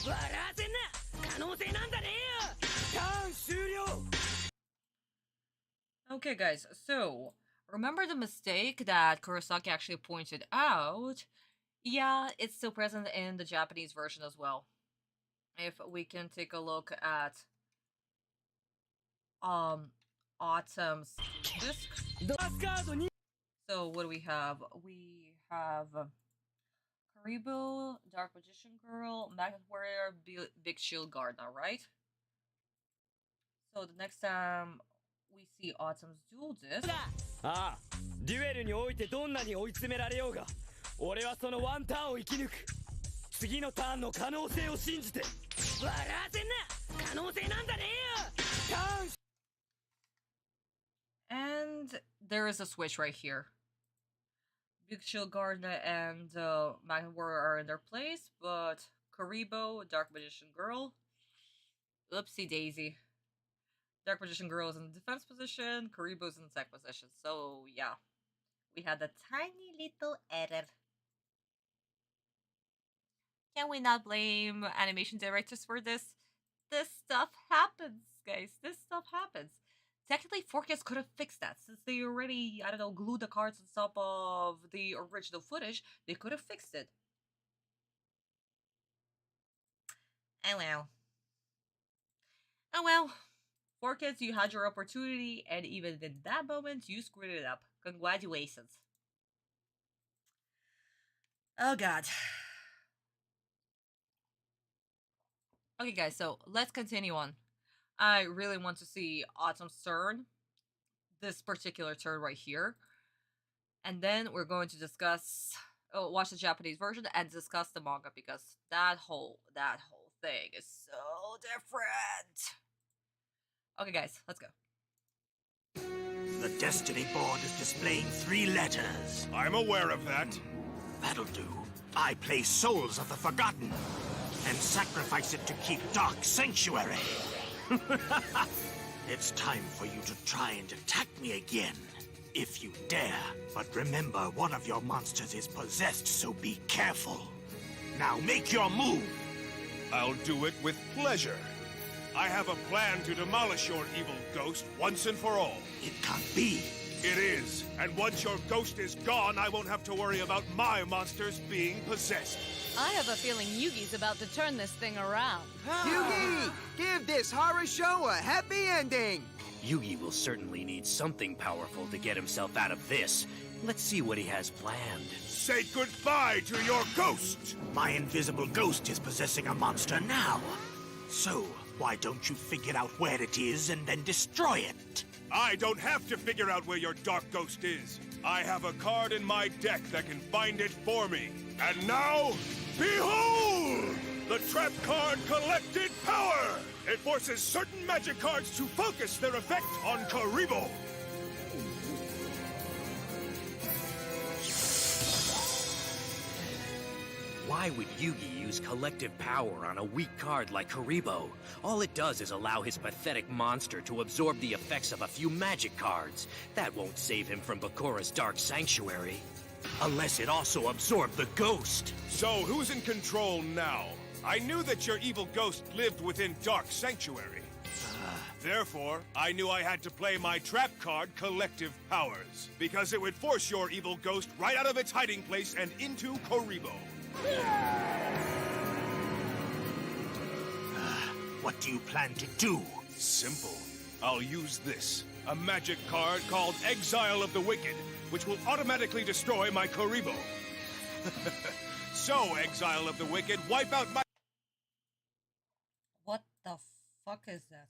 笑わせんな。可能性なんだねえよ。ターン終了。Okay, guys, so remember the mistake that Kurosaki actually pointed out? Yeah, it's still present in the Japanese version as well. If we can take a look at Atem's disc. So what do we have? We have Karibo, Dark Magician Girl, Magnet Warrior, Big Shield Gardener, right? So the next time we see Atem's dual disc. ああ、デュエルにおいてどんなに追い詰められようが、俺はそのワンターンを生き抜く。次のターンの可能性を信じて。笑わせんな。可能性なんだねえよ。ターン。And there is a switch right here. Big Shield Gardener and Magnet Warrior are in their place, but Karibo, Dark Magician Girl. Oopsie daisy. Dark Magician Girl is in the defense position, Karibo's in the attack position. So yeah, we had a tiny little error. Can we not blame animation directors for this? This stuff happens, guys. This stuff happens. Technically, 4Kids could have fixed that since they already, I don't know, glued the cards on top of the original footage. They could have fixed it. Oh well. Oh well. 4Kids, you had your opportunity, and even in that moment, you screwed it up. Congratulations. Oh god. Okay, guys, so let's continue on. I really want to see Atem's turn. This particular turn right here. And then we're going to discuss... watch the Japanese version and discuss the manga, because that whole thing is so different. Okay, guys, let's go. The Destiny board is displaying 3 letters. I'm aware of that. That'll do. I play Souls of the Forgotten and sacrifice it to keep Dark Sanctuary. It's time for you to try and attack me again, if you dare. But remember, one of your monsters is possessed, so be careful. Now make your move. I'll do it with pleasure. I have a plan to demolish your evil ghost once and for all. It can't be. It is. And once your ghost is gone, I won't have to worry about my monsters being possessed. I have a feeling Yuugi's about to turn this thing around. Yuugi! Give this horror show a happy ending! Yuugi will certainly need something powerful to get himself out of this. Let's see what he has planned. Say goodbye to your ghost! My invisible ghost is possessing a monster now. So, why don't you figure out where it is and then destroy it? I don't have to figure out where your dark ghost is. I have a card in my deck that can find it for me. And now, behold! The trap card Collected Power! It forces certain magic cards to focus their effect on Karibo. Why would Yuugi use collective power on a weak card like Karibo? All it does is allow his pathetic monster to absorb the effects of a few magic cards. That won't save him from Bakura's Dark Sanctuary. Unless it also absorbed the ghost. So who's in control now? I knew that your evil ghost lived within Dark Sanctuary. Therefore, I knew I had to play my trap card, Collective Powers, because it would force your evil ghost right out of its hiding place and into Karibo. What do you plan to do? Simple. I'll use this, a magic card called Exile of the Wicked, which will automatically destroy my Karibo. So, Exile of the Wicked, wipe out my... What the fuck is that?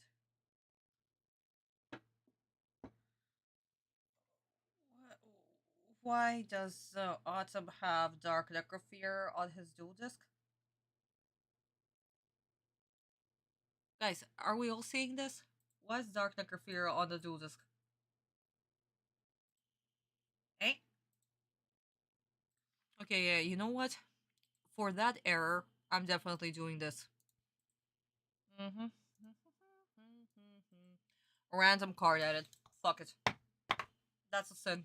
Why does Atem have Dark Necrophere on his dual disc? Guys, are we all seeing this? Why is Dark Necrophere on the dual disc? Eh? Okay, yeah, you know what? For that error, I'm definitely doing this. Random card edit. Fuck it. That's a sin.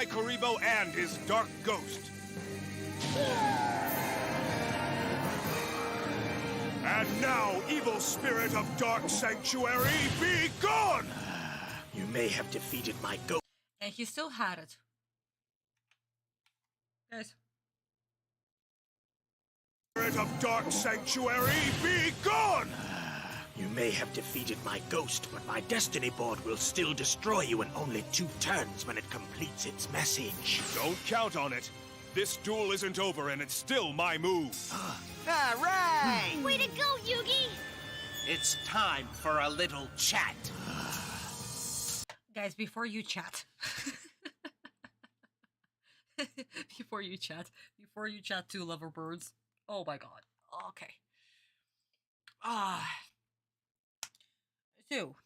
Karibo and his dark ghost. And now, evil spirit of Dark Sanctuary, be gone! You may have defeated my ghost. And he still had it. Guys. Spirit of Dark Sanctuary, be gone! You may have defeated my ghost, but my destiny board will still destroy you in only 2 turns when it completes its message. Don't count on it. This duel isn't over and it's still my move. All right! Way to go, Yuugi! It's time for a little chat. Guys, before you chat. Before you chat 2 lover birds. Oh my god. Okay. So,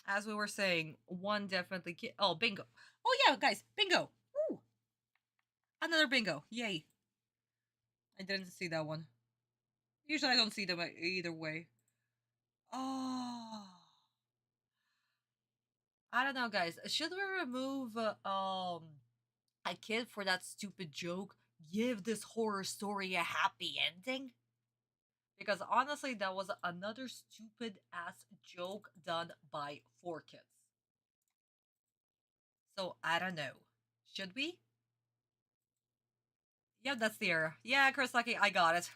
as we were saying, 1 definitely oh, bingo. Oh yeah, guys, bingo. Woo! Another bingo. Yay. I didn't see that one. Usually I don't see them either way. Oh. I don't know, guys. Should we remove a kid for that stupid joke? Give this horror story a happy ending? Because honestly, that was another stupid ass joke done by 4 kids. So, I don't know. Should we? Yeah, that's the error. Yeah, Chris Lucky, I got it.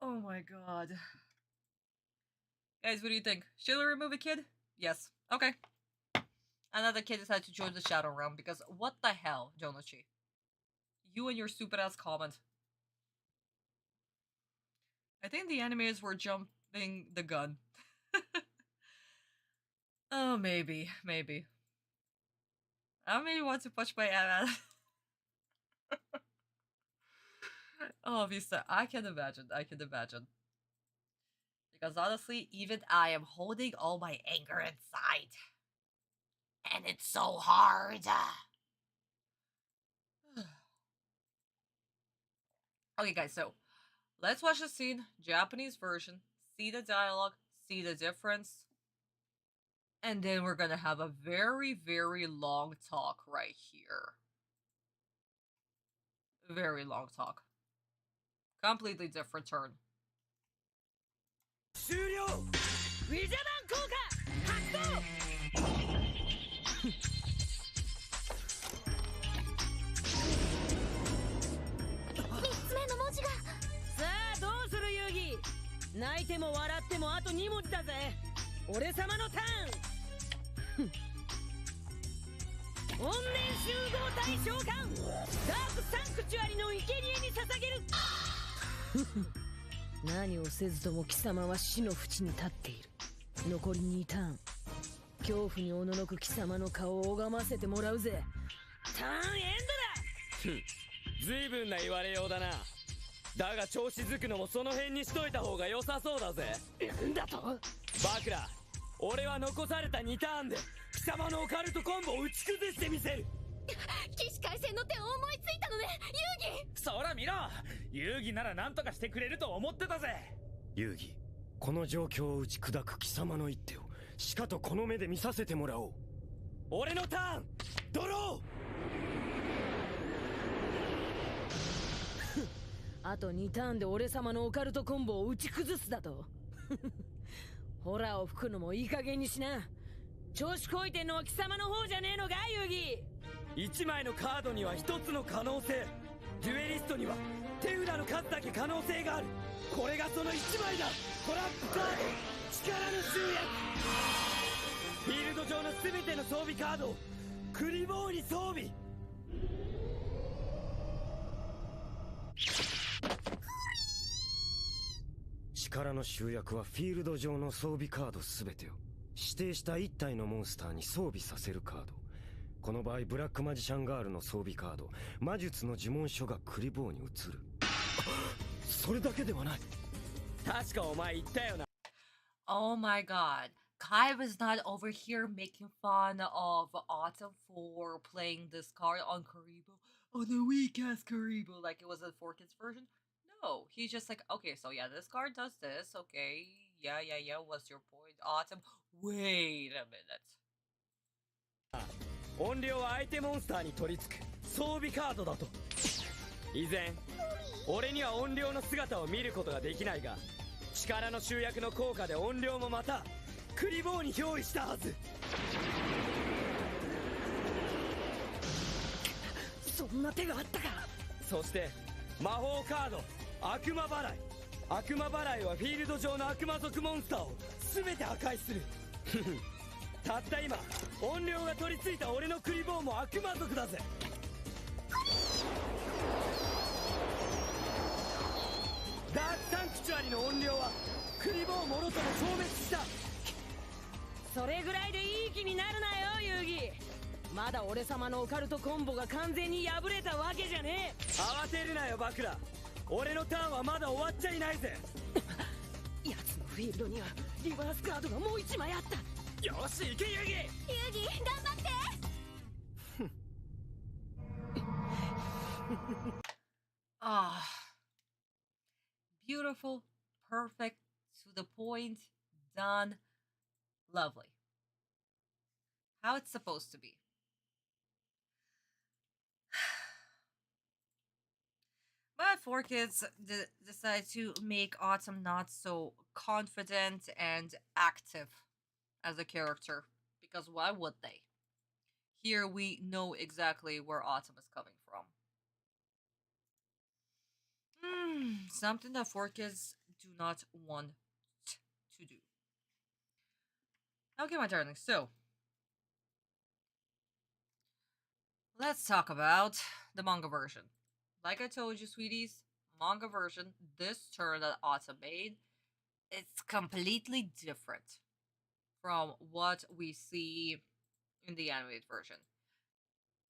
Oh my god. Guys, what do you think? Should we remove a kid? Yes. Okay. Another kid decided to join the Shadow Realm because what the hell, Jonochi? You and your stupid ass comment. I think the enemies were jumping the gun. Oh, maybe. I maybe want to push my ass. Obviously, I can imagine. Because honestly, even I am holding all my anger inside. And it's so hard. Okay, guys, so let's watch the scene, Japanese version, see the dialogue, see the difference, and then we're gonna have a very, very long talk right here. Very long talk. Completely different turn. 終了。ウィザマン効果発動。3つ目の文字が。さあどうする遊戯。泣いても笑ってもあと2文字だぜ。俺様のターン。怨念集合体召喚。ダークサンクチュアリの生贄に捧げる。何をせずとも貴様は死の淵に立っている。残り2ターン。恐怖におののく貴様の顔を拝ませてもらうぜ。ターンエンドだ。ずいぶんな言われようだな。だが調子づくのもその辺にしといた方が良さそうだぜ。なんだと。バクラ、俺は残された2ターンで貴様のオカルトコンボを打ち崩してみせる。起死回生の手を思いついたのね、遊戯。そら見ろ、遊戯なら何とかしてくれると思ってたぜ。遊戯、この状況を打ち砕く貴様の一手をしかとこの目で見させてもらおう。俺のターン、ドロー。あと2ターンで俺様のオカルトコンボを打ち崩すだと。ホラーを吹くのもいい加減にしな。調子こいてんのは貴様の方じゃねえのか、遊戯。1枚のカードには1つの可能性、デュエリストには手札の数だけ可能性がある。これがその1枚だ。トラップカード、力の集約。フィールド上の全ての装備カードをクリボーに装備。力の集約はフィールド上の装備カード全てを指定した1体のモンスターに装備させるカード。この場合ブラックマジシャンガールの装備カード、魔術の呪文書がクリボーに移る。それだけではない。確かお前言ったよな。 Oh my god. Kai was not over here making fun of Atem for playing this card on Karibo, on a weak ass Karibo, like it was a 4Kids version. No, he's just like, okay, so yeah, this card does this, okay, yeah, what's your point, Atem? Wait a minute. 音量は相手モンスターに取り付く装備カードだと。以前俺には音量の姿を見ることができないが、力の集約の効果で音量もまたクリボーに憑依したはず。そんな手があったか。そして魔法カード悪魔払い。悪魔払いはフィールド上の悪魔族モンスターを全て破壊する。たった今音量が取り付いた俺のクリボーも悪魔族だぜ。ダークサンクチュアリの音量はクリボーもろとも消滅した。それぐらいでいい気になるなよ、遊戯。まだ俺様のオカルトコンボが完全に破れたわけじゃねえ。慌てるなよバクラ、俺のターンはまだ終わっちゃいないぜ。奴のフィールドにはリバースカードがもう1枚あった。よし行け遊戯。遊戯頑張って。Ah, beautiful, perfect, to the point, done, lovely. How it's supposed to be. But 4Kids decide to make Atem not so confident and active as a character, because why would they? Here we know exactly where Atem is coming from. Something that 4Kids do not want to do. Okay, my darlings, so let's talk about the manga version. Like I told you, sweeties, manga version, this turn that Atem made, it's completely different from what we see in the animated version.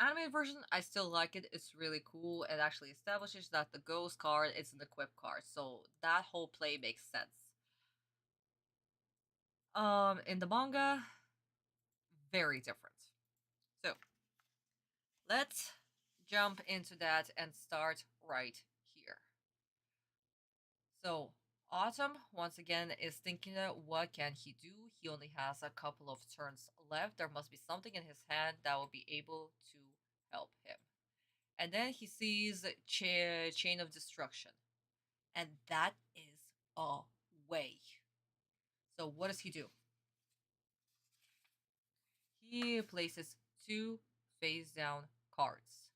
Animated version, I still like it. It's really cool. It actually establishes that the ghost card is an equip card, so that whole play makes sense. In the manga, very different. So, let's jump into that and start right here. So, Atem, once again, is thinking what can he do? He only has a couple of turns left. There must be something in his hand that will be able to help him. And then he sees Chain of Destruction. And that is a way. So what does he do? He places 2 face down cards.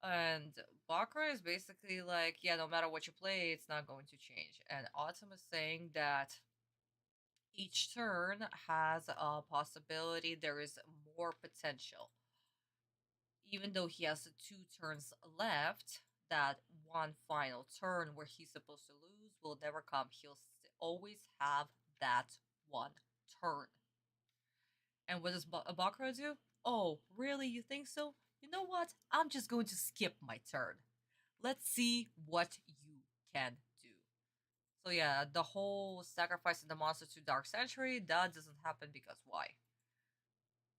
And Bakura is basically like, yeah, no matter what you play, it's not going to change. And Atem is saying that each turn has a possibility, there is more potential. Even though he has 2 turns left, that one final turn where he's supposed to lose will never come. He'll always have that one turn. And what does Bakura do? Oh, really? You think so? You know what? I'm just going to skip my turn. Let's see what you can do. So yeah, the whole sacrificing the monster to Dark Sanctuary, that doesn't happen because why?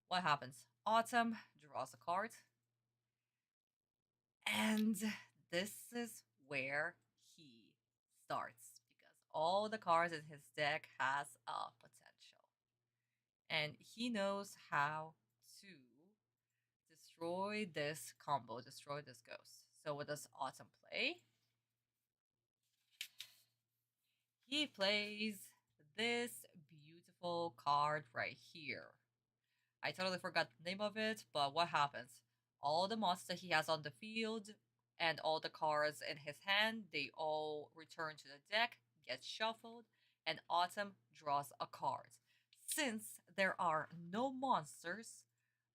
What happens? Atem draws a card. And this is where he starts. Because all the cards in his deck has a potential. And he knows how to destroy this combo, destroy this ghost. So what does Atem play? He plays this beautiful card right here. I totally forgot the name of it, but what happens? All the monsters he has on the field and all the cards in his hand, they all return to the deck, get shuffled, and Atem draws a card. Since there are no monsters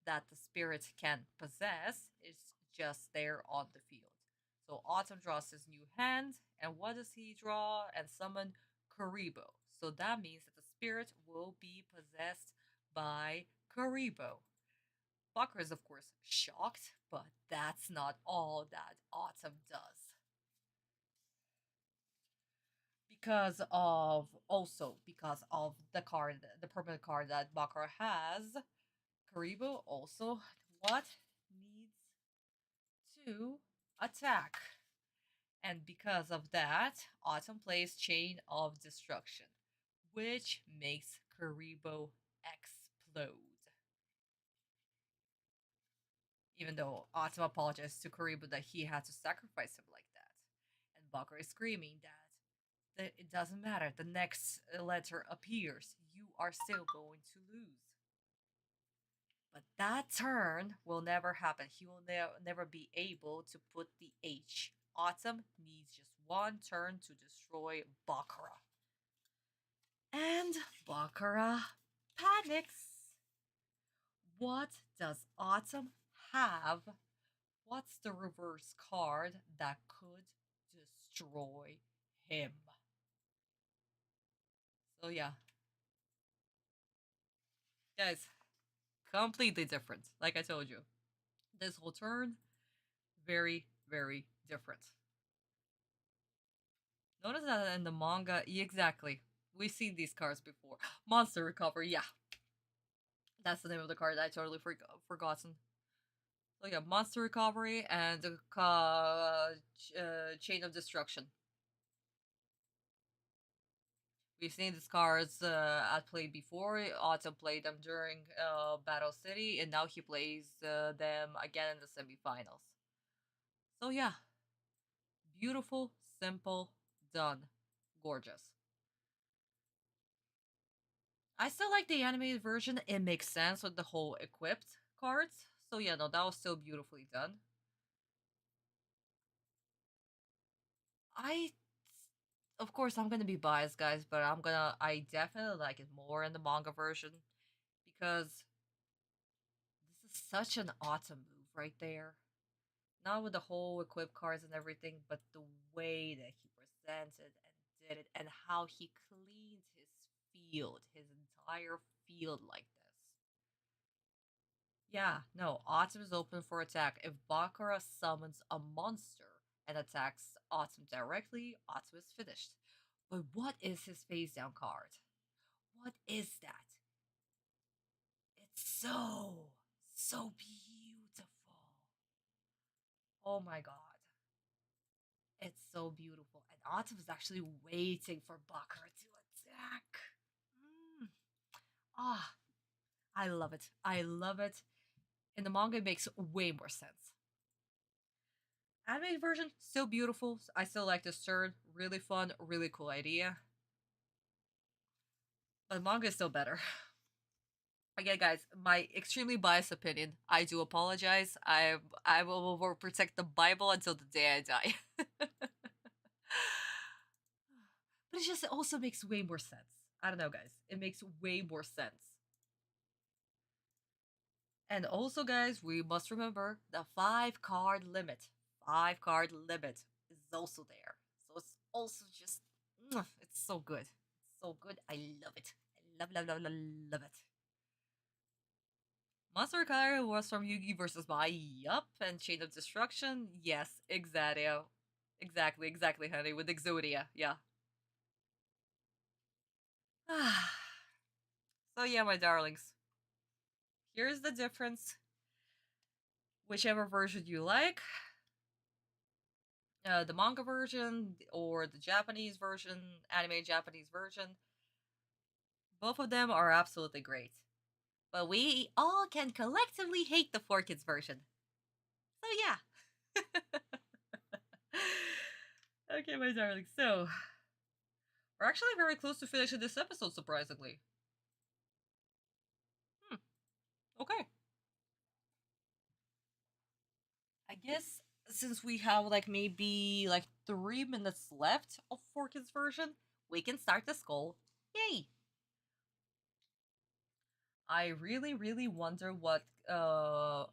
that the spirit can possess, it's just there on the field. So Atem draws his new hand, and what does he draw? And summon Kuribo. So that means that the spirit will be possessed by Kuribo. Bakura is of course shocked, but that's not all that Atem does. Because of the card, the permanent card that Bakura has, Kuribo also what needs to attack. And because of that, Atem plays Chain of Destruction, which makes Kuribo explode. Even though Atem apologizes to Kuribo that he had to sacrifice him like that. And Bakura is screaming that it doesn't matter, the next letter appears, you are still going to lose. But that turn will never happen. He will never be able to put the H. Atem needs just one turn to destroy Bakura. And Bakura panics. What does Atem have? What's the reverse card that could destroy him? So yeah. Guys, completely different. Like I told you. This whole turn, very, very different. Notice that in the manga, exactly. We've seen these cards before. Monster Recovery, yeah. That's the name of the card I totally forgotten. So yeah, Monster Recovery and Chain of Destruction. We've seen these cards at play before. Atem played them during Battle City, and now he plays them again in the semifinals. So yeah, beautiful, simple, done, gorgeous. I still like the animated version. It makes sense with the whole equipped cards. So yeah, no, that was so beautifully done. Of course, I'm gonna be biased, guys, but I definitely like it more in the manga version because this is such an Atem move right there. Not with the whole equip cards and everything, but the way that he presented and did it, and how he cleaned his entire field like this. Yeah, no, Atem is open for attack. If Bakura summons a monster and attacks Atem directly, Atem is finished. But what is his face down card? What is that? It's so beautiful. Oh my god. It's so beautiful. And Atem is actually waiting for Bakura to attack. Ah, I love it. I love it. In the manga, it makes way more sense. Anime version, still beautiful. I still like this third. Really fun, really cool idea. But manga is still better. Again, guys, my extremely biased opinion. I do apologize. I will protect the Bible until the day I die. But it just also makes way more sense. I don't know, guys. It makes way more sense. And also, guys, we must remember the 5 card limit. 5 card limit is also there. So it's also just, it's so good. It's so good. I love it. I love it. Monster Kaido was from Yuugi versus Mai. Yup. And Chain of Destruction? Yes, exactly. Exactly, honey. With Exodia. Yeah. So yeah, my darlings. Here's the difference. Whichever version you like, the manga version or the Japanese version, anime Japanese version, both of them are absolutely great. But we all can collectively hate the 4Kids version. So yeah. Okay, my darling. So, we're actually very close to finishing this episode, surprisingly. Okay. I guess since we have like maybe like 3 minutes left of 4Kids version, we can start the skull. Yay! I really wonder what oh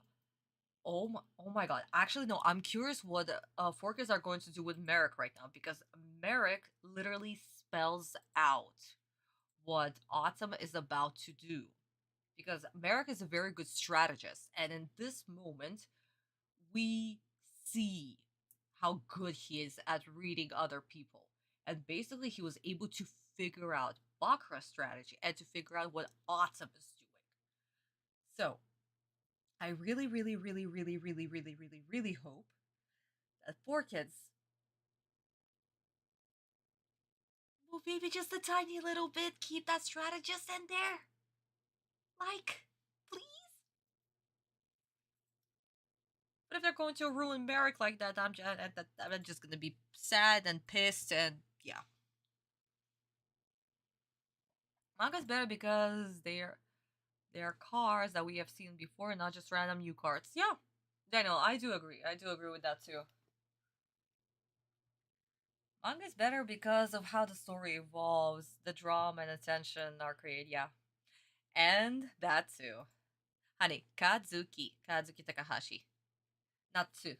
my god. Actually no, I'm curious what 4Kids are going to do with Marik right now, because Marik literally spells out what Atem is about to do. Because Marik is a very good strategist, and in this moment we see how good he is at reading other people. And basically he was able to figure out Bakura's strategy and to figure out what Atem is doing. So, I really hope that 4Kids will maybe just a tiny little bit keep that strategist in there. Like, please? But if they're going to ruin Marik like that, I'm just gonna be sad and pissed, and yeah. Manga's better because they're cards that we have seen before, not just random new cards. Yeah, Daniel, I do agree. I do agree with that too. Manga is better because of how the story evolves, the drama and attention are created, yeah. And that too. Honey, Kazuki Takahashi. Not two.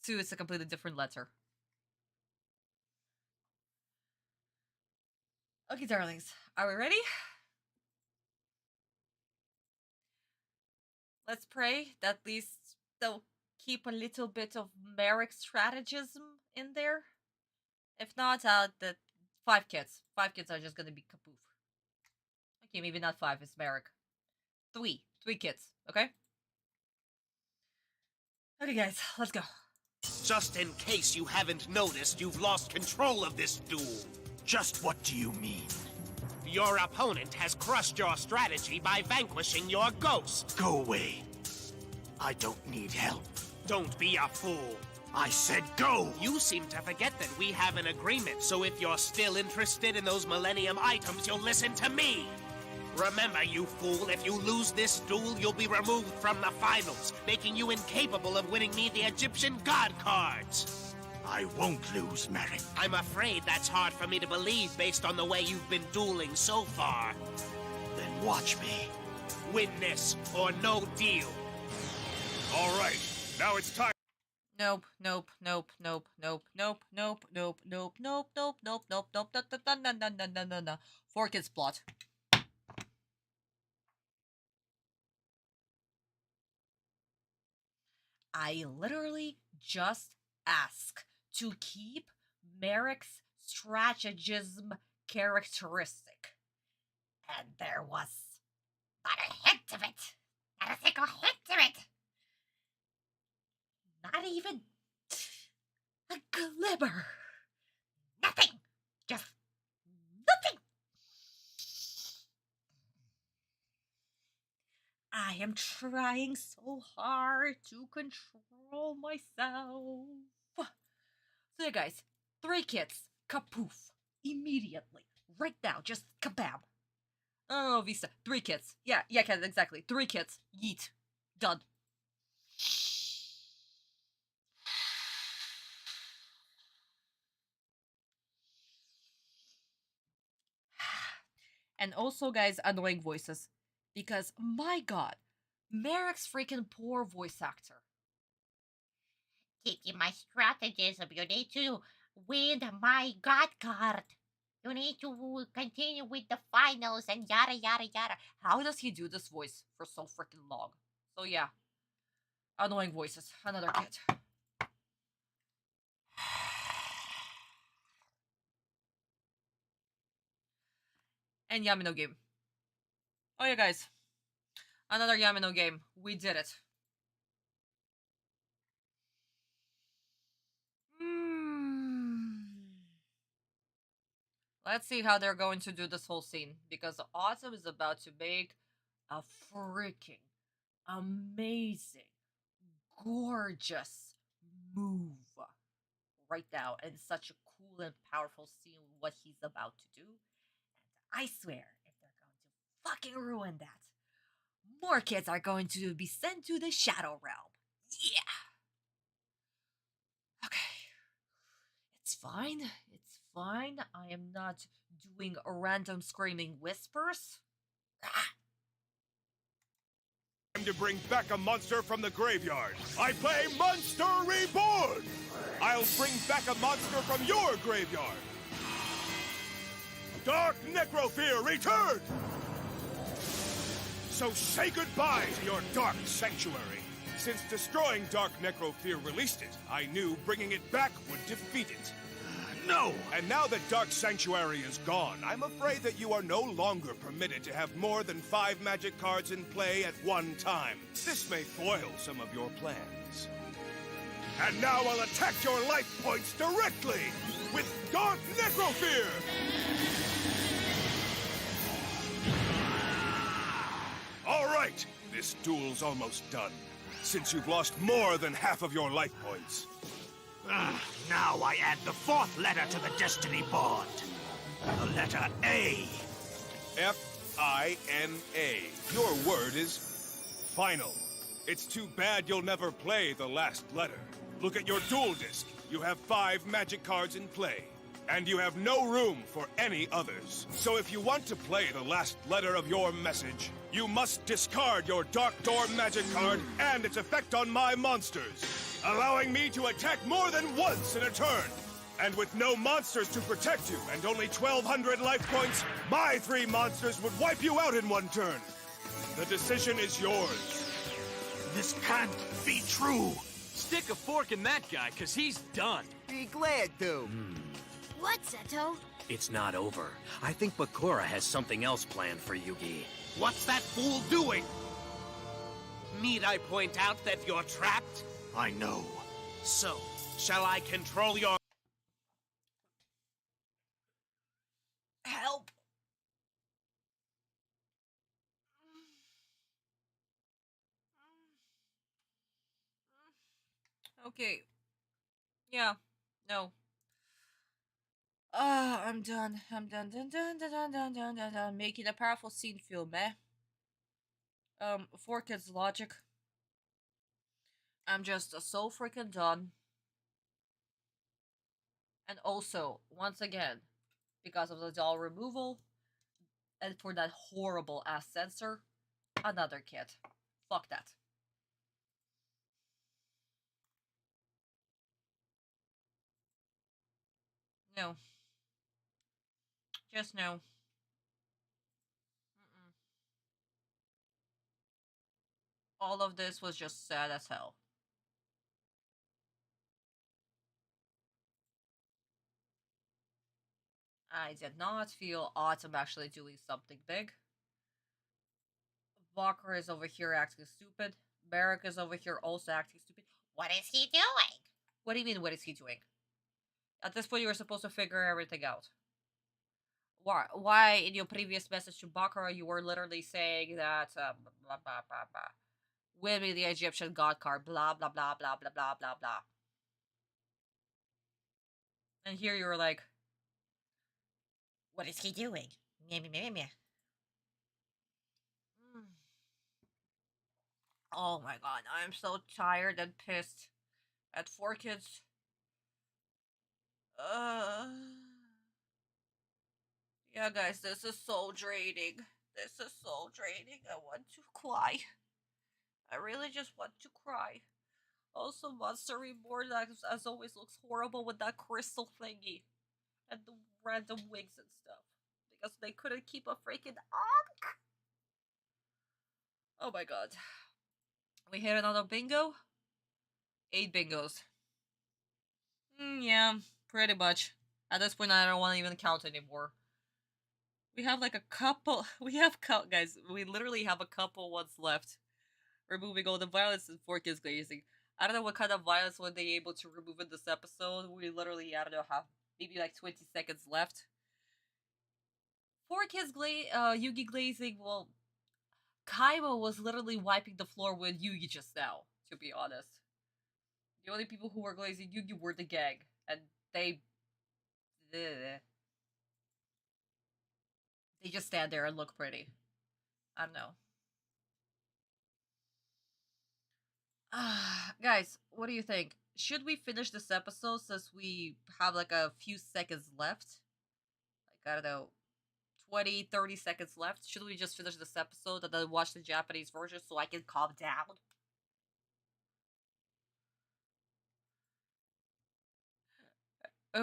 Two is a completely different letter. Okay, darlings, are we ready? Let's pray that at least they'll keep a little bit of Marik strategism in there. If not, the 5 kids. 5 kids are just gonna be kapoof. Okay, maybe not 5, it's Marik. 3. 3 kids, okay? Okay, guys, let's go. Just in case you haven't noticed, you've lost control of this duel. Just what do you mean? Your opponent has crushed your strategy by vanquishing your ghost. Go away. I don't need help. Don't be a fool. I said go! You seem to forget that we have an agreement, so if you're still interested in those Millennium items, you'll listen to me! Remember, you fool, if you lose this duel, you'll be removed from the finals, making you incapable of winning me the Egyptian God cards! I won't lose, Marik. I'm afraid that's hard for me to believe based on the way you've been dueling so far. Then watch me. Win this, or no deal. All right, now it's time. Nope. 4Kids plot. I literally just asked to keep Marik's strategism characteristic. And there was not a hint of it. Not a single hint of it. Not even a glimmer. Nothing. Just nothing. I am trying so hard to control myself. So yeah, guys, 3 kits, kapoof, immediately, right now, just kabam. Oh, Vista, 3 kits. Yeah, Ken, exactly. 3 kits. Yeet. Done. And also, guys, annoying voices. Because, my god, Marik's freaking poor voice actor. Taking my strategism, you need to win my God card. You need to continue with the finals and yada yada yada. How does he do this voice for so freaking long? So yeah. Annoying voices. Another kid. And Yamino game. Oh yeah, guys. Another Yamino game. We did it. Let's see how they're going to do this whole scene. Because Atem is about to make a freaking amazing, gorgeous move right now. And such a cool and powerful scene what he's about to do. And I swear, if they're going to fucking ruin that, more kids are going to be sent to the Shadow Realm. Yeah! Okay. It's fine. It's fine. I am not doing random screaming whispers. Time to bring back a monster from the graveyard. I play Monster Reborn! I'll bring back a monster from your graveyard. Dark Necrofear, return! So say goodbye to your Dark Sanctuary. Since destroying Dark Necrofear released it, I knew bringing it back would defeat it. No! And now that Dark Sanctuary is gone, I'm afraid that you are no longer permitted to have more than 5 magic cards in play at one time. This may foil some of your plans. And now I'll attack your life points directly with Dark Necrofear! All right, this duel's almost done, since you've lost more than half of your life points. Now I add the 4th letter to the destiny board. The letter A. F-I-N-A. Your word is final. It's too bad you'll never play the last letter. Look at your duel disc. You have 5 magic cards in play, and you have no room for any others. So if you want to play the last letter of your message, you must discard your Dark Door magic card and its effect on my monsters, allowing me to attack more than once in a turn. And with no monsters to protect you and only 1,200 life points, my 3 monsters would wipe you out in one turn. The decision is yours. This can't be true. Stick a fork in that guy, cause he's done. Be glad to. What, Seto? It's not over. I think Bakura has something else planned for Yuugi. What's that fool doing? Need I point out that you're trapped? I know. So, shall I control your... Help! Okay. Yeah. No. I'm done. I'm done. Done. Making a powerful scene feel meh. For kids logic. I'm just so freaking done. And also, once again, because of the doll removal, and for that horrible ass censor, another kid. Fuck that. No. Just no. All of this was just sad as hell. I did not feel Atem actually doing something big. Bakura is over here acting stupid. Marik is over here also acting stupid. What is he doing? What do you mean, what is he doing? At this point, you were supposed to figure everything out. Why in your previous message to Bakura, you were literally saying that, blah, blah, blah, blah. Win me the Egyptian god card, blah, blah, blah, blah, blah, blah, blah, blah. And here you're like, what is he doing? Meh, meh, meh, meh. Oh my god, I'm so tired and pissed at 4Kids. Yeah, guys, this is so draining. This is so draining. I want to cry. I really just want to cry. Also, Monster Reborn, as always, looks horrible with that crystal thingy and the random wigs and stuff because they couldn't keep a freaking Ankh. Oh my god. We hit another bingo? 8 bingos. Yeah, pretty much. At this point, I don't want to even count anymore. We have like a couple. Guys, we literally have a couple ones left. Removing all the violence and 4Kids glazing. I don't know what kind of violence were they able to remove in this episode. We literally, I don't know, have maybe like 20 seconds left. 4Kids Yuugi glazing, well, Kaiba was literally wiping the floor with Yuugi just now, to be honest. The only people who were glazing Yuugi were the gang, and they just stand there and look pretty. I don't know. Guys, what do you think? Should we finish this episode since we have like a few seconds left? Like, I don't know, 20, 30 seconds left? Should we just finish this episode and then watch the Japanese version so I can calm down?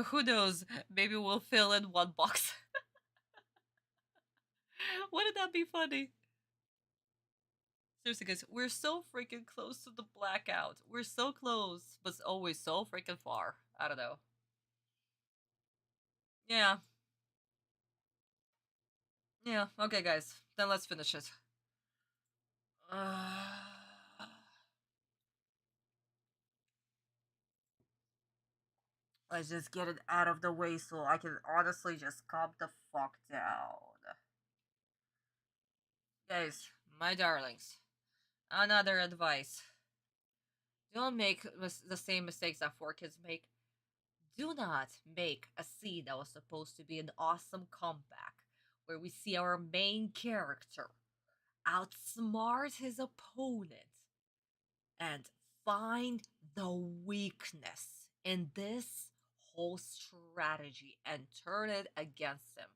Who knows? Maybe we'll fill in one box. Wouldn't that be funny? Seriously, guys, we're so freaking close to the blackout. We're so close, but always so freaking far. I don't know. Yeah. Yeah, okay, guys. Then let's finish it. Let's just get it out of the way so I can honestly just calm the fuck down. Guys, my darlings, another advice. Don't make the same mistakes that 4Kids make. Do not make a scene that was supposed to be an awesome comeback, where we see our main character outsmart his opponent and find the weakness in this whole strategy and turn it against him.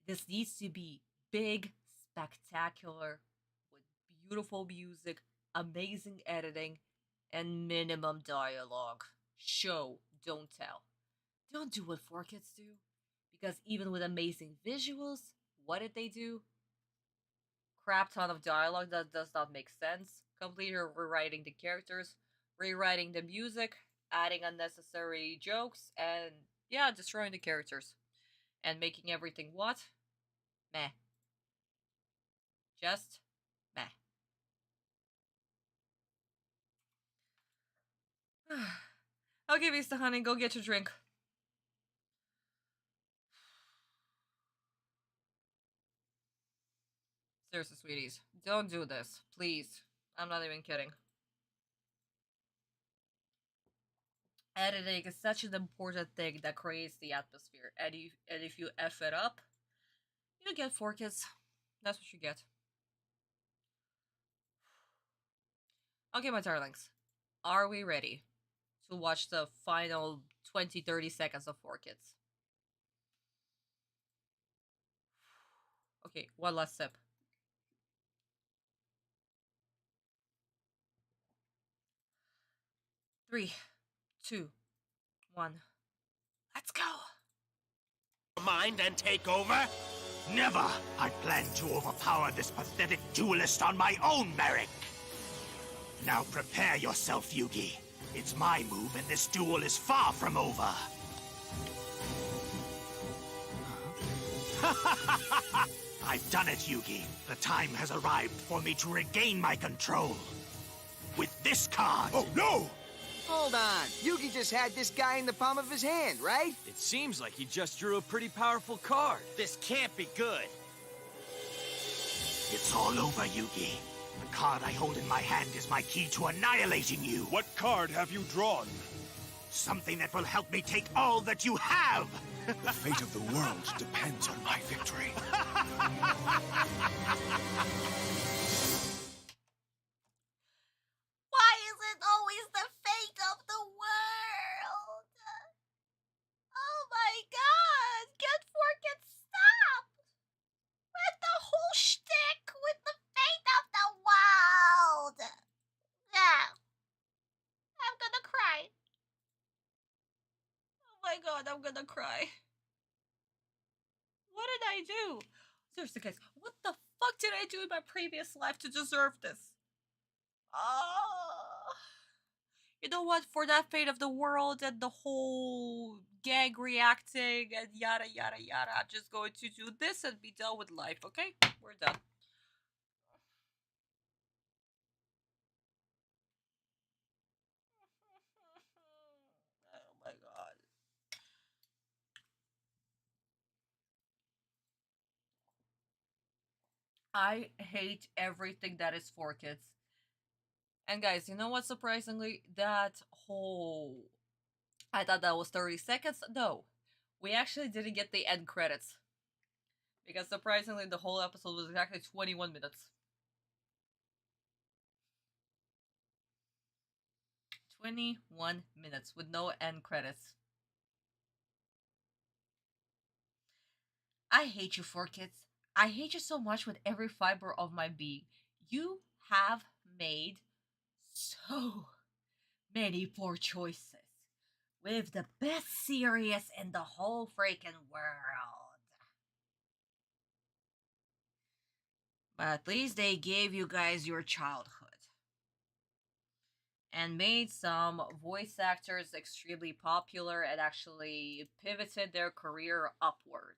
This needs to be big, spectacular, with beautiful music, amazing editing, and minimum dialogue. Show, don't tell. Don't do what 4Kids do, because even with amazing visuals, what did they do? Crap ton of dialogue that does not make sense. Completely rewriting the characters, rewriting the music, adding unnecessary jokes, and yeah, destroying the characters. And making everything what? Meh. Just meh. Okay, Vista honey, go get your drink. Seriously, sweeties, don't do this, please. I'm not even kidding. Editing is such an important thing that creates the atmosphere, and if you F it up, you get 4Kids. That's what you get. Okay, my darlings, are we ready to watch the final 20-30 seconds of 4Kids? Okay, one last sip. Three, 2, 1. Let's go. Mind and take over? Never! I plan to overpower this pathetic duelist on my own, Marik! Now prepare yourself, Yuugi. It's my move and this duel is far from over. I've done it, Yuugi. The time has arrived for me to regain my control. With this card! Oh, no! Hold on. Yuugi just had this guy in the palm of his hand, right? It seems like he just drew a pretty powerful card. This can't be good. It's all over, Yuugi. The card I hold in my hand is my key to annihilating you. What card have you drawn? Something that will help me take all that you have! The fate of the world depends on my victory. Why is it always the fate of the world? Oh my god! Get Forkit, stop! With the whole shtick with the fate of the world! Yeah. I'm gonna cry. Oh my god, I'm gonna cry. What did I do? Seriously, guys, what the fuck did I do in my previous life to deserve this? Oh. You know what? For that fate of the world and the whole gag reacting and yada yada yada, I'm just going to do this and be done with life, okay? We're done. Oh my god. I hate everything that is for kids. And guys, you know what? Surprisingly, that whole... I thought that was 30 seconds. No, we actually didn't get the end credits. Because surprisingly, the whole episode was exactly 21 minutes. 21 minutes with no end credits. I hate you, for kids. I hate you so much with every fiber of my being. You have made so many poor choices with the best series in the whole freaking world. But at least they gave you guys your childhood. And made some voice actors extremely popular and actually pivoted their career upward.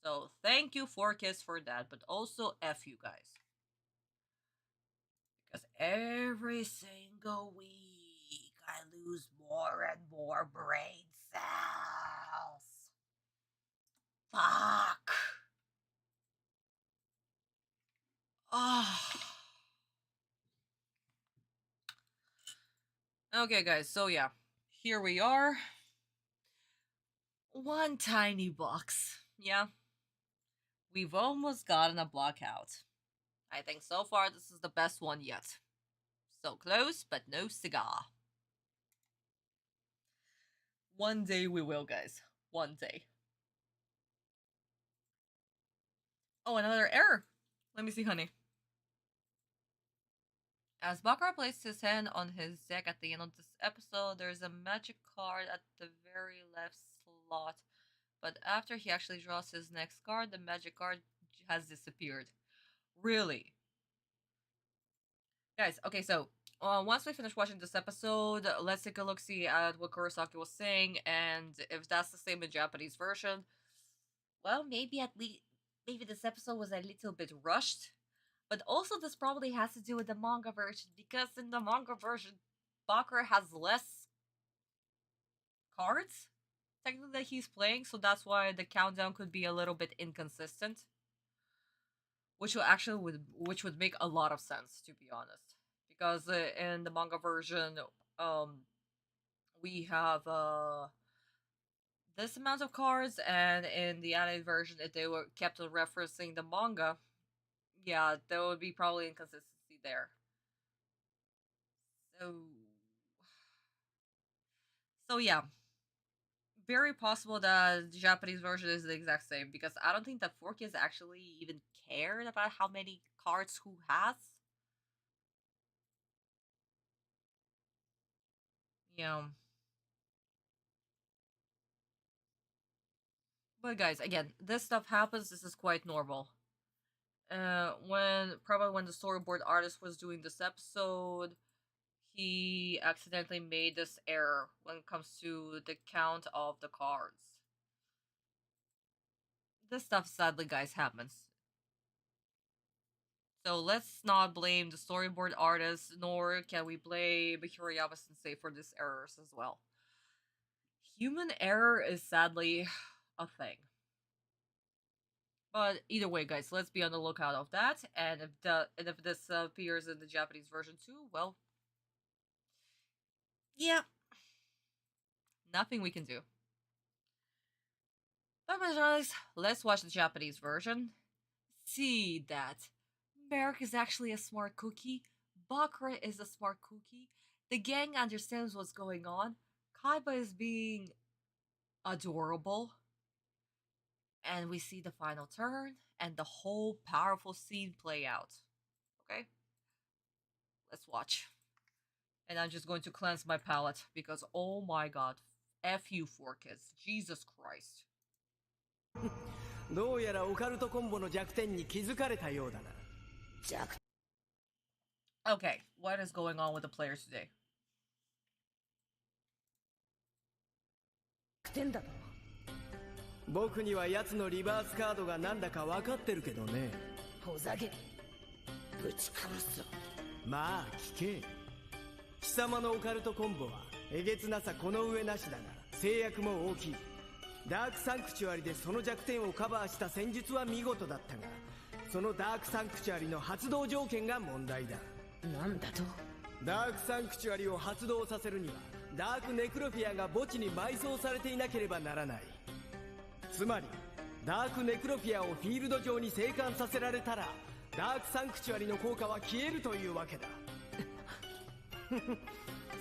So thank you, 4Kids, for that, but also F you guys. Because every single week I lose more and more brain cells. Fuck. Oh. Okay, guys, so yeah. Here we are. One tiny box. Yeah. We've almost gotten a block out. I think so far this is the best one yet. So close, but no cigar. One day we will, guys. One day. Oh, another error. Let me see, honey. As Bakura placed his hand on his deck at the end of this episode, there's a magic card at the very left slot. But after he actually draws his next card, the magic card has disappeared. Really? Guys, okay, so once we finish watching this episode, let's take a look-see at what Kurosaki was saying, and if that's the same in Japanese version, well, maybe maybe this episode was a little bit rushed. But also this probably has to do with the manga version, because in the manga version, Bakura has less cards, technically, that he's playing, so that's why the countdown could be a little bit inconsistent. Which would make a lot of sense, to be honest. Because in the manga version, we have this amount of cards, and in the anime version, if they were kept on referencing the manga, yeah, there would be probably inconsistency there. So yeah, very possible that the Japanese version is the exact same, because I don't think that 4Kids actually even cared about how many cards who has. Yeah. But guys, again, this stuff happens. This is quite normal. Probably when the storyboard artist was doing this episode, he accidentally made this error when it comes to the count of the cards. This stuff, sadly, guys, happens. So let's not blame the storyboard artist, nor can we blame Hirayama Sensei for these errors as well. Human error is sadly a thing. But either way, guys, let's be on the lookout of that. And if this appears in the Japanese version too, well, yeah. Nothing we can do. But guys, let's watch the Japanese version. See that Marik is actually a smart cookie. Bakura is a smart cookie. The gang understands what's going on. Kaiba is being adorable. And we see the final turn and the whole powerful scene play out. Okay? Let's watch. And I'm just going to cleanse my palate because, oh my god, F you 4Kids. Jesus Christ. どうやらオカルトコンボの弱点に気づかれたようだな。Okay, what is going on with the players today? 僕には奴のリバースカードがなんだか分かってるけどね。ほざけぶち殺すぞ。まあ聞け。貴様のオカルトコンボはえげつなさこの上なしだが制約も大きい。ダークサンクチュアリでその弱点をカバーした戦術は見事だったが、そのダークサンクチュアリの発動条件が問題だ。なんだと？ダークサンクチュアリを発動させるにはダークネクロフィアが墓地に埋葬されていなければならない。つまりダークネクロフィアをフィールド上に生還させられたらダークサンクチュアリの効果は消えるというわけだ。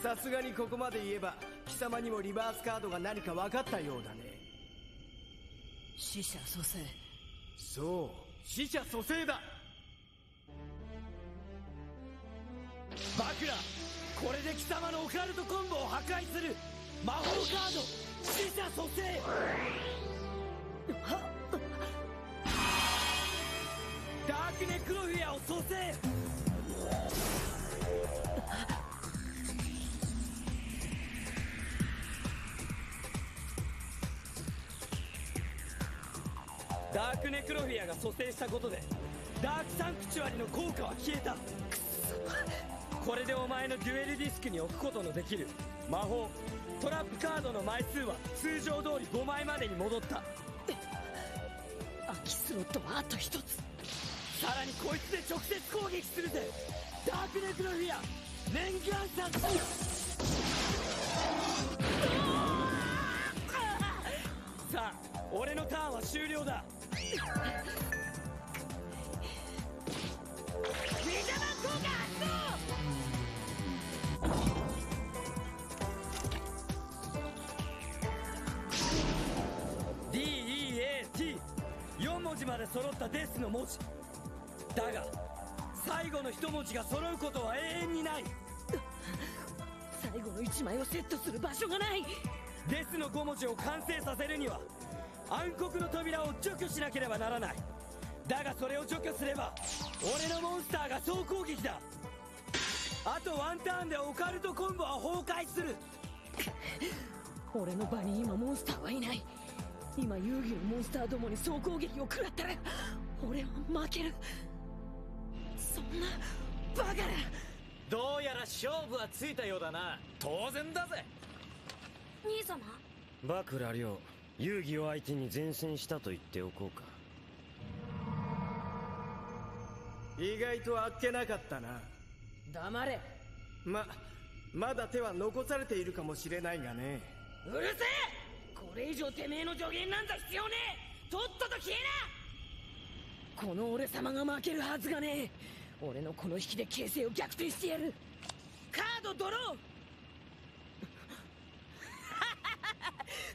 さすがにここまで言えば貴様にもリバースカードが何か分かったようだね。死者蘇生。そう、死者蘇生だ。バクラ、これで貴様のオカルトコンボを破壊する魔法カード死者蘇生。ダークネクロフィアを蘇生。ダークネクロフィアが蘇生したことでダークサンクチュアリの効果は消えた。これでお前のデュエルディスクに置くことのできる魔法トラップカードの枚数は通常通り5枚までに戻った。空きスロットはあと1つ。さらにこいつで直接攻撃するぜ。ダークネクロフィア念願殺。さあ俺のターンは終了だ。ビザマン効果発動。DEAT4文字まで揃ったデスの文字だが最後の一文字が揃うことは永遠にない。最後の1枚をセットする場所がない。デスの5文字を完成させるには暗黒の扉を除去しなければならない。だがそれを除去すれば俺のモンスターが総攻撃だ。あとワンターンでオカルトコンボは崩壊する。俺の場に今モンスターはいない。今遊戯のモンスターどもに総攻撃を食らったら俺は負ける。そんなバカな。どうやら勝負はついたようだな。当然だぜ。兄様。バクラ亮、遊戯を相手に前進したと言っておこうか。意外とあっけなかったな。黙れ。まだ手は残されているかもしれないがね。うるせえ。これ以上てめえの助言なんざ必要ねえ。とっとと消えな。この俺様が負けるはずがねえ。俺のこの引きで形勢を逆転してやる。カードドロー。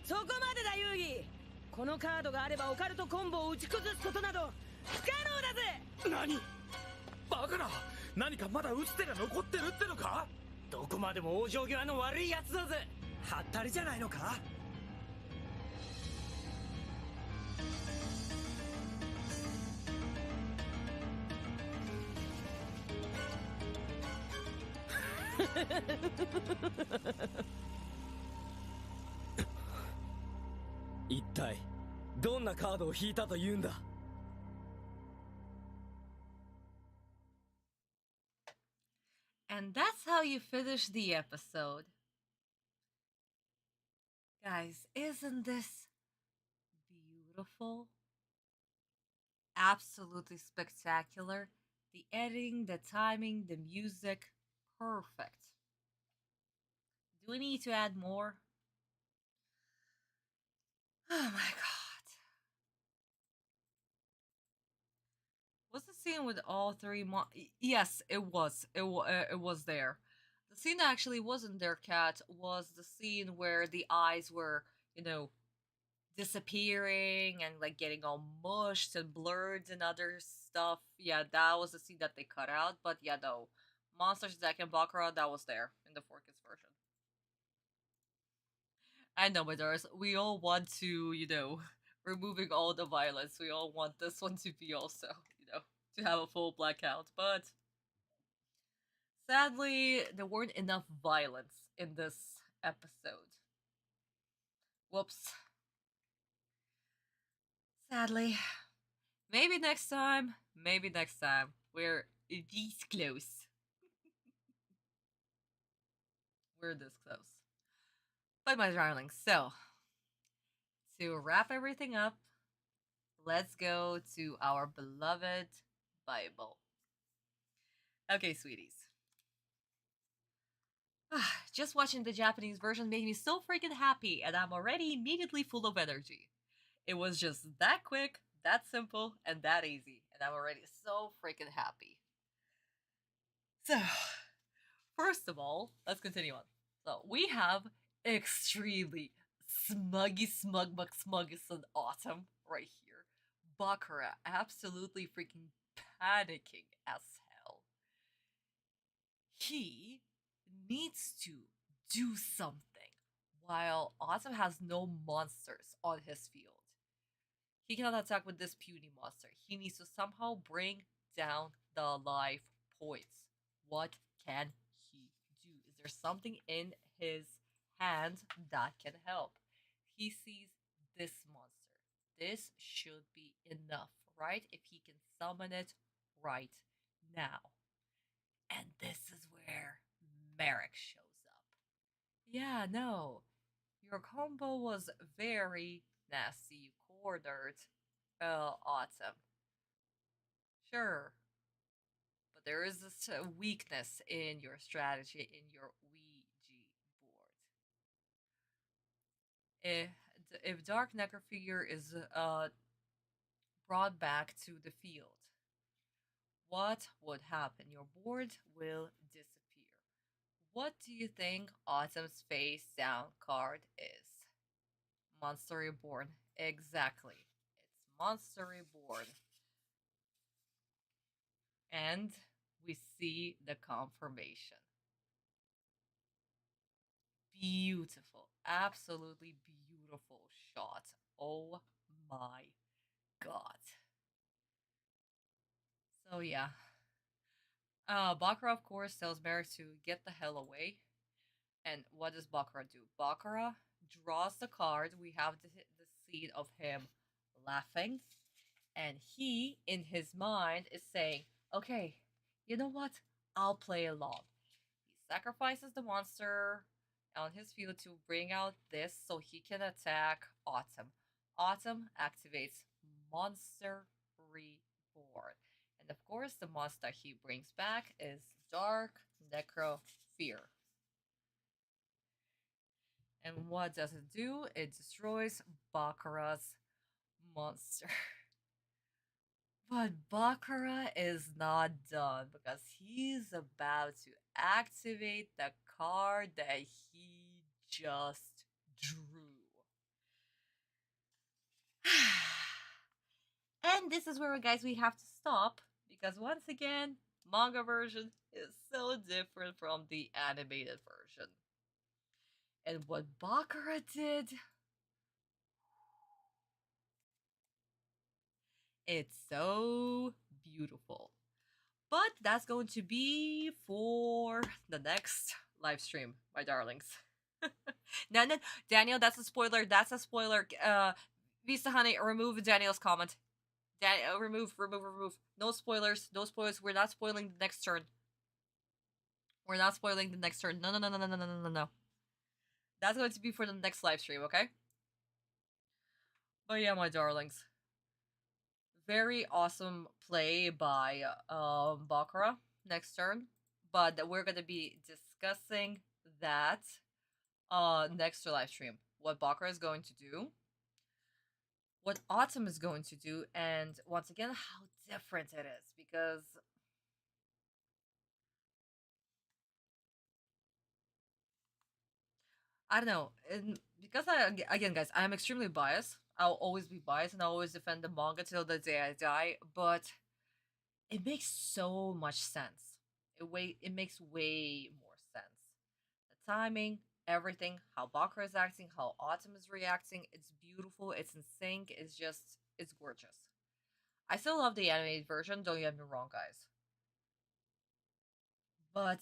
そこまでだ遊戯。このカードがあればオカルトコンボを打ち崩すことなど不可能だぜ。何バカな。何かまだ打つ手が残ってるってのか。どこまでも往生際の悪いやつだぜ。はったりじゃないのか。一体どんなカードを引いたというんだ。And that's how you finish the episode. Guys, isn't this beautiful? Absolutely spectacular. The editing, the timing, the music, perfect. Do we need to add more? Oh my god. Was the scene with all three yes, it was. It was there. The scene that actually wasn't there, Cat, was the scene where the eyes were, you know, disappearing and like getting all mushed and blurred and other stuff. Yeah, that was the scene that they cut out. But yeah, no. Monsters Attack and Bakura, that was there in the 4Kids version. I know, my daughters, we all want to, you know, removing all the violence. We all want this one to be also, you know, to have a full blackout. But sadly, there weren't enough violence in this episode. Whoops. Sadly. Maybe next time. Maybe next time. We're this close. We're this close. But my darling, so to wrap everything up, let's go to our beloved Bible. Okay, sweeties. Just watching the Japanese version made me so freaking happy, and I'm already immediately full of energy. It was just that quick, that simple, and that easy, and I'm already so freaking happy. So, first of all, let's continue on. So, we have extremely smuggus and Atem right here. Bakura absolutely freaking panicking as hell. He needs to do something while Atem has no monsters on his field. He cannot attack with this puny monster. He needs to somehow bring down the life points. What can he do? Is there something in his hand that can help? He sees this monster. This should be enough, right? If he can summon it right now. And this is where Marik shows up. Yeah, no. Your combo was very nasty. You cornered Atem. Sure. But there is this weakness in your strategy, in your Ouija board. If Dark Necrofigure is brought back to the field, what would happen? Your board will disappear. What do you think Atem's face down card is? Monster Reborn. Exactly. It's Monster Reborn. And we see the confirmation. Beautiful. Absolutely beautiful shot. Oh my god. So yeah. Bakura, of course, tells Marik to get the hell away. And what does Bakura do? Bakura draws the card. We have the scene of him laughing. And he, in his mind, is saying, okay, you know what? I'll play along. He sacrifices the monster on his field to bring out this so he can attack Atem. Atem activates Monster Reborn. And of course, the monster he brings back is Dark Necro Fear. And what does it do? It destroys Bakura's monster. But Bakura is not done because he's about to activate the card that he just drew. And this is where, guys, we have to stop because once again, manga version is so different from the animated version. And what Bakura did, it's so beautiful. But that's going to be for the next live stream, my darlings. No, Daniel, that's a spoiler. That's a spoiler. Vista Honey, remove Daniel's comment. Remove. No spoilers. No spoilers. We're not spoiling the next turn. We're not spoiling the next turn. No. That's going to be for the next live stream, okay? But yeah, my darlings. Very awesome play by Bakura next turn. But we're gonna be discussing that next live stream. What Bakura is going to do. what Autumn is going to do, and once again, how different it is. Because I don't know, and because again, guys, I'm extremely biased. I'll always be biased, and I'll always defend the manga till the day I die. But it makes so much sense. It makes way more sense. The timing, everything, how Bakura is acting, how Autumn is reacting, it's beautiful, it's in sync, it's gorgeous. I still love the animated version, don't get me wrong, guys. But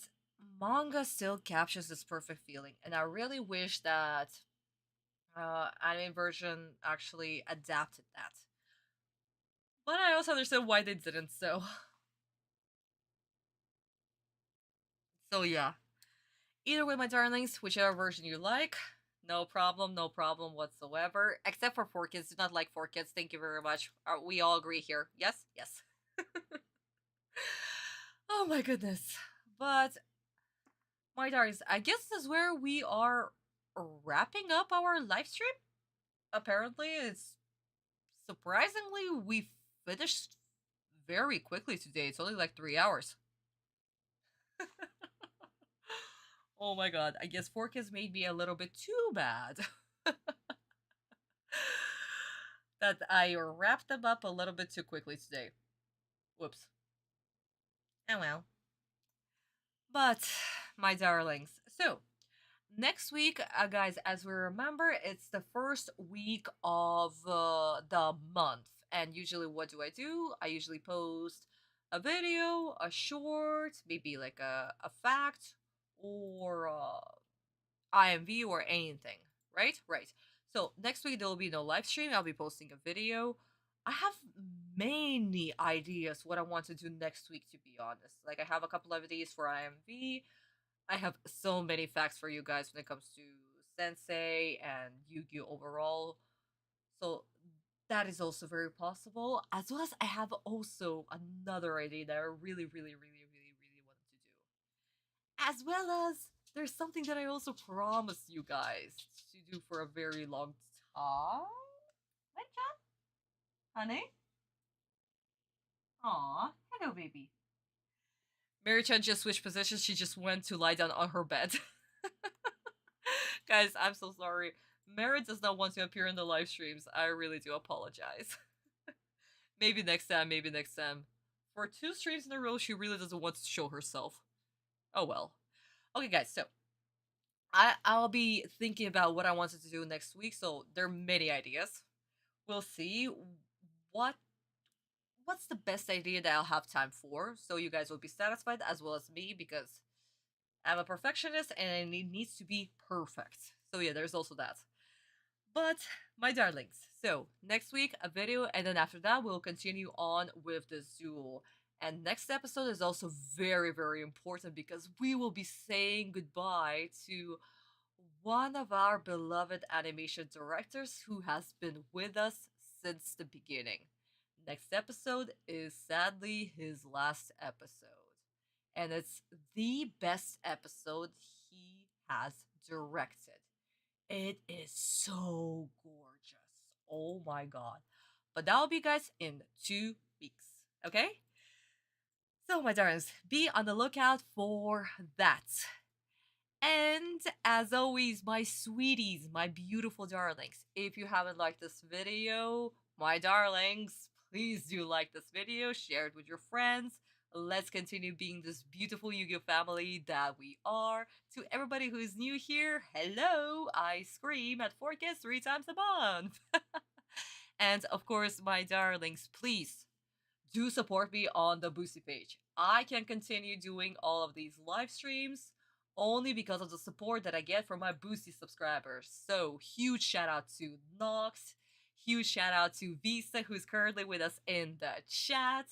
manga still captures this perfect feeling, and I really wish that anime version actually adapted that. But I also understand why they didn't, so so yeah. Either way, my darlings, whichever version you like, no problem, no problem whatsoever. Except for 4 kids, do not like 4 kids. Thank you very much. We all agree here. Yes, yes. Oh my goodness. But my darlings, I guess this is where we are wrapping up our live stream. Apparently, it's surprisingly we finished very quickly today. It's only like 3 hours. Oh my god, I guess 4 kids made me a little bit too bad. That I wrapped them up a little bit too quickly today. Whoops. Oh well. But, my darlings, so next week, guys, as we remember, it's the first week of the month. And usually, what do? I usually post a video, a short, maybe like a fact, or IMV or anything, right? Right. So next week there will be no live stream. I'll be posting a video. I have many ideas what I want to do next week, to be honest. Like I have a couple of ideas for IMV. I have so many facts for you guys when it comes to Sensei and Yu-Gi-Oh overall. So that is also very possible. As well as I have also another idea that I really, really, really, really, really wanted to do. As well as there's something that I also promised you guys to do for a very long time. Right, John? Honey? Aw, hello, baby. Mary-chan just switched positions. She just went to lie down on her bed. Guys, I'm so sorry. Mary does not want to appear in the live streams. I really do apologize. Maybe next time, maybe next time. For 2 streams in a row, she really doesn't want to show herself. Oh well. Okay, guys, so I'll be thinking about what I wanted to do next week, so there are many ideas. We'll see what's the best idea that I'll have time for, so you guys will be satisfied as well as me, because I'm a perfectionist and it needs to be perfect. So yeah, there's also that. But my darlings, so next week a video, and then after that we'll continue on with the Zool. And next episode is also very, very important because we will be saying goodbye to one of our beloved animation directors who has been with us since the beginning. Next episode is sadly his last episode. And it's the best episode he has directed. It is so gorgeous. Oh my god. But that'll be, guys, in 2 weeks. Okay? So, my darlings, be on the lookout for that. And as always, my sweeties, my beautiful darlings, if you haven't liked this video, my darlings, please do like this video, share it with your friends. Let's continue being this beautiful Yu-Gi-Oh family that we are. To everybody who is new here, hello! I scream at 4Kids 3 times a month. And of course, my darlings, please do support me on the Boosty page. I can continue doing all of these live streams only because of the support that I get from my Boosty subscribers. So, huge shout out to Nox, huge shout out to Visa, who's currently with us in the chat.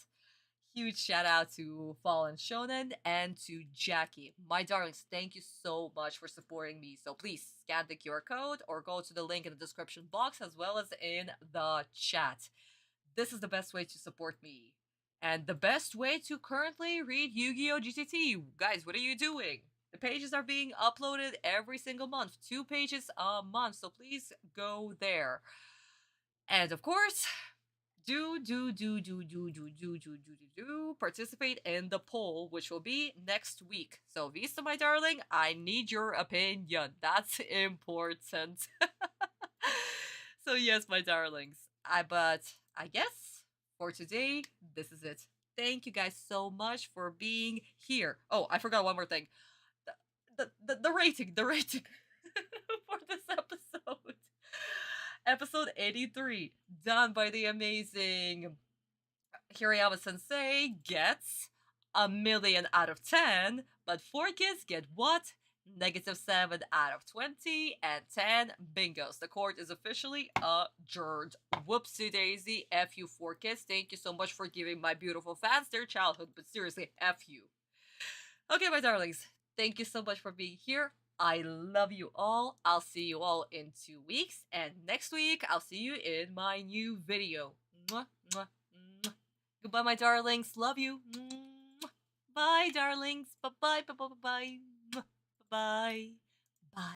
Huge shout out to Fallen Shonen and to Jackie. My darlings, thank you so much for supporting me. So please scan the QR code or go to the link in the description box as well as in the chat. This is the best way to support me. And the best way to currently read Yu-Gi-Oh! GTT. Guys, what are you doing? The pages are being uploaded every single month. 2 pages a month. So please go there. And of course, do participate in the poll, which will be next week. So Vista, my darling, I need your opinion. That's important. So yes, my darlings. But I guess for today, this is it. Thank you guys so much for being here. Oh, I forgot one more thing. The rating for this episode. Episode 83, done by the amazing Hirayama Sensei, gets 1,000,000 out of 10, but 4Kids get what? -7 out of 20 and 10 bingos. The court is officially adjourned. Whoopsie daisy, F you 4Kids. Thank you so much for giving my beautiful fans their childhood, but seriously, F you. Okay, my darlings, thank you so much for being here. I love you all. I'll see you all in 2 weeks. And next week, I'll see you in my new video. Mwah, mwah, mwah. Goodbye, my darlings. Love you. Mwah. Bye, darlings. Bye-bye. Bye-bye. Bye-bye. Bye-bye.